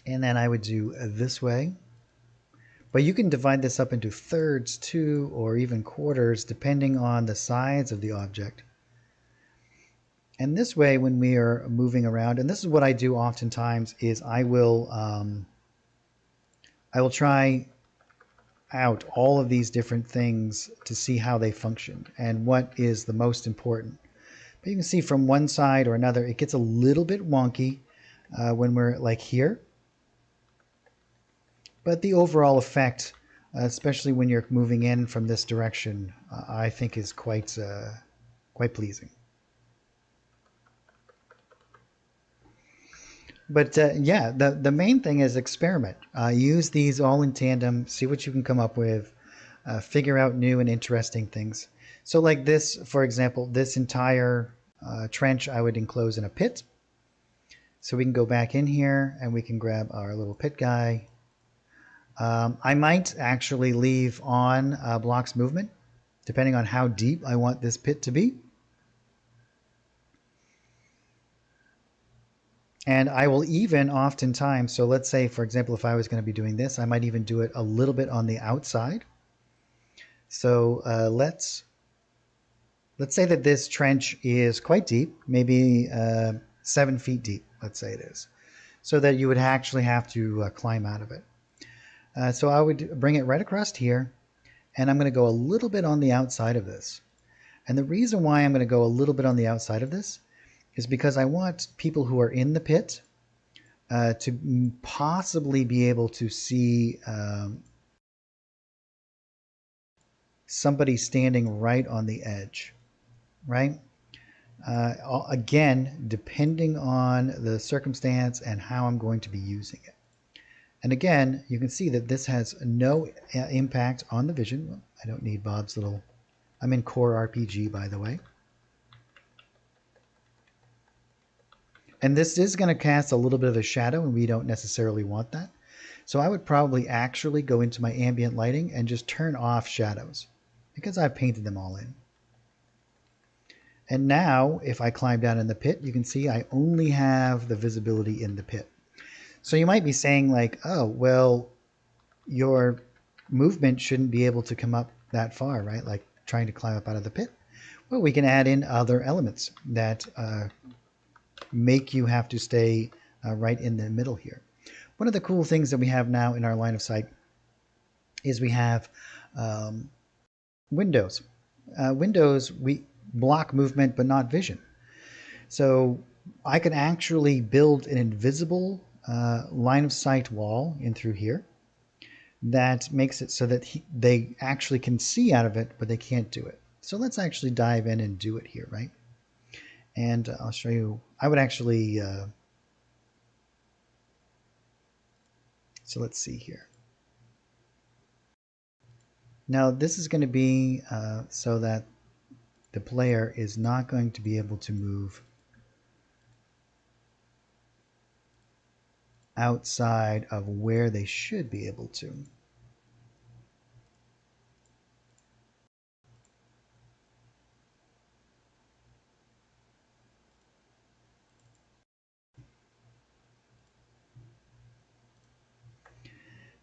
And then I would do this way. But you can divide this up into thirds too, or even quarters, depending on the size of the object. And this way, when we are moving around, and this is what I do oftentimes, is I will try out all of these different things to see how they function and what is the most important. But you can see from one side or another, it gets a little bit wonky when we're like here. But the overall effect, especially when you're moving in from this direction, I think is quite pleasing. But yeah, the main thing is experiment. Use these all in tandem, see what you can come up with, figure out new and interesting things. So like this, for example, this entire trench I would enclose in a pit. So we can go back in here and we can grab our little pit guy. I might actually leave on blocks movement, depending on how deep I want this pit to be. And I will even oftentimes, so let's say, for example, if I was going to be doing this, I might even do it a little bit on the outside. So let's say that this trench is quite deep, maybe 7 feet deep, let's say it is, so that you would actually have to climb out of it. So I would bring it right across here, and I'm going to go a little bit on the outside of this. And the reason why I'm going to go a little bit on the outside of this is because I want people who are in the pit to possibly be able to see somebody standing right on the edge, right? Again, depending on the circumstance and how I'm going to be using it. And again, you can see that this has no impact on the vision. Well, I don't need Bob's little... I'm in Core RPG, by the way. And this is going to cast a little bit of a shadow, and we don't necessarily want that. So I would probably actually go into my ambient lighting and just turn off shadows, because I've painted them all in. And now, if I climb down in the pit, you can see I only have the visibility in the pit. So you might be saying like, oh, well, your movement shouldn't be able to come up that far, right? Like trying to climb up out of the pit. Well, we can add in other elements that make you have to stay right in the middle here. One of the cool things that we have now in our line of sight is we have windows. Windows, we block movement but not vision. So I can actually build an invisible line of sight wall in through here that makes it so that they actually can see out of it, but they can't do it. So let's actually dive in and do it here, right? And I'll show you. I would actually, so let's see here. Now this is going to be so that the player is not going to be able to move outside of where they should be able to.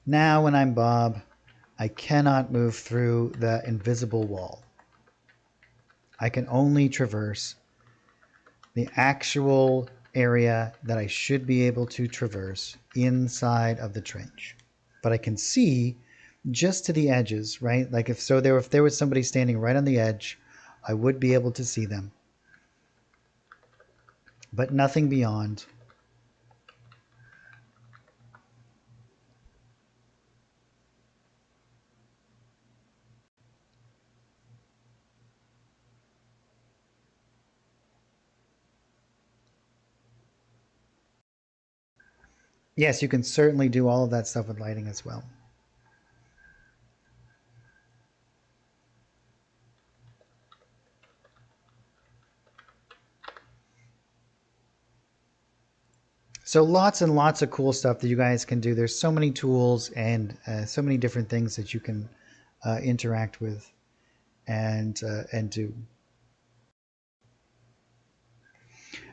Now when I'm Bob, I cannot move through the invisible wall. I can only traverse the actual area that I should be able to traverse inside of the trench. But I can see just to the edges, right? Like if there was somebody standing right on the edge, I would be able to see them. But nothing beyond. Yes, you can certainly do all of that stuff with lighting as well. So lots and lots of cool stuff that you guys can do. There's so many tools and so many different things that you can interact with and do.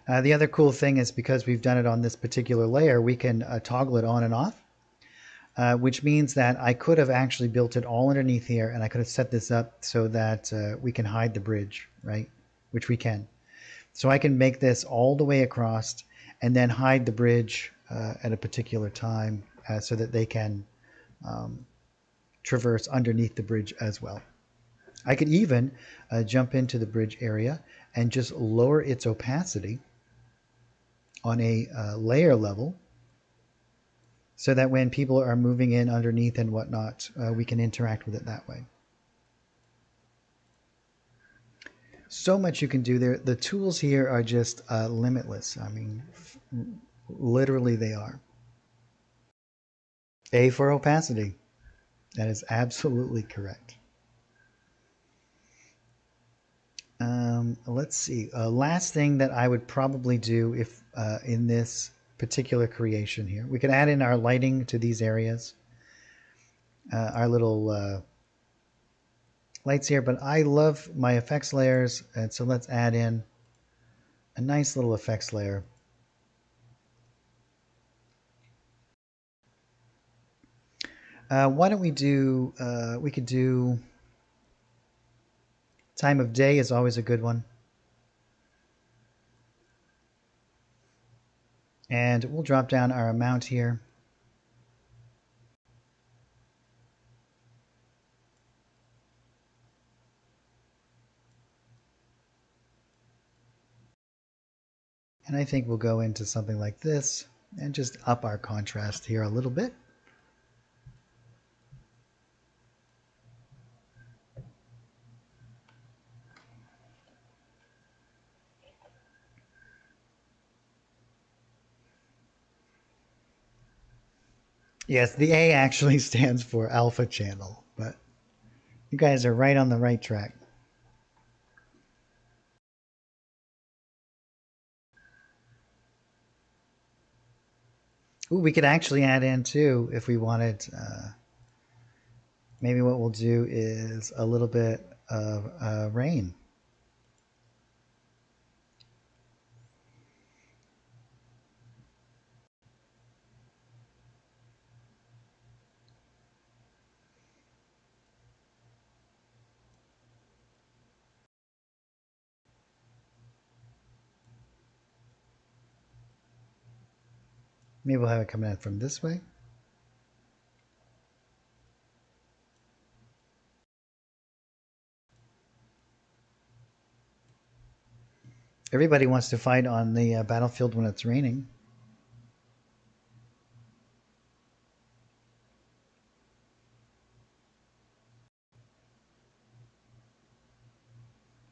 The other cool thing is because we've done it on this particular layer, we can toggle it on and off, which means that I could have actually built it all underneath here, and I could have set this up so that we can hide the bridge, right? Which we can. So I can make this all the way across and then hide the bridge at a particular time so that they can traverse underneath the bridge as well. I could even jump into the bridge area and just lower its opacity on a layer level so that when people are moving in underneath and whatnot, we can interact with it that way. So much you can do there. The tools here are just limitless. I mean, literally they are. A for opacity. That is absolutely correct. Let's see. Last thing that I would probably do if in this particular creation here, we could add in our lighting to these areas, our little lights here, but I love my effects layers, and so let's add in a nice little effects layer. Why don't we do, we could do time of day is always a good one. And we'll drop down our amount here. And I think we'll go into something like this and just up our contrast here a little bit. Yes, the A actually stands for alpha channel, but you guys are right on the right track. Ooh, we could actually add in too if we wanted. Maybe what we'll do is a little bit of rain. Maybe we'll have it coming in from this way. Everybody wants to fight on the battlefield when it's raining.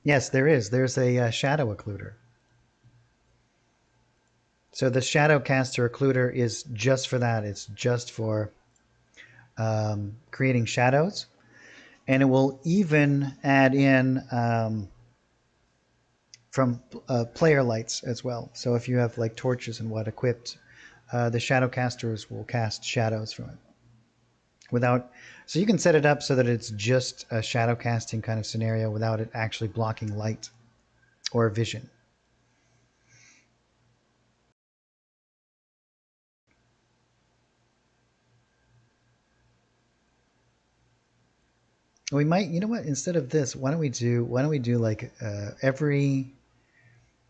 Yes, there is. There's a shadow occluder. So the shadow caster occluder is just for that. It's just for creating shadows. And it will even add in from player lights as well. So if you have like torches and what equipped, the shadow casters will cast shadows from it. Without, so you can set it up so that it's just a shadow casting kind of scenario without it actually blocking light or vision. We might, you know what? Instead of this, why don't we do like every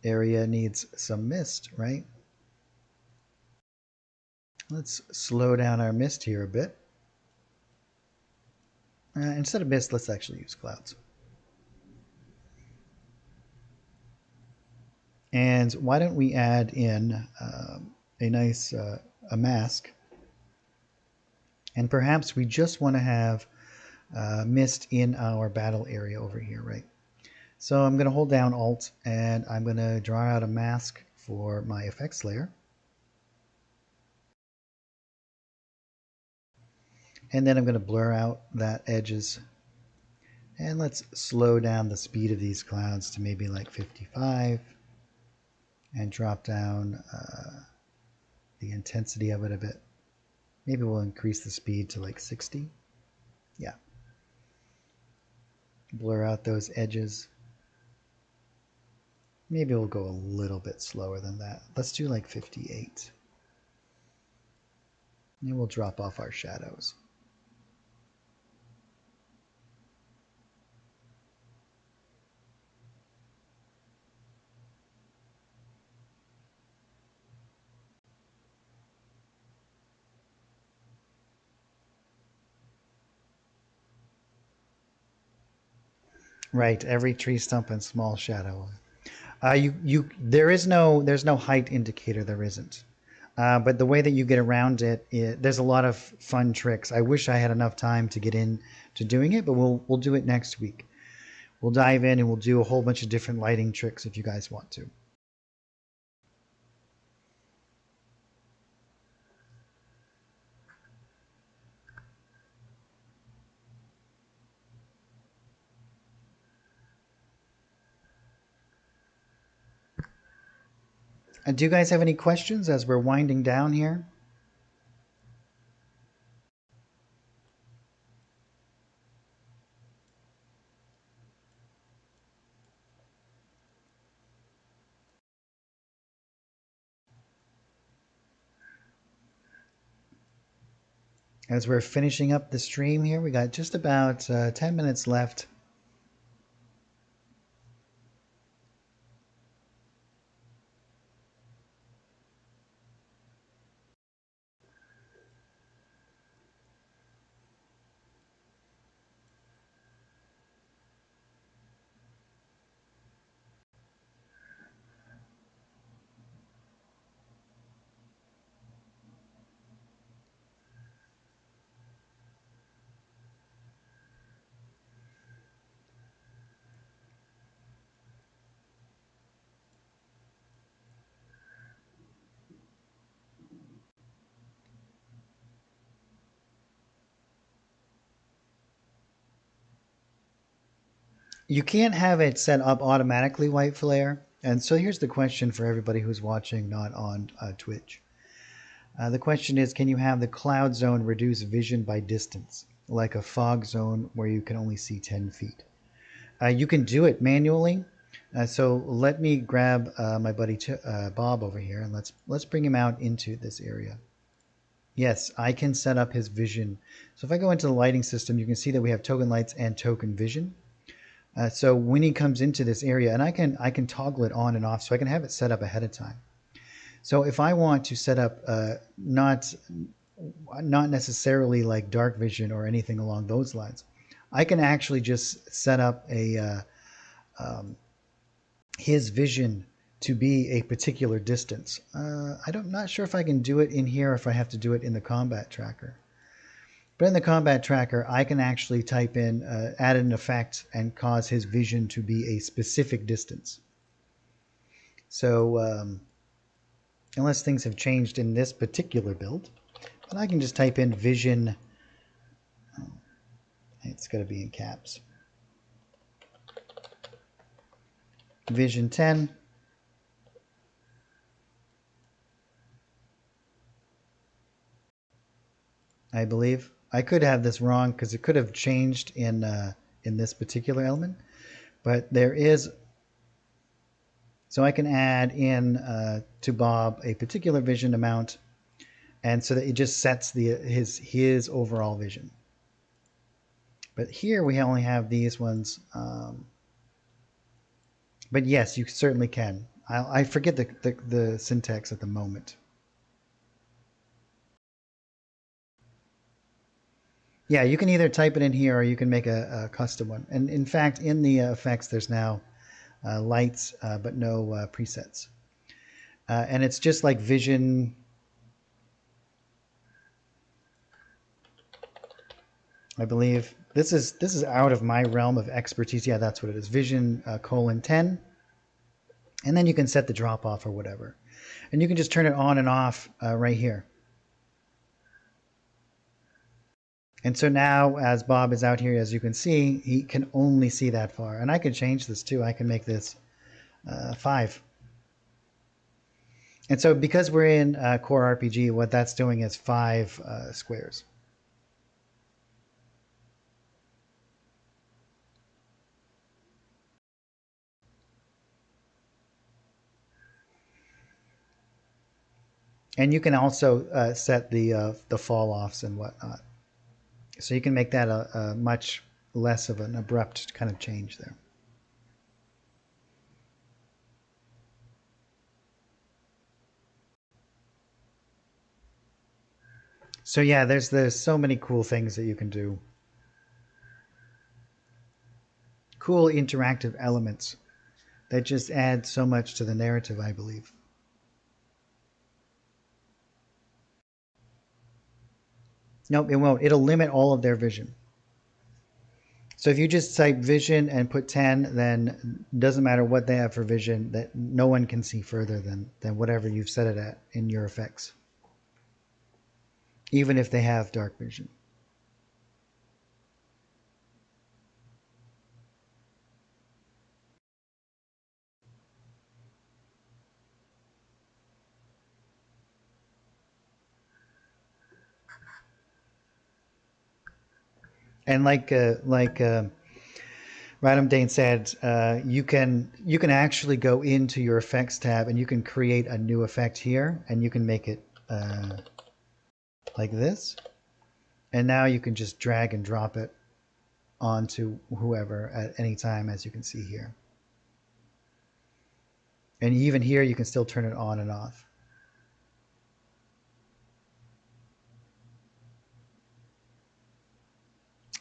area needs some mist, right? Let's slow down our mist here a bit. Instead of mist, let's actually use clouds. And why don't we add in a nice a mask? And perhaps we just want to have mist in our battle area over here, right? So I'm going to hold down Alt and I'm going to draw out a mask for my effects layer. And then I'm going to blur out that edges. And let's slow down the speed of these clouds to maybe like 55 and drop down the intensity of it a bit. Maybe we'll increase the speed to like 60. Yeah. Blur out those edges. Maybe we'll go a little bit slower than that. Let's do like 58. And we'll drop off our shadows. Right, every tree stump and small shadow. There's no height indicator. There isn't. But the way that you get around it, there's a lot of fun tricks. I wish I had enough time to get in to doing it, but we'll do it next week. We'll dive in and we'll do a whole bunch of different lighting tricks if you guys want to. And do you guys have any questions as we're winding down here? As we're finishing up the stream here, we got just about 10 minutes left. You can't have it set up automatically white flare. And so here's the question for everybody who's watching, not on Twitch. The question is, can you have the cloud zone reduce vision by distance, like a fog zone where you can only see 10 feet? You can do it manually. So let me grab my buddy Bob over here, and let's bring him out into this area. Yes, I can set up his vision. So if I go into the lighting system, you can see that we have token lights and token vision. So when he comes into this area, and I can toggle it on and off, so I can have it set up ahead of time. So if I want to set up not necessarily like dark vision or anything along those lines, I can actually just set up his vision to be a particular distance. I'm not sure if I can do it in here or if I have to do it in the combat tracker. But in the combat tracker, I can actually type in, add an effect and cause his vision to be a specific distance. So unless things have changed in this particular build, but I can just type in vision. It's got to be in caps. Vision 10. I believe. I could have this wrong because it could have changed in this particular element, but there is. So I can add in to Bob a particular vision amount, and so that it just sets his overall vision. But here we only have these ones. But yes, you certainly can. I forget the syntax at the moment. Yeah, you can either type it in here or you can make a custom one. And in fact, in the effects, there's now lights, but no presets. And it's just like vision. I believe this is out of my realm of expertise. Yeah, that's what it is. Vision :10. And then you can set the drop off or whatever. And you can just turn it on and off right here. And so now, as Bob is out here, as you can see, he can only see that far. And I can change this too. I can make this 5. And so because we're in Core RPG, what that's doing is 5 squares. And you can also set the fall offs and whatnot. So you can make that a much less of an abrupt kind of change there. So yeah, there's so many cool things that you can do. Cool interactive elements that just add so much to the narrative, I believe. Nope, it won't. It'll limit all of their vision. So if you just type vision and put 10, then it doesn't matter what they have for vision, that no one can see further than whatever you've set it at in your effects, even if they have dark vision. And like Radam Dane said, you can actually go into your effects tab and you can create a new effect here, and you can make it like this. And now you can just drag and drop it onto whoever at any time, as you can see here. And even here, you can still turn it on and off.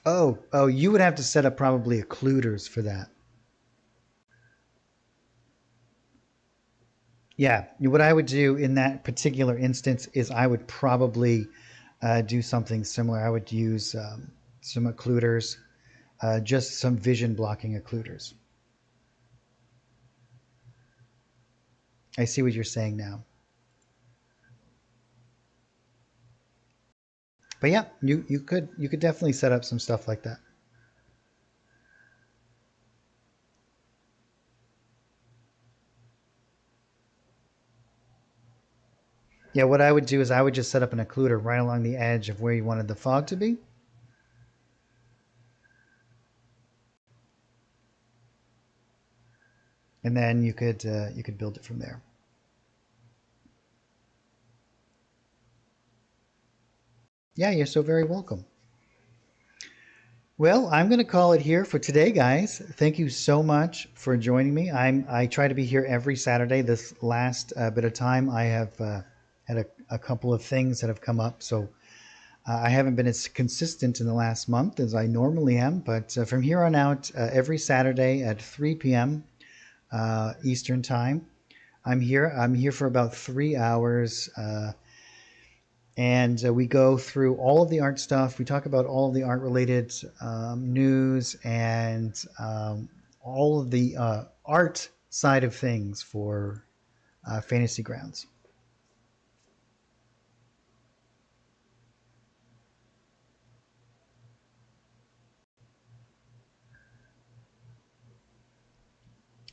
Oh, you would have to set up probably occluders for that. Yeah, what I would do in that particular instance is I would probably do something similar. I would use some occluders, just some vision blocking occluders. I see what you're saying now. But yeah, you could definitely set up some stuff like that. Yeah, what I would do is I would just set up an occluder right along the edge of where you wanted the fog to be. And then you could build it from there. Yeah, you're so very welcome. Well, I'm going to call it here for today, guys. Thank you so much for joining me. I try to be here every Saturday. This last bit of time, I have had a couple of things that have come up, so I haven't been as consistent in the last month as I normally am. But from here on out, every Saturday at 3 p.m. Eastern Time, I'm here. I'm here for about 3 hours. And we go through all of the art stuff. We talk about all of the art related news and all of the art side of things for Fantasy Grounds.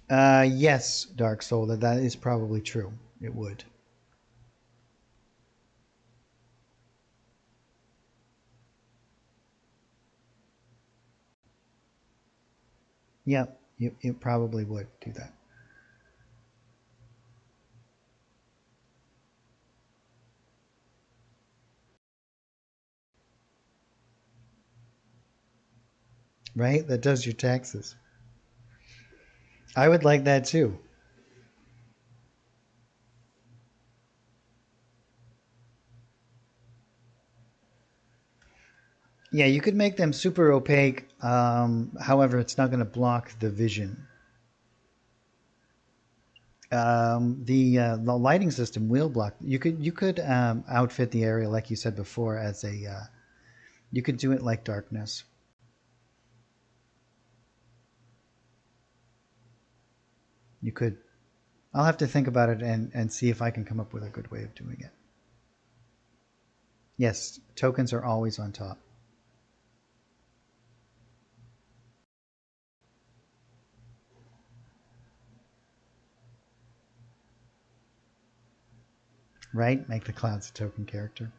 Yes, Dark Soul, that is probably true. It would. Yep, it probably would do that. Right? That does your taxes. I would like that too. Yeah, you could make them super opaque. However, it's not going to block the vision. The lighting system will block. You could outfit the area like you said before as a you could do it like darkness. You could. I'll have to think about it and see if I can come up with a good way of doing it. Yes, tokens are always on top. right? Make the clouds a token character.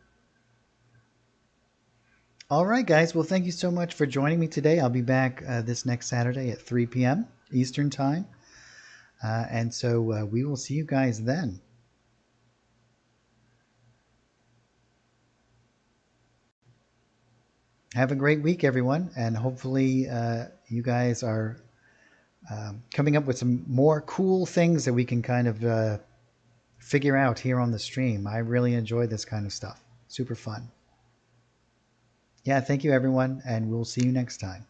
All right, guys. Well, thank you so much for joining me today. I'll be back this next Saturday at 3 p.m. Eastern Time. And so we will see you guys then. Have a great week, everyone. And hopefully you guys are coming up with some more cool things that we can kind of figure out here on the stream. I really enjoy this kind of stuff. Super fun. Yeah, thank you, everyone. And we'll see you next time.